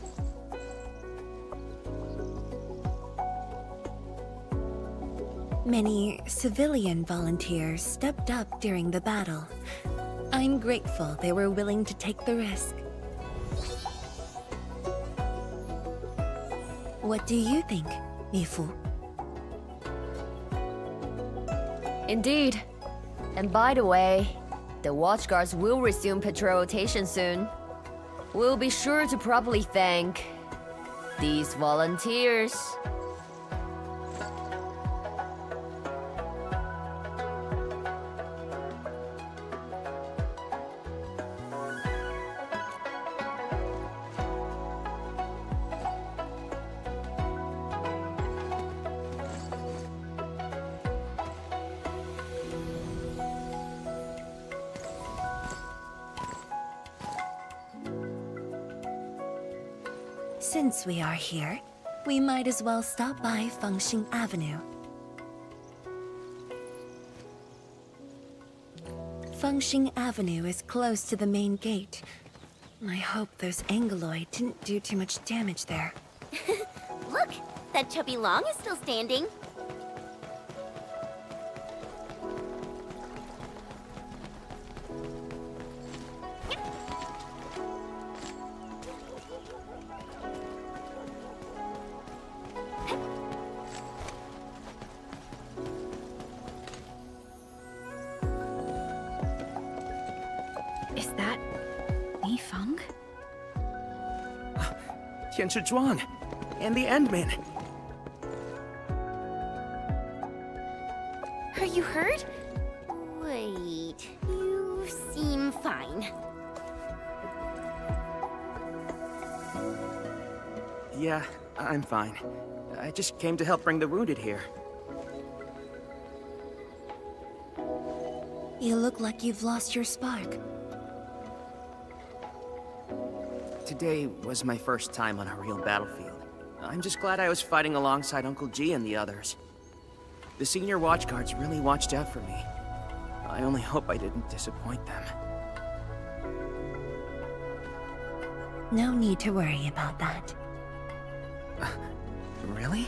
Many civilian volunteers stepped up during the battle. I'm grateful they were willing to take the risk. What do you think, waifu? Indeed. And by the way, the watchguards will resume patrol rotation soon. We'll be sure to properly thank these volunteers. Since we are here, we might as well stop by Fengxing Avenue. Fengxing Avenue is close to the main gate. I hope those Angoloid didn't do too much damage there. Look, that chubby long is still standing. Is that Li Feng? Tianshi Zhuang and the Endman. Are you hurt? Wait, you seem fine. Yeah, I'm fine. I just came to help bring the wounded here. You look like you've lost your spark. Today was my first time on a real battlefield. I'm just glad I was fighting alongside Uncle G and the others. The senior watchguards really watched out for me. I only hope I didn't disappoint them. No need to worry about that. Really?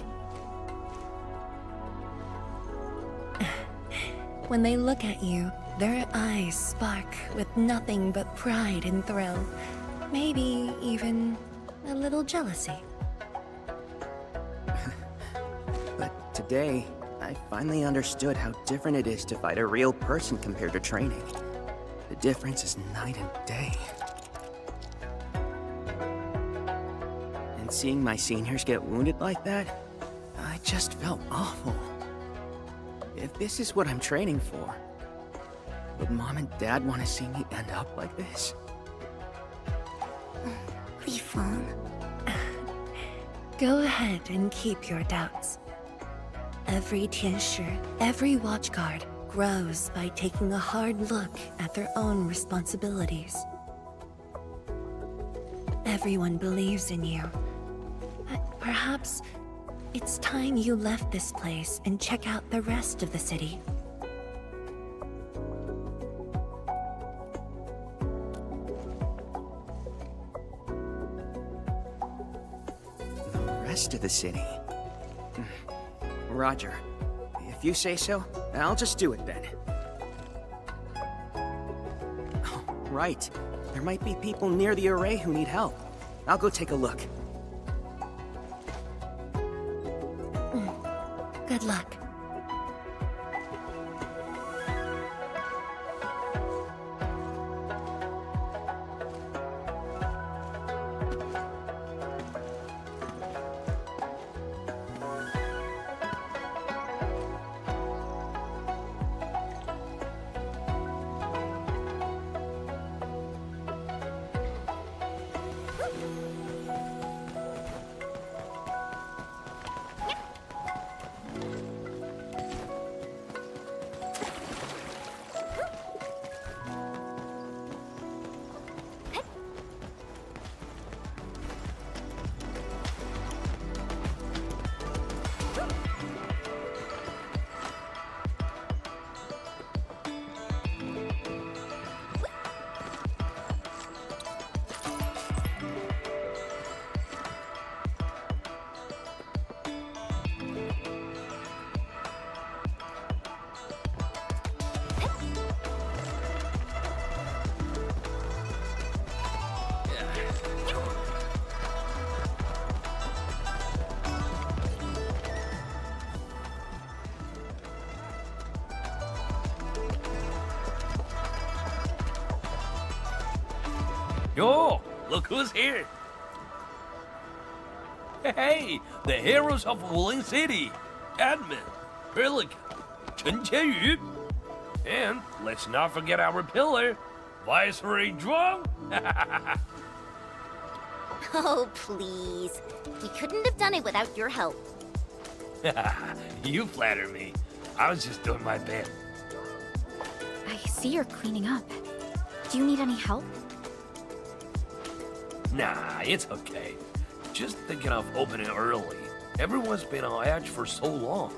When they look at you, their eyes spark with nothing but pride and thrill. Maybe even a little jealousy. But today, I finally understood how different it is to fight a real person compared to training. The difference is night and day. And seeing my seniors get wounded like that, I just felt awful. If this is what I'm training for, would Mom and Dad want to see me end up like this? Li Feng. Go ahead and keep your doubts. Every Tianshi, every watchguard grows by taking a hard look at their own responsibilities. Everyone believes in you. But perhaps it's time you left this place and check out the rest of the city. Rest of the city. Roger. If you say so, I'll just do it then. Oh, right. There might be people near the array who need help. I'll go take a look. Good luck. Yo, look who's here. Hey, the heroes of Wuling City. Admin, Perlica, Chen Qianyu. And let's not forget our pillar, Viceroy Zhuang. Oh, please. We couldn't have done it without your help. You flatter me. I was just doing my best. I see you're cleaning up. Do you need any help? Nah, it's okay. just thinking of opening early. Everyone's been on edge for so long.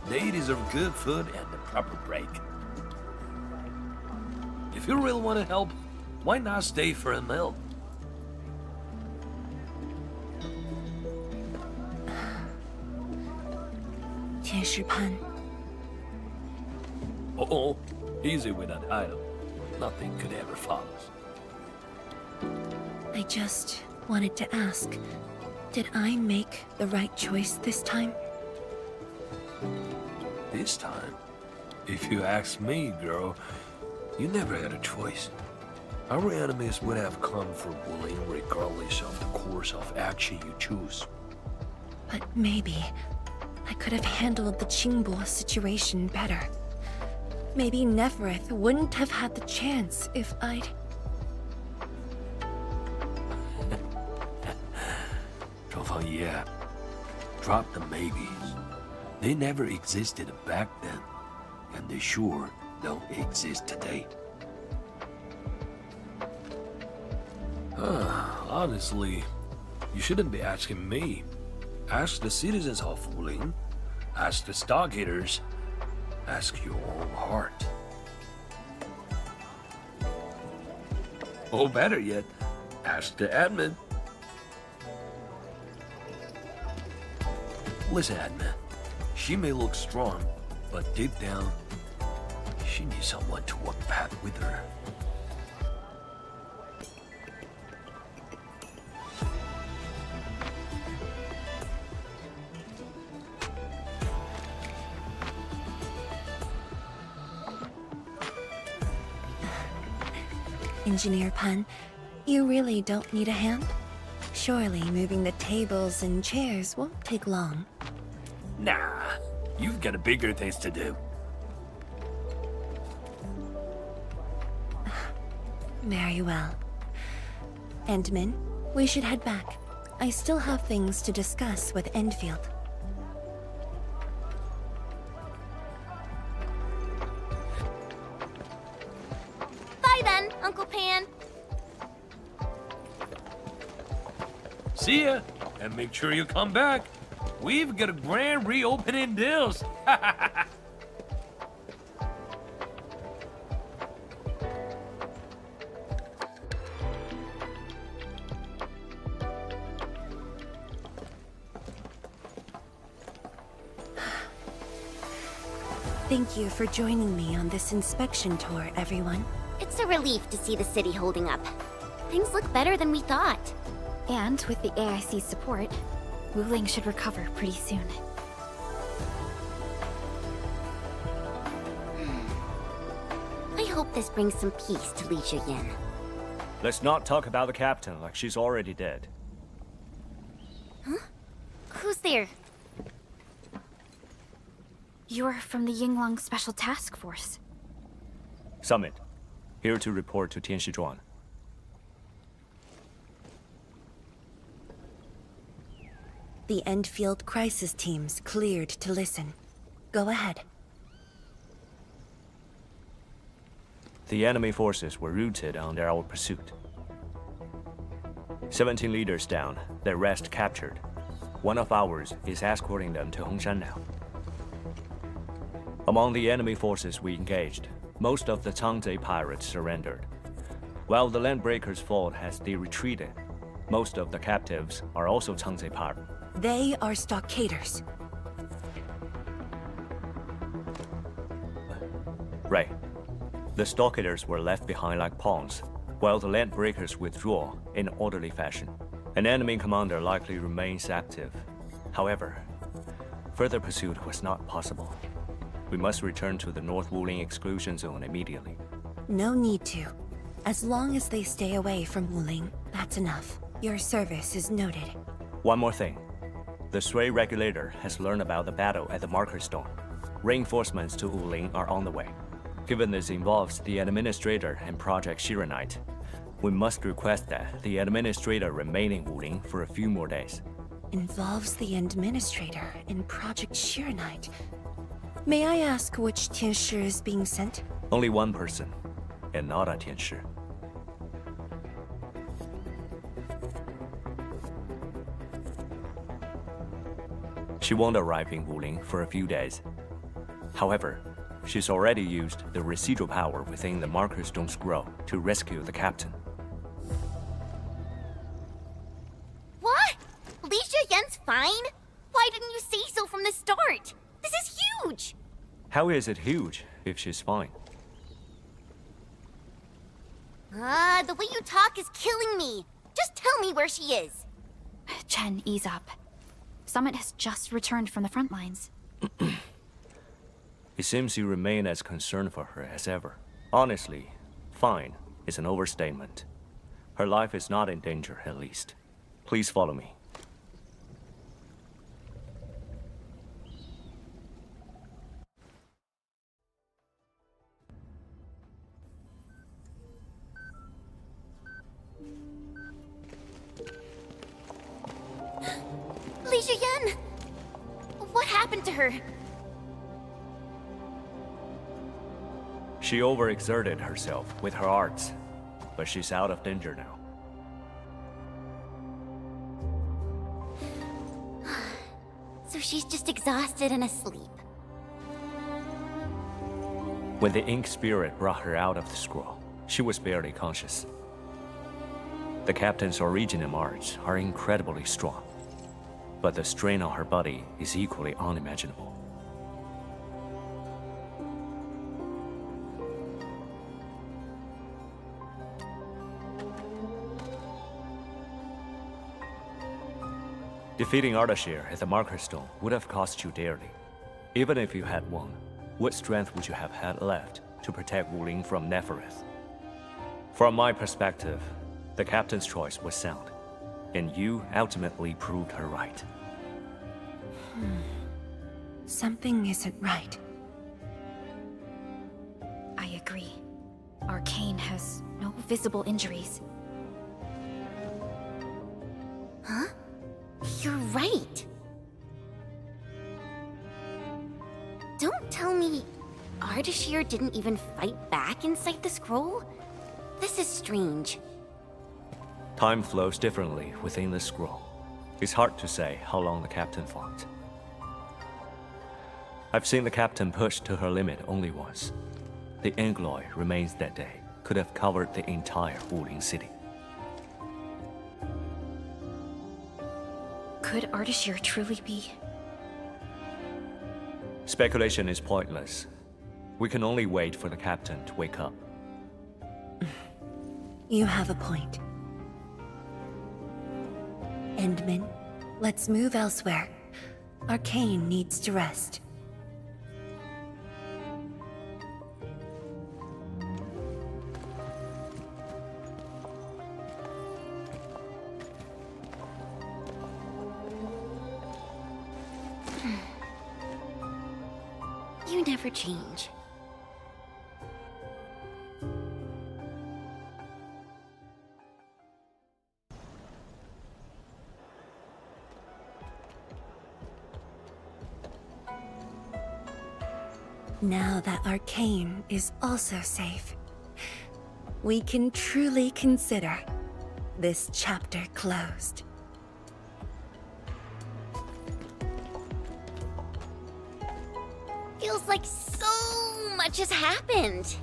They deserve good food and a proper break. If you really want to help, why not stay for a meal? Pan. Oh, easy with that item. Nothing could ever follow. I just wanted to ask, did I make the right choice this time? This time, if you ask me, girl, you never had a choice. Our enemies would have come for Wuling regardless of the course of action you choose. But maybe I could have handled the Qingbo situation better. Maybe Nefereth wouldn't have had the chance if I'd... Zhuang Fangy, drop the maybes. They never existed back then, and they sure don't exist today. Honestly, you shouldn't be asking me. Ask the citizens of Wuling. Ask the stockgaters. Ask your own heart. Or better yet, ask the admin. Listen, admin. She may look strong, but deep down, she needs someone to walk path with her. Engineer Pan, you really don't need a hand? Surely moving the tables and chairs won't take long. Nah, you've got bigger things to do. Very well. Endman, we should head back. I still have things to discuss with Enfield. Bye then, Uncle Pan. See ya, and make sure you come back. We've got a grand reopening deals. Thank you for joining me on this inspection tour, everyone. It's a relief to see the city holding up. Things look better than we thought. And with the AIC's support, Wuling should recover pretty soon. I hope this brings some peace to Li Yin. Let's not talk about the captain like she's already dead. Huh? Who's there? You're from the Yinglong Special Task Force. Summit. Here to report to Tianshi Zhuang. The Enfield crisis team's cleared to listen. Go ahead. The enemy forces were routed under our pursuit. 17 leaders down, the rest captured. One of ours is escorting them to Hongshan now. Among the enemy forces we engaged, most of the Changzhe pirates surrendered. While the Landbreakers fought as they retreated, most of the captives are also Changzhe pirates. They are stockaders. Right. The stockaders were left behind like pawns, while the Landbreakers withdraw in orderly fashion. An enemy commander likely remains active. However, further pursuit was not possible. We must return to the North Wuling exclusion zone immediately. No need to. As long as they stay away from Wuling, that's enough. Your service is noted. One more thing. The Sui regulator has learned about the battle at the Marker Stone. Reinforcements to Wuling are on the way. Given this involves the Administrator and Project Shiranite, we must request that the Administrator remain in Wuling for a few more days. Involves the Administrator in Project Shiranite. May I ask which Tianshi is being sent? Only one person, and not a Tianshi. She won't arrive in Wuling for a few days. However, she's already used the residual power within the Marker Stone scroll to rescue the captain. What? Lísia Yen's fine? Why didn't you say so from the start? This is huge! How is it huge if she's fine? The way you talk is killing me. Just tell me where she is. Chen, ease up. Summit has just returned from the front lines. It seems you remain as concerned for her as ever. Honestly, fine is an overstatement. Her life is not in danger, at least. Please follow me. Lísia Yen! What happened to her? She overexerted herself with her arts, but she's out of danger now. So she's just exhausted and asleep. When the Ink Spirit brought her out of the scroll, she was barely conscious. The captain's original arts are incredibly strong, but the strain on her body is equally unimaginable. Defeating Ardashir at the Marker Stone would have cost you dearly. Even if you had won, what strength would you have had left to protect Wuling from Nefereth? From my perspective, the captain's choice was sound, and you ultimately proved her right. Something isn't right. I agree. Arcane has no visible injuries. Huh? You're right. Don't tell me Ardashir didn't even fight back inside the scroll? This is strange. Time flows differently within the scroll. It's hard to say how long the captain fought. I've seen the captain pushed to her limit only once. The Angloy remains that day could have covered the entire Wuling city. Could Ardashir truly be? Speculation is pointless. We can only wait for the captain to wake up. You have a point. Endman, let's move elsewhere. Arcane needs to rest. You never change. Now that Arcane is also safe, we can truly consider this chapter closed. Feels like so much has happened.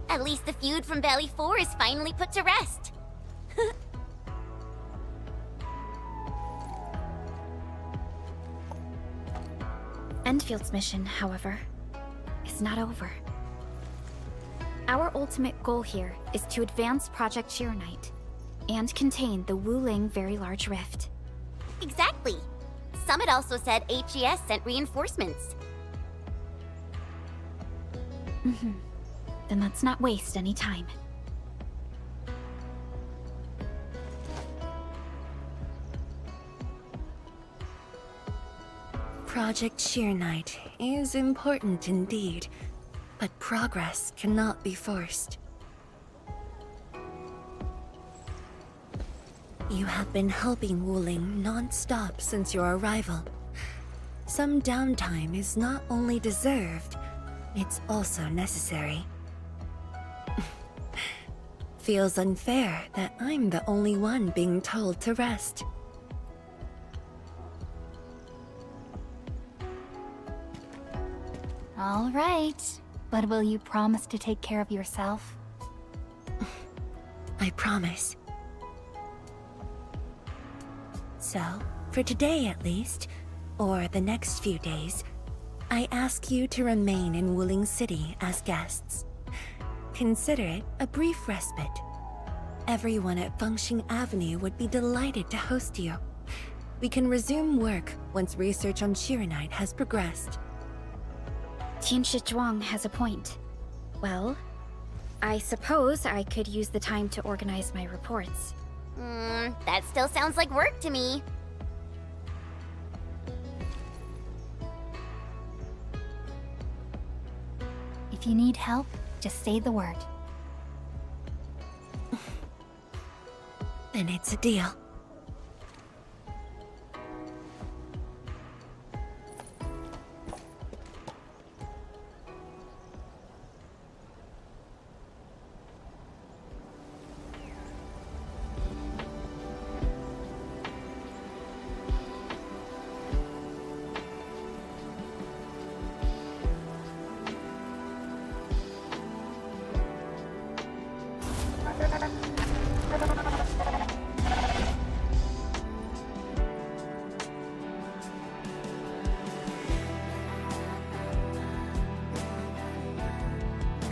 At least the feud from Valley 4 is finally put to rest. Enfield's mission, however, is not over. Our ultimate goal here is to advance Project Chironite and contain the Wuling Very Large Rift. Exactly. Summit also said HES sent reinforcements. Then let's not waste any time. Project Chironite is important indeed, but progress cannot be forced. You have been helping Wuling non-stop since your arrival. Some downtime is not only deserved, it's also necessary. Feels unfair that I'm the only one being told to rest. All right. But will you promise to take care of yourself? I promise. So, for today at least, or the next few days, I ask you to remain in Wuling City as guests. Consider it a brief respite. Everyone at Fengxing Avenue would be delighted to host you. We can resume work once research on Shirenite has progressed. Tianshi Zhuang has a point. Well, I suppose I could use the time to organize my reports. That still sounds like work to me. If you need help, just say the word. Then it's a deal.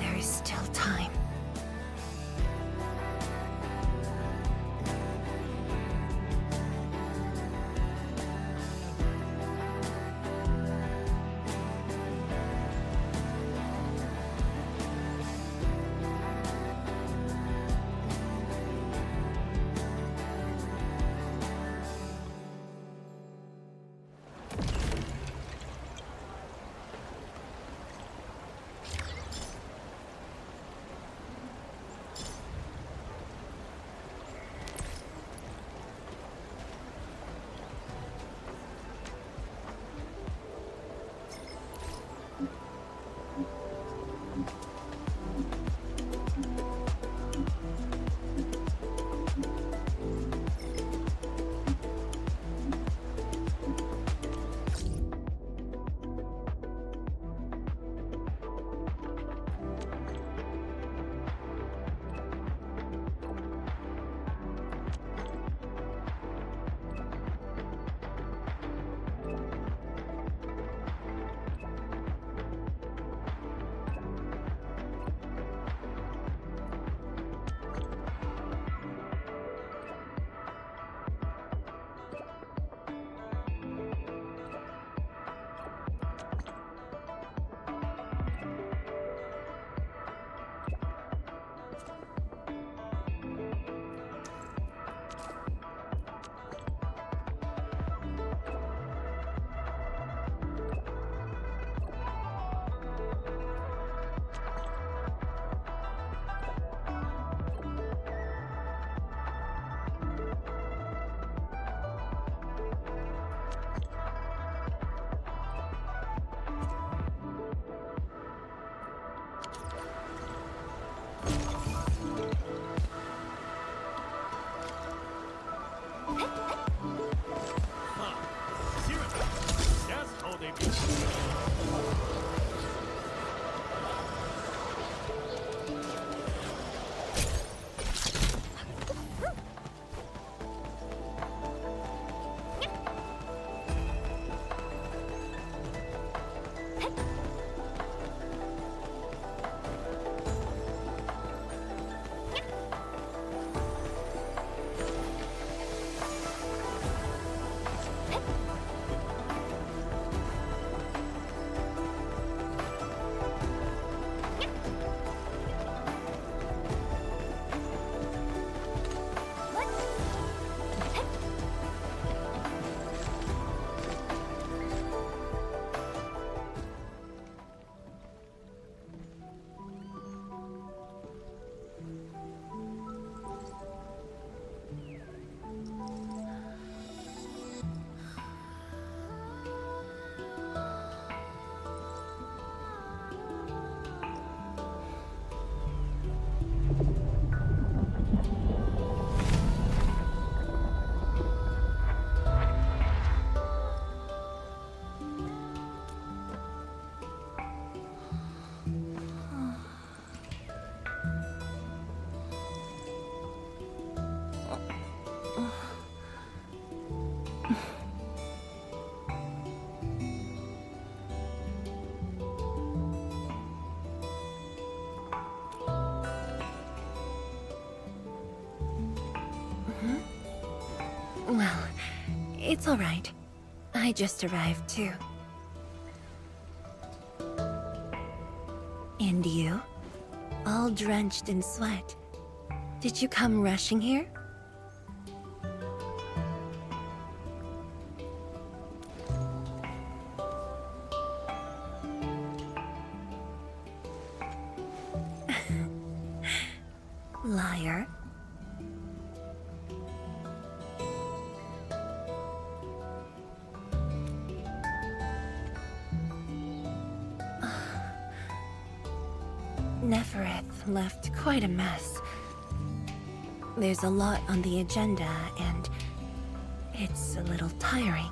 There is still time. Well, it's all right. I just arrived too. And you? All drenched in sweat. Did you come rushing here? Liar. Nefereth left quite a mess. There's a lot on the agenda, and it's a little tiring.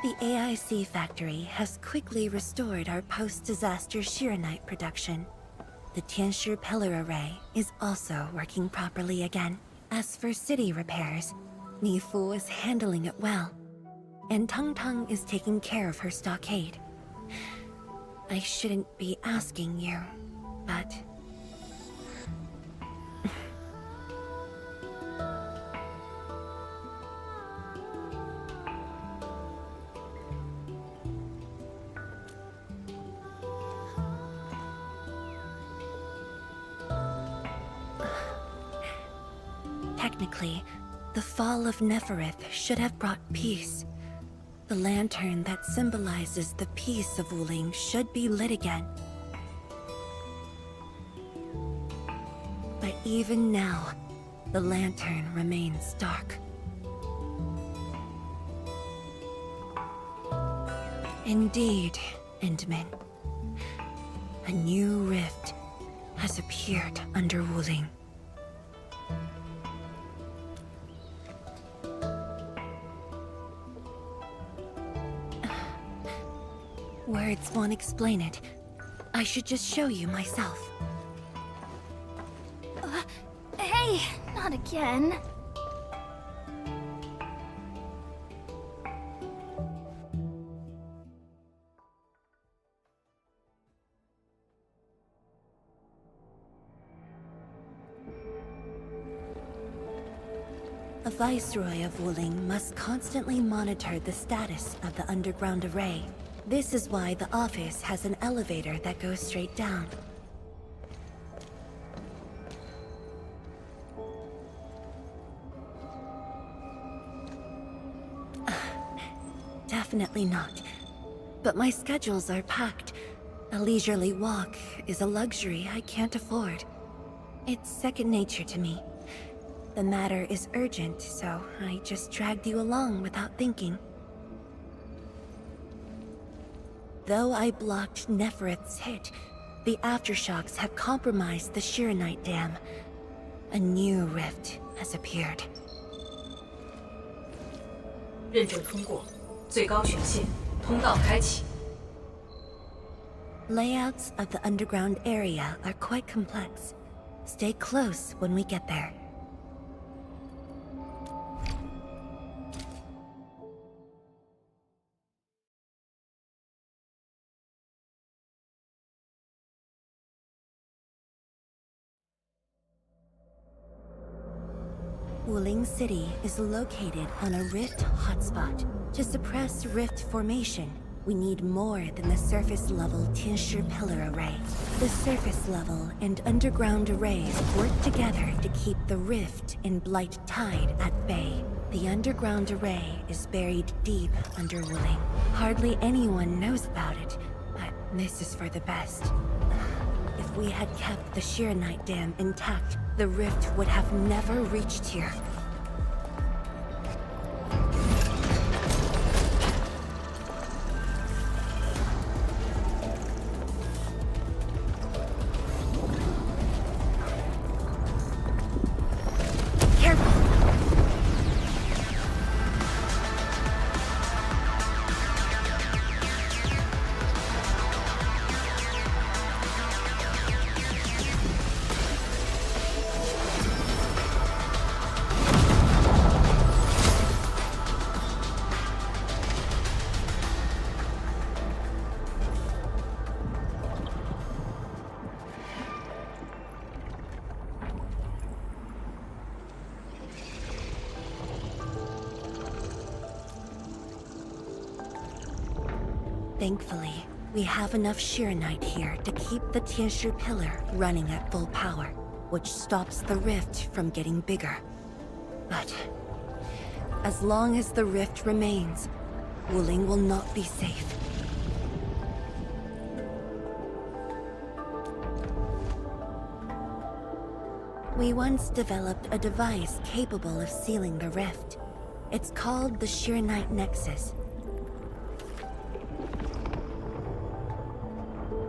The AIC factory has quickly restored our post-disaster Shiranite production. The Tianshi pillar array is also working properly again. As for city repairs, Nifu is handling it well, and Tung Tung is taking care of her stockade. I shouldn't be asking you, but... Technically, the fall of Nefereth should have brought peace. The lantern that symbolizes the peace of Wuling should be lit again. But even now, the lantern remains dark. Indeed, Endman. A new rift has appeared under Wuling. Words won't explain it. I should just show you myself. Hey, not again. A viceroy of Wuling must constantly monitor the status of the underground array. This is why the office has an elevator that goes straight down. Definitely not. But my schedules are packed. A leisurely walk is a luxury I can't afford. It's second nature to me. The matter is urgent, so I just dragged you along without thinking. Though I blocked Nefereth's hit, the aftershocks have compromised the Shiranite Dam. A new rift has appeared. 认证通过，最高权限，通道开启。 Layouts of the underground area are quite complex. Stay close when we get there. Wuling City is located on a rift hotspot. To suppress rift formation, we need more than the surface-level Tianshi pillar array. The surface-level and underground arrays work together to keep the rift and blight tide at bay. The underground array is buried deep under Wuling. Hardly anyone knows about it, but this is for the best. If we had kept the Shiranite Dam intact, the rift would have never reached here. Thankfully, we have enough Shiranite here to keep the Tianshu pillar running at full power, which stops the rift from getting bigger. But as long as the rift remains, Wuling will not be safe. We once developed a device capable of sealing the rift. It's called the Shiranite Nexus.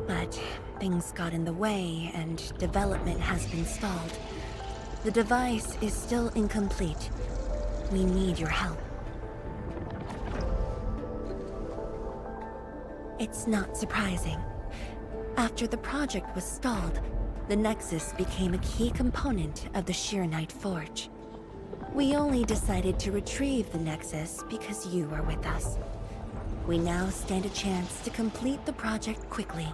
But things got in the way and development has been stalled. The device is still incomplete. We need your help. It's not surprising. After the project was stalled, the Nexus became a key component of the Shiranite Forge. We only decided to retrieve the Nexus because you are with us. We now stand a chance to complete the project quickly.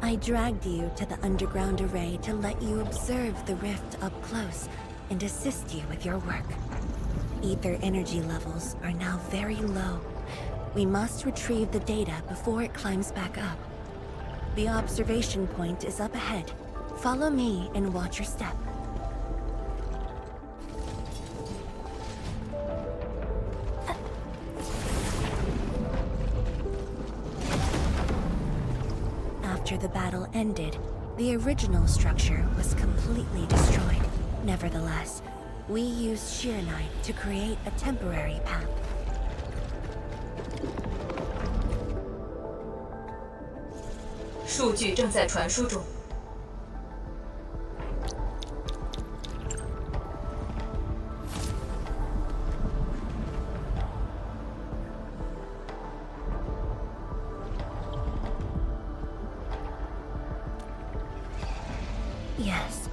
I dragged you to the underground array to let you observe the rift up close and assist you with your work. Ether energy levels are now very low. We must retrieve the data before it climbs back up. The observation point is up ahead. Follow me and watch your step. After the battle ended, the original structure was completely destroyed. Nevertheless, we used Shiranite to create a temporary path. Data正在传输中。Yes.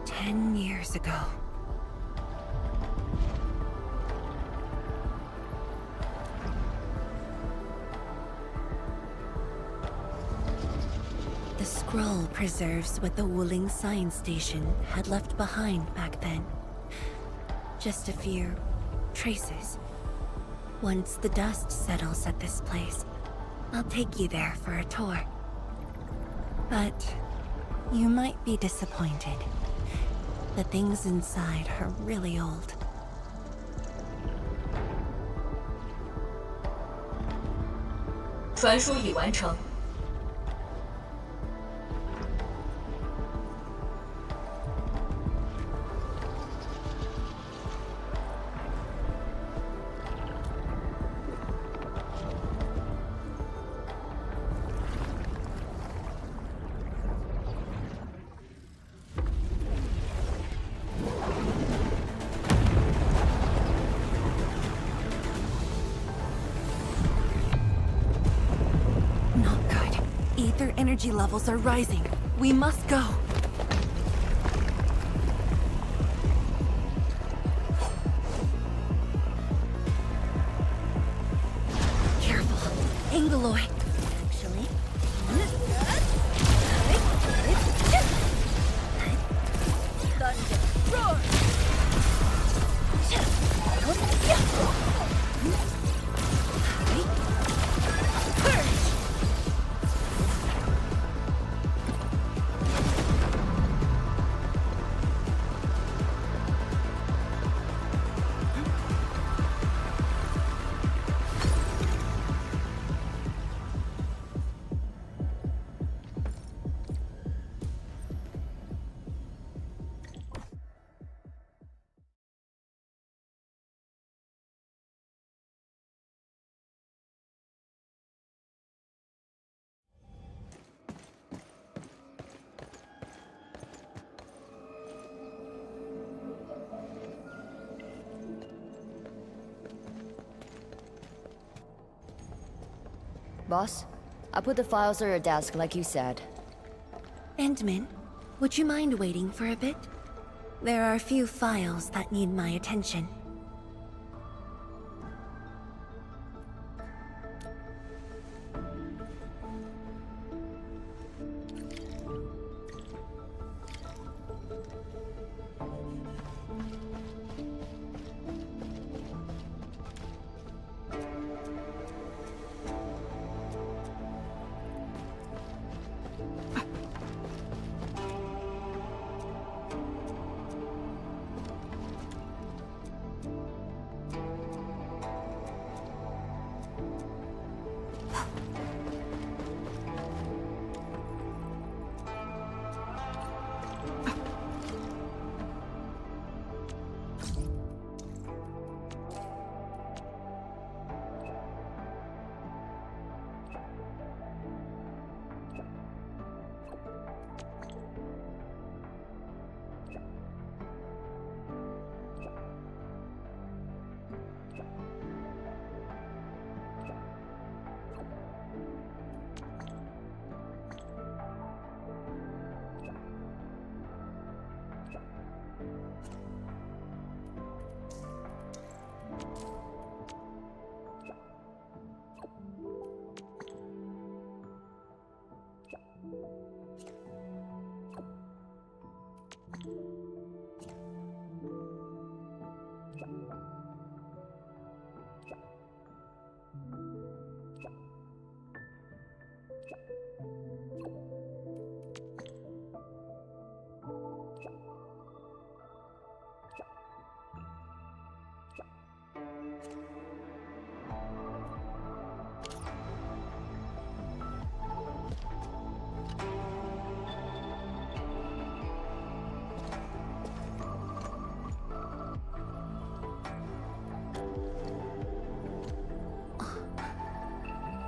"10 years ago. The scroll preserves what the Wuling Science Station had left behind back then. Just a few traces. Once the dust settles at this place, I'll take you there for a tour. But you might be disappointed. The things inside are really old. "传输已完成。Not good. Ether energy levels are rising. We must go. Careful. Angoloid. Actually. Thunder. Roar. Boss, I put the files on your desk like you said. Endman, would you mind waiting for a bit? There are a few files that need my attention.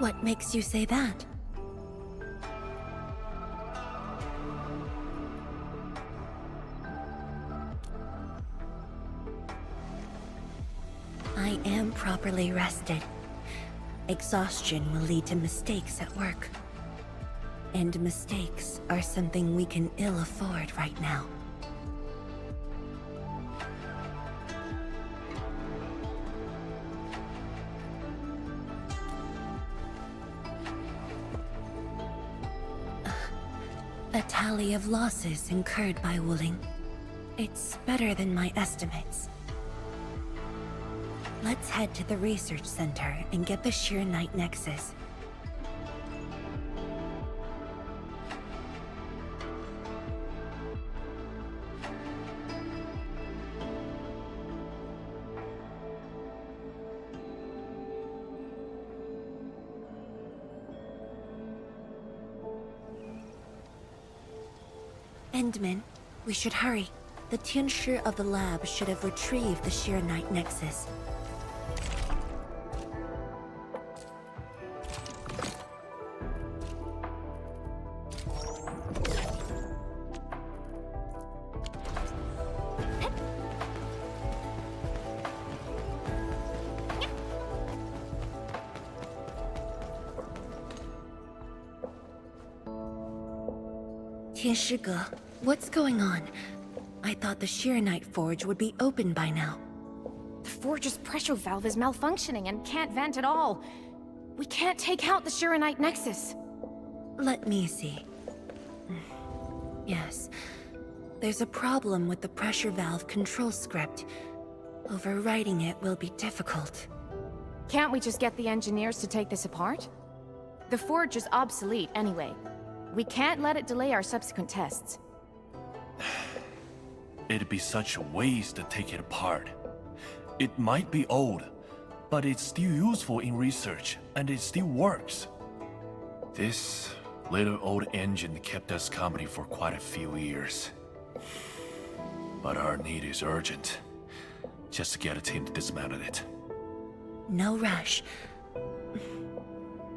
What makes you say that? I am properly rested. Exhaustion will lead to mistakes at work. And mistakes are something we can ill afford right now. A tally of losses incurred by Wuling. It's better than my estimates. Let's head to the research center and get the Sheer Night Nexus. Endman, we should hurry. The Tianshi of the lab should have retrieved the Sheer Night Nexus. Tianshi, what's going on? I thought the Sheer Night Forge would be open by now. The forge's pressure valve is malfunctioning and can't vent at all. We can't take out the Shiranite Nexus. Let me see. Yes. There's a problem with the pressure valve control script. Overwriting it will be difficult. Can't we just get the engineers to take this apart? The forge is obsolete anyway. We can't let it delay our subsequent tests. It'd be such a waste to take it apart. It might be old, but it's still useful in research, and it still works. This little old engine kept us company for quite a few years. But our need is urgent. Just to get a team to dismantle it. No rush.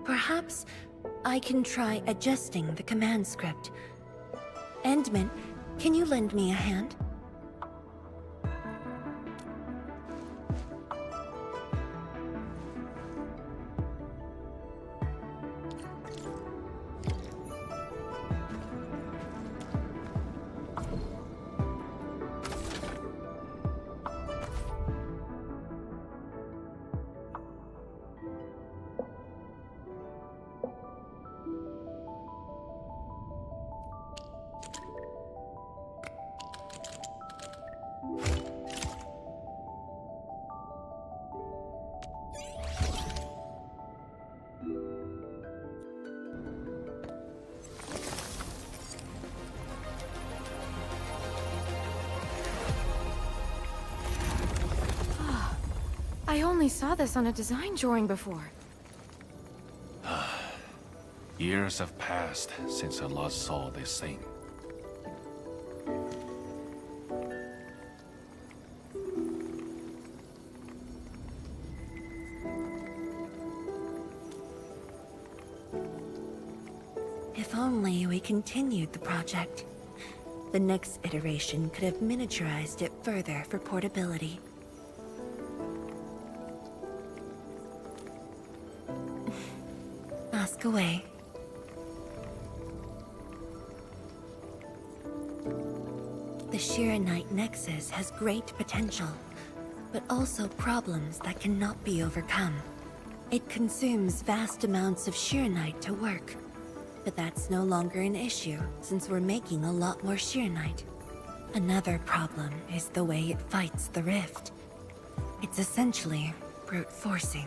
Perhaps I can try adjusting the command script. Endman, can you lend me a hand? I only saw this on a design drawing before. Years have passed since I last saw this thing. If only we continued the project. The next iteration could have miniaturized it further for portability. Ask away. The Shiranite Nexus has great potential, but also problems that cannot be overcome. It consumes vast amounts of Shiranite to work, but that's no longer an issue since we're making a lot more Shiranite. Another problem is the way it fights the rift. It's essentially brute forcing.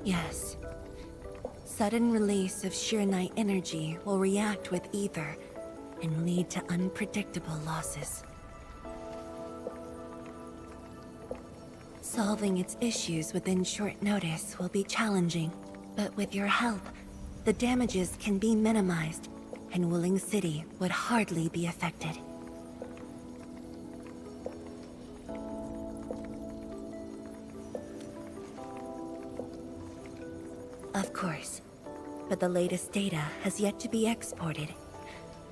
Yes. Sudden release of Shiranite energy will react with ether and lead to unpredictable losses. Solving its issues within short notice will be challenging, but with your help, the damages can be minimized. and Wuling City would hardly be affected. Of course, but the latest data has yet to be exported.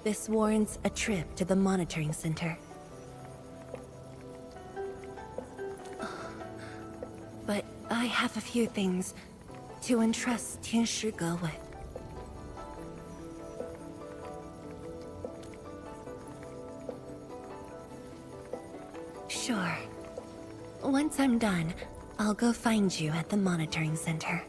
This warrants a trip to the monitoring center. But I have a few things to entrust Tianshi Ge with. Sure. Once I'm done, I'll go find you at the monitoring center.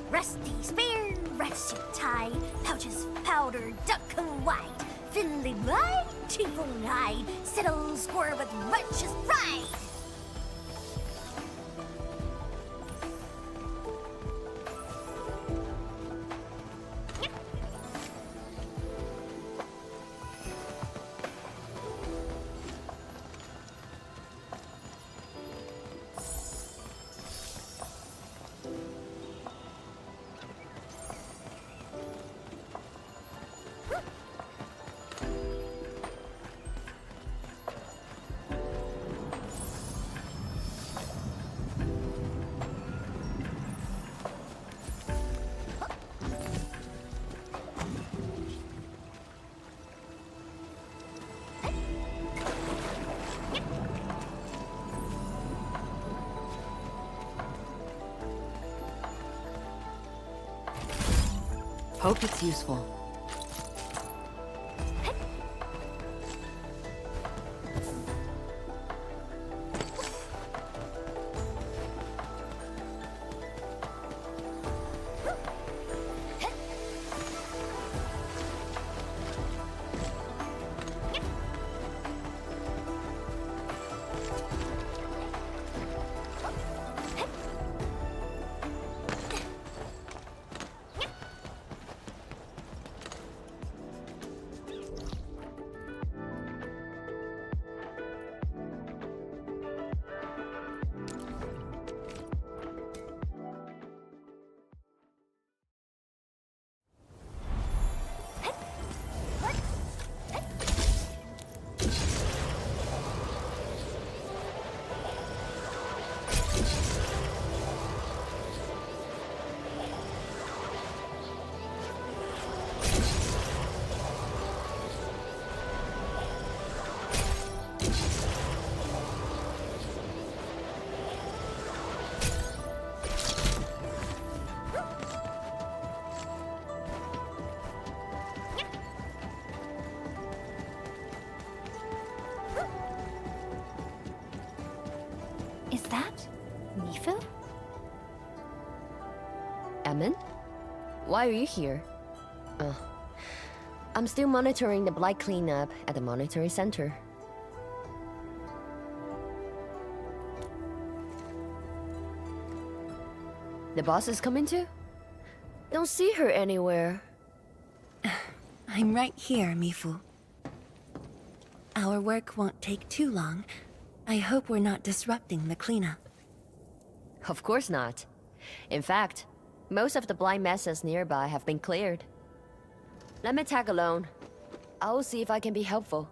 Rusty spear, red suit tie, pouches powder, duck and white, fiddly blind, cheap-owned hide, settle score with righteous pride. Hope it's useful. Is that Mifu? Emin? Why are you here? I'm still monitoring the blight cleanup at the monitoring center. The boss is coming too? Don't see her anywhere. I'm right here, Mifu. Our work won't take too long. I hope we're not disrupting the cleanup. Of course not. In fact, most of the blind messes nearby have been cleared. Let me tag along. I'll see if I can be helpful.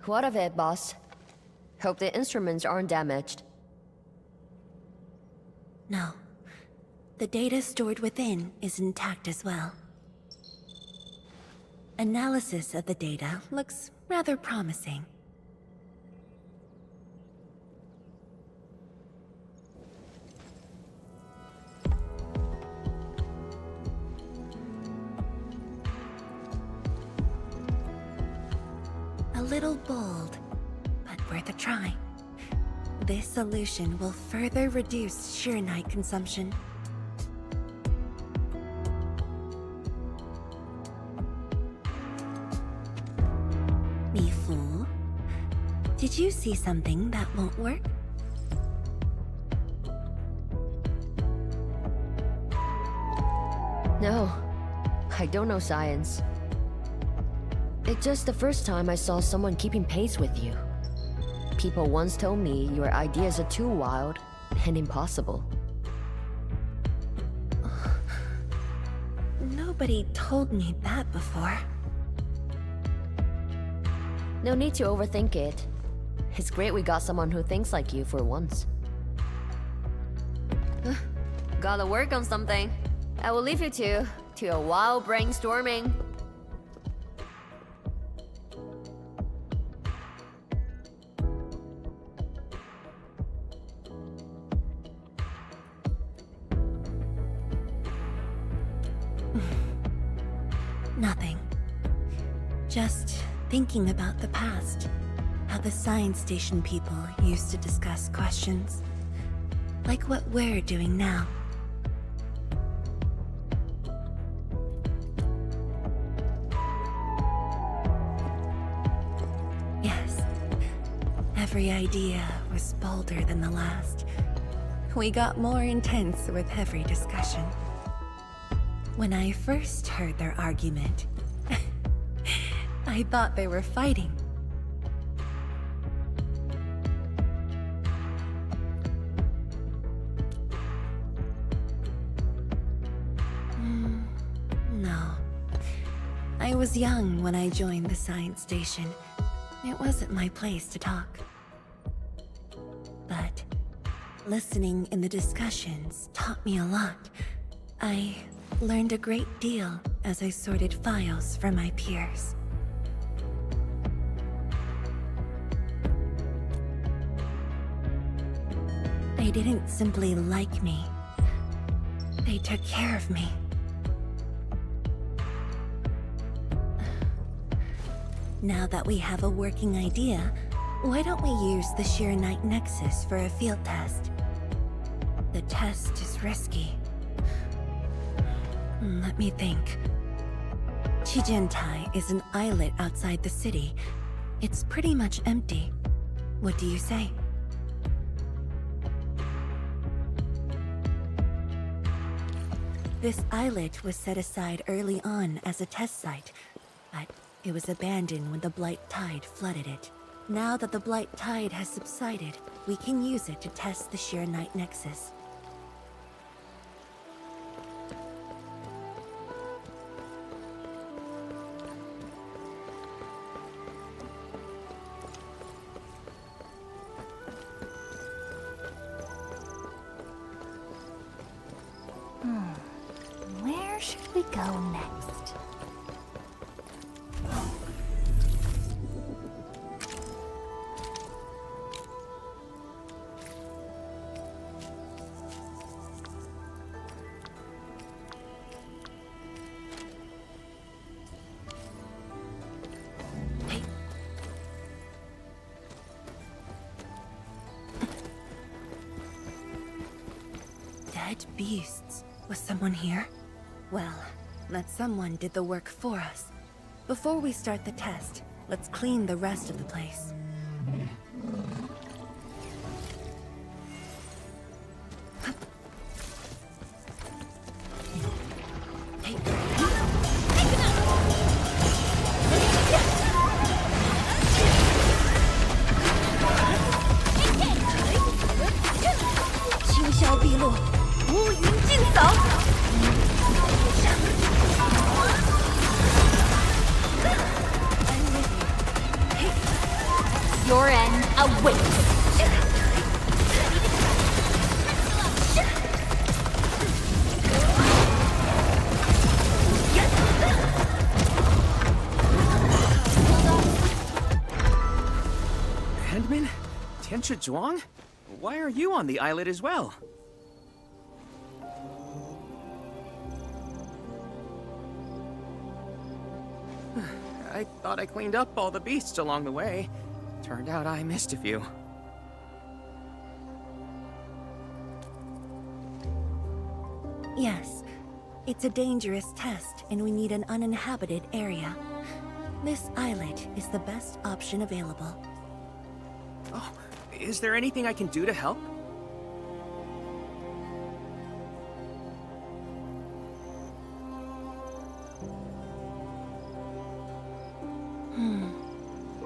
What of it, boss? Hope the instruments aren't damaged. No. The data stored within is intact as well. Analysis of the data looks rather promising. little bold, but worth a try. This solution will further reduce Shirenite consumption. Waifu, did you see something that won't work? No, I don't know science. It's just the first time I saw someone keeping pace with you. People once told me your ideas are too wild and impossible. Nobody told me that before. No need to overthink it. It's great we got someone who thinks like you for once. Gotta work on something. I will leave you to a wild brainstorming. Nothing. Just thinking about the past. How the science station people used to discuss questions. Like what we're doing now. Yes. Every idea was bolder than the last. We got more intense with every discussion. When I first heard their argument, I thought they were fighting. No. I was young when I joined the science station. It wasn't my place to talk. But listening in the discussions taught me a lot. I learned a great deal as I sorted files for my peers. They didn't simply like me. They took care of me. Now that we have a working idea, why don't we use the Shirenite Nexus for a field test? The test is risky. Let me think. Chijentai is an islet outside the city. It's pretty much empty. What do you say? This islet was set aside early on as a test site, but it was abandoned when the Blight Tide flooded it. Now that the Blight Tide has subsided, we can use it to test the Shirenite Nexus. Where should we go next? Dead beasts. Was someone here? Well, that someone did the work for us. Before we start the test, let's clean the rest of the place. Your end awaits. Handman? Tianchi Zhuang? Why are you on the islet as well? I thought I cleaned up all the beasts along the way. Turned out I missed a few. Yes, it's a dangerous test, and we need an uninhabited area. This islet is the best option available. Oh, is there anything I can do to help?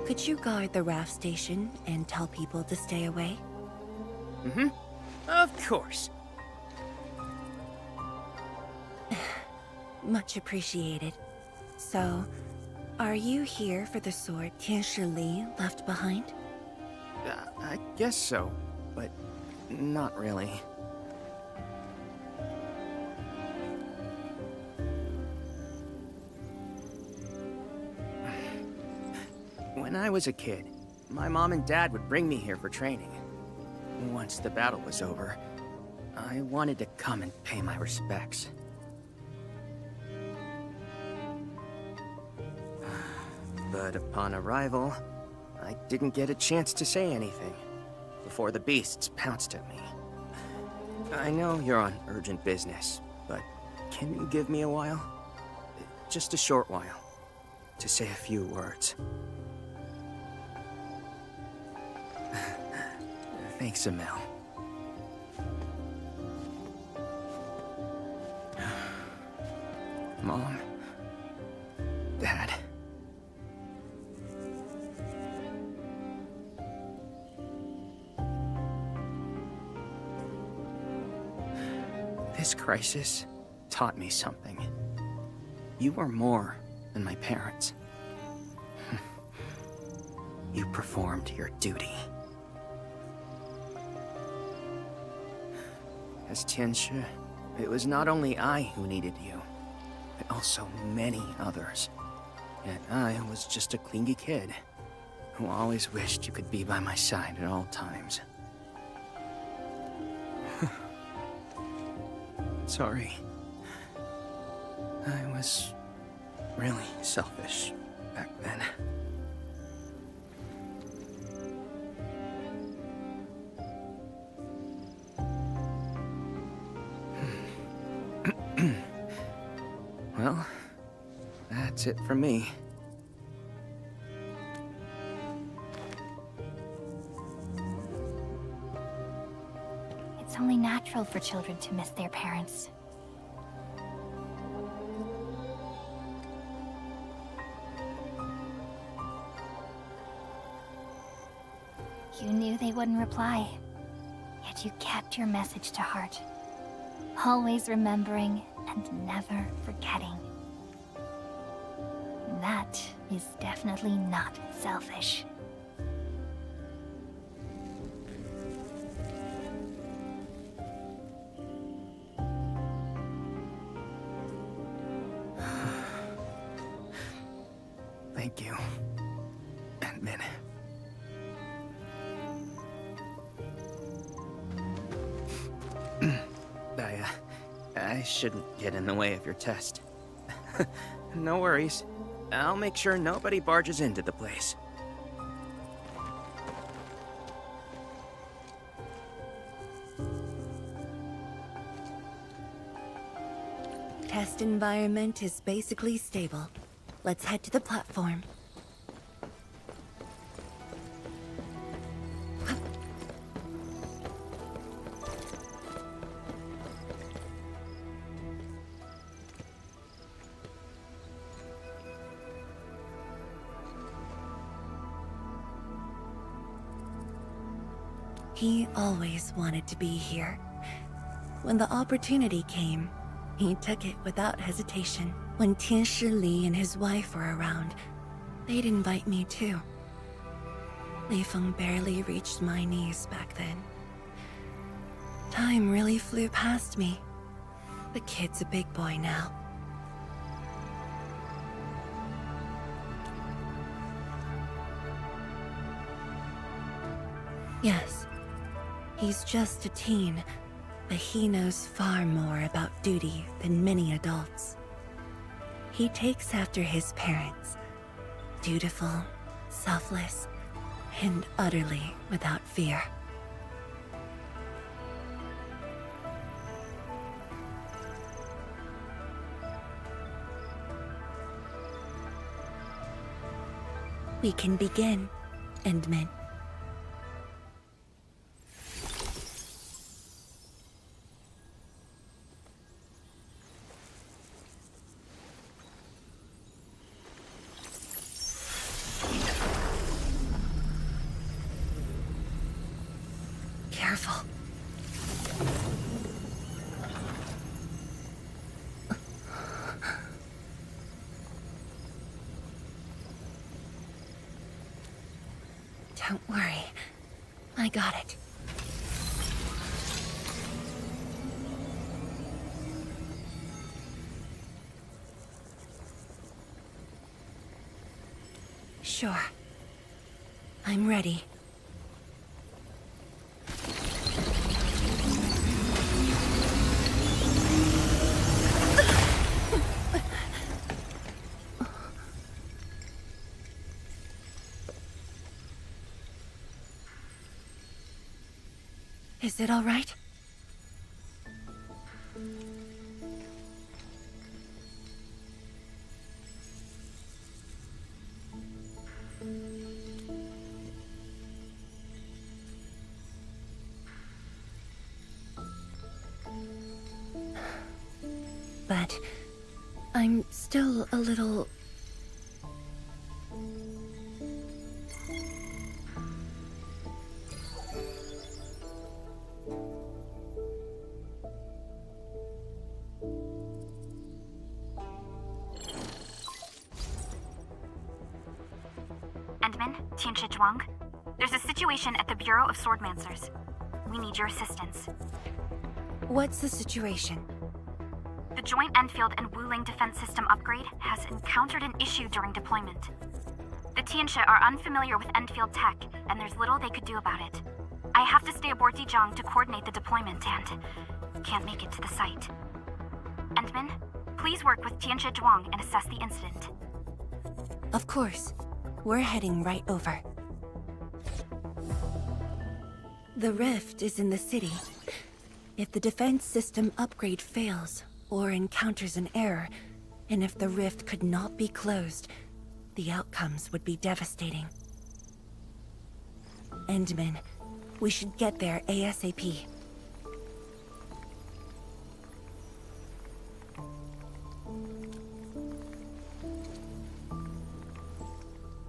Could you guard the raft station and tell people to stay away? Mm-hmm. Of course. Much appreciated. So, are you here for the sword Tianshi Li left behind? I guess so, but not really. When I was a kid, my mom and dad would bring me here for training. Once the battle was over, I wanted to come and pay my respects. But upon arrival, I didn't get a chance to say anything before the beasts pounced at me. I know you're on urgent business, but can you give me a while? Just a short while, to say a few words. Thanks, Emil. Mom, Dad. This crisis taught me something. You are more than my parents. You performed your duty. As Tianshi, it was not only I who needed you, but also many others. Yet I was just a clingy kid who always wished you could be by my side at all times. Sorry. I was really selfish back then. Well, that's it from me. It's only natural for children to miss their parents. You knew they wouldn't reply, yet you kept your message to heart. Always remembering and never forgetting. That is definitely not selfish. Thank you, Admin. I shouldn't get in the way of your test. No worries. I'll make sure nobody barges into the place. Test environment is basically stable. Let's head to the platform. He always wanted to be here. When the opportunity came, he took it without hesitation. When Tianshi Li and his wife were around, they'd invite me too. Li Feng barely reached my knees back then. Time really flew past me. The kid's a big boy now. Yes, he's just a teen, but he knows far more about duty than many adults. He takes after his parents, Dutiful, selfless, and utterly without fear. We can begin, Endman. Careful. Don't worry. I got it. Sure. I'm ready. Is it all right? But I'm still a little... Endman, Tianshi Zhuang. There's a situation at the Bureau of Swordmancers. We need your assistance. What's the situation? The Joint Enfield and Wuling defense system upgrade has encountered an issue during deployment. The Tianshi are unfamiliar with Enfield tech, and there's little they could do about it. I have to stay aboard Dijiang to coordinate the deployment and can't make it to the site. Endman, please work with Tianshi Zhuang and assess the incident. Of course. We're heading right over. The rift is in the city. If the defense system upgrade fails, or encounters an error, and if the rift could not be closed, the outcomes would be devastating. Endman, we should get there ASAP.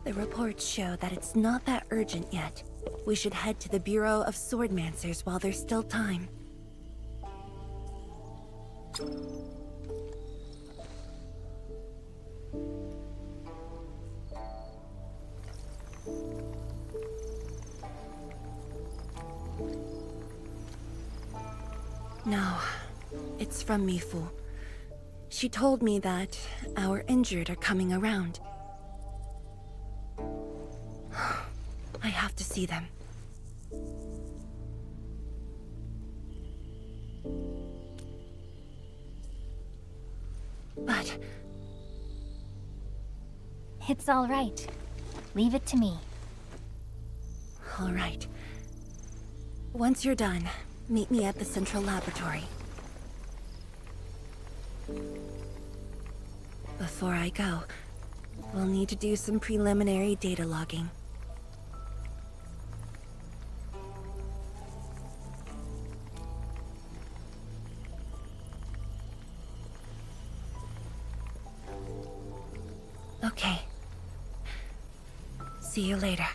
The reports show that it's not that urgent yet. We should head to the Bureau of Swordmancers while there's still time. No, it's from Mifu. She told me that our injured are coming around. I have to see them. But... It's all right. Leave it to me. All right. Once you're done, meet me at the central laboratory. Before I go, we'll need to do some preliminary data logging. Okay. See you later.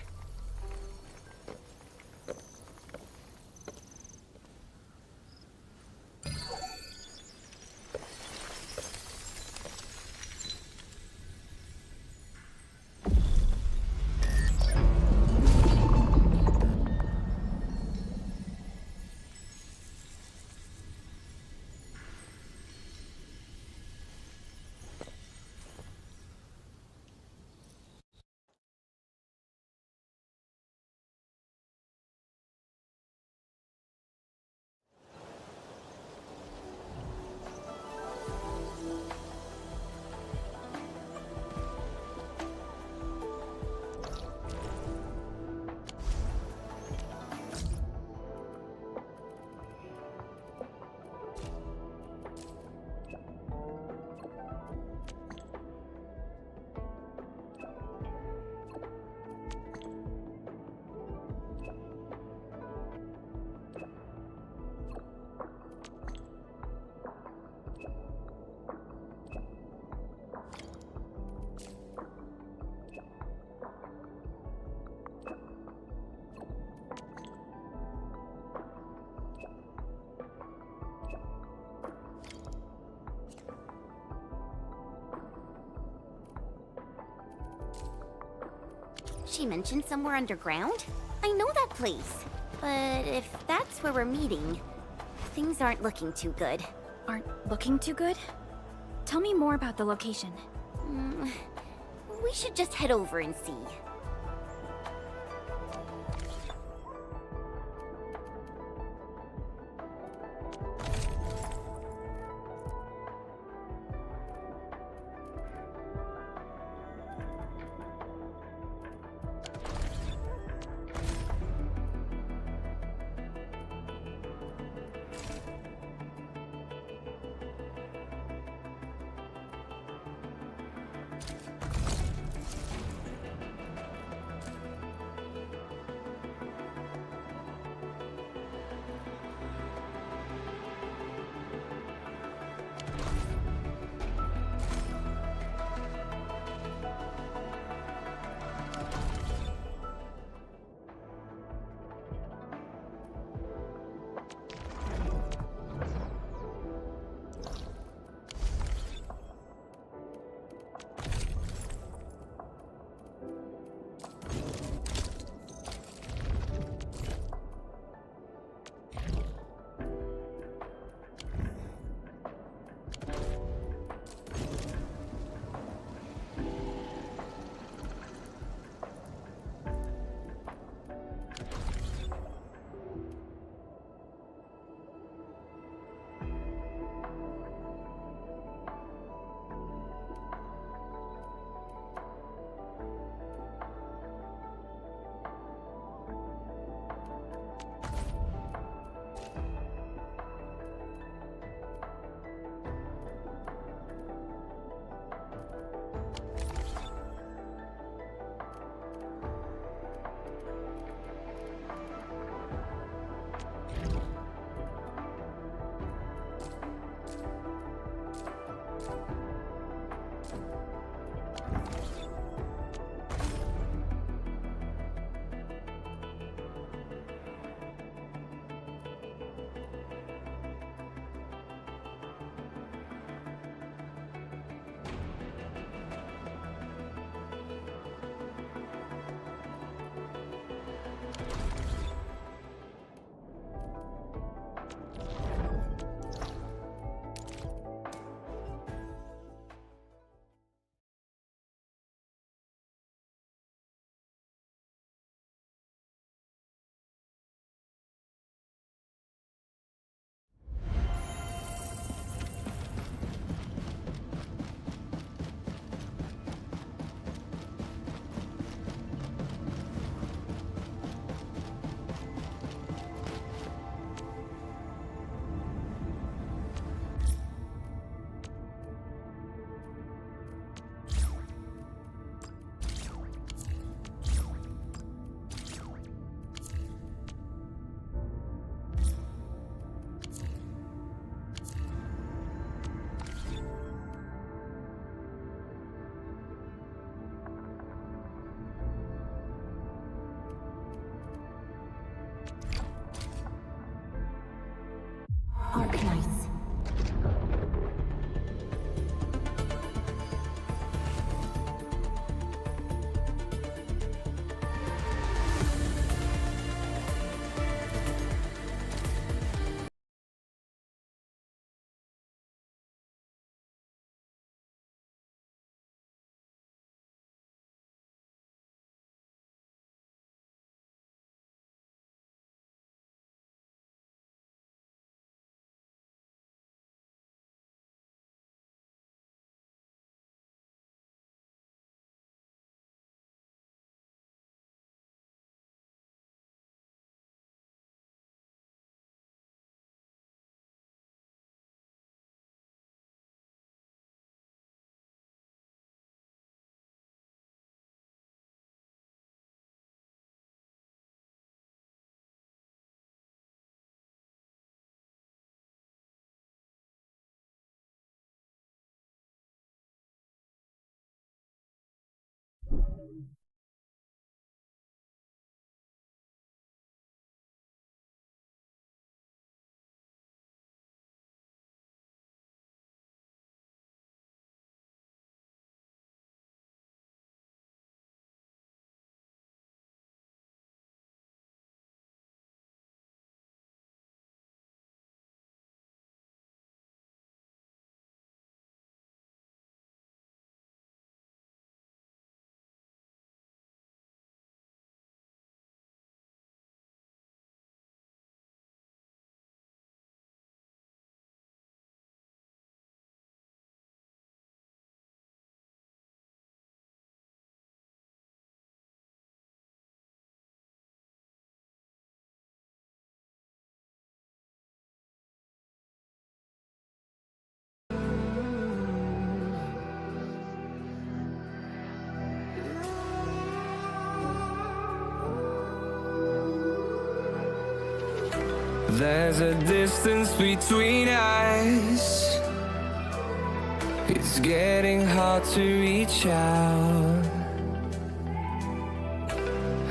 She mentioned somewhere underground? I know that place. But if that's where we're meeting, things aren't looking too good. Aren't looking too good? Tell me more about the location. We should just head over and see. Arknights. There's a distance between us. It's getting hard to reach out.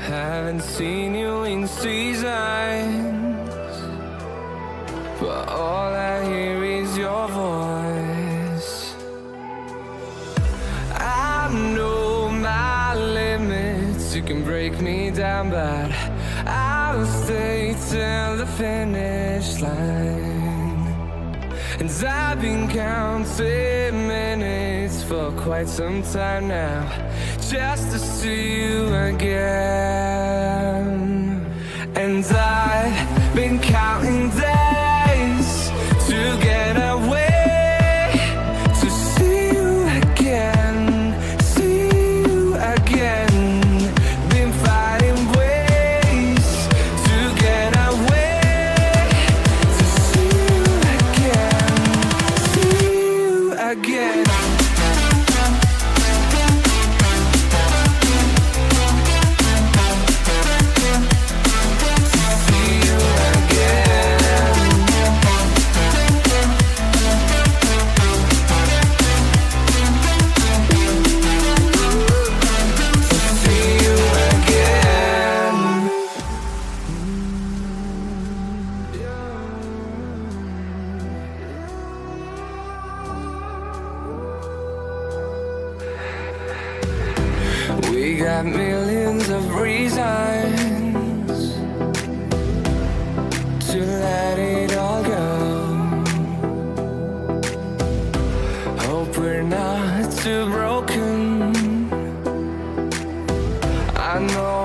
Haven't seen you in seasons, but all I hear is your voice. I know my limits, you can break me down, but I'll stay till the finish line. And I've been counting minutes for quite some time now, just to see you again. And I've been counting days to get away, to see you again, see you again. Been fighting ways to get away, to see you again, see you again. We got millions of reasons to let it all go. Hope we're not too broken. I know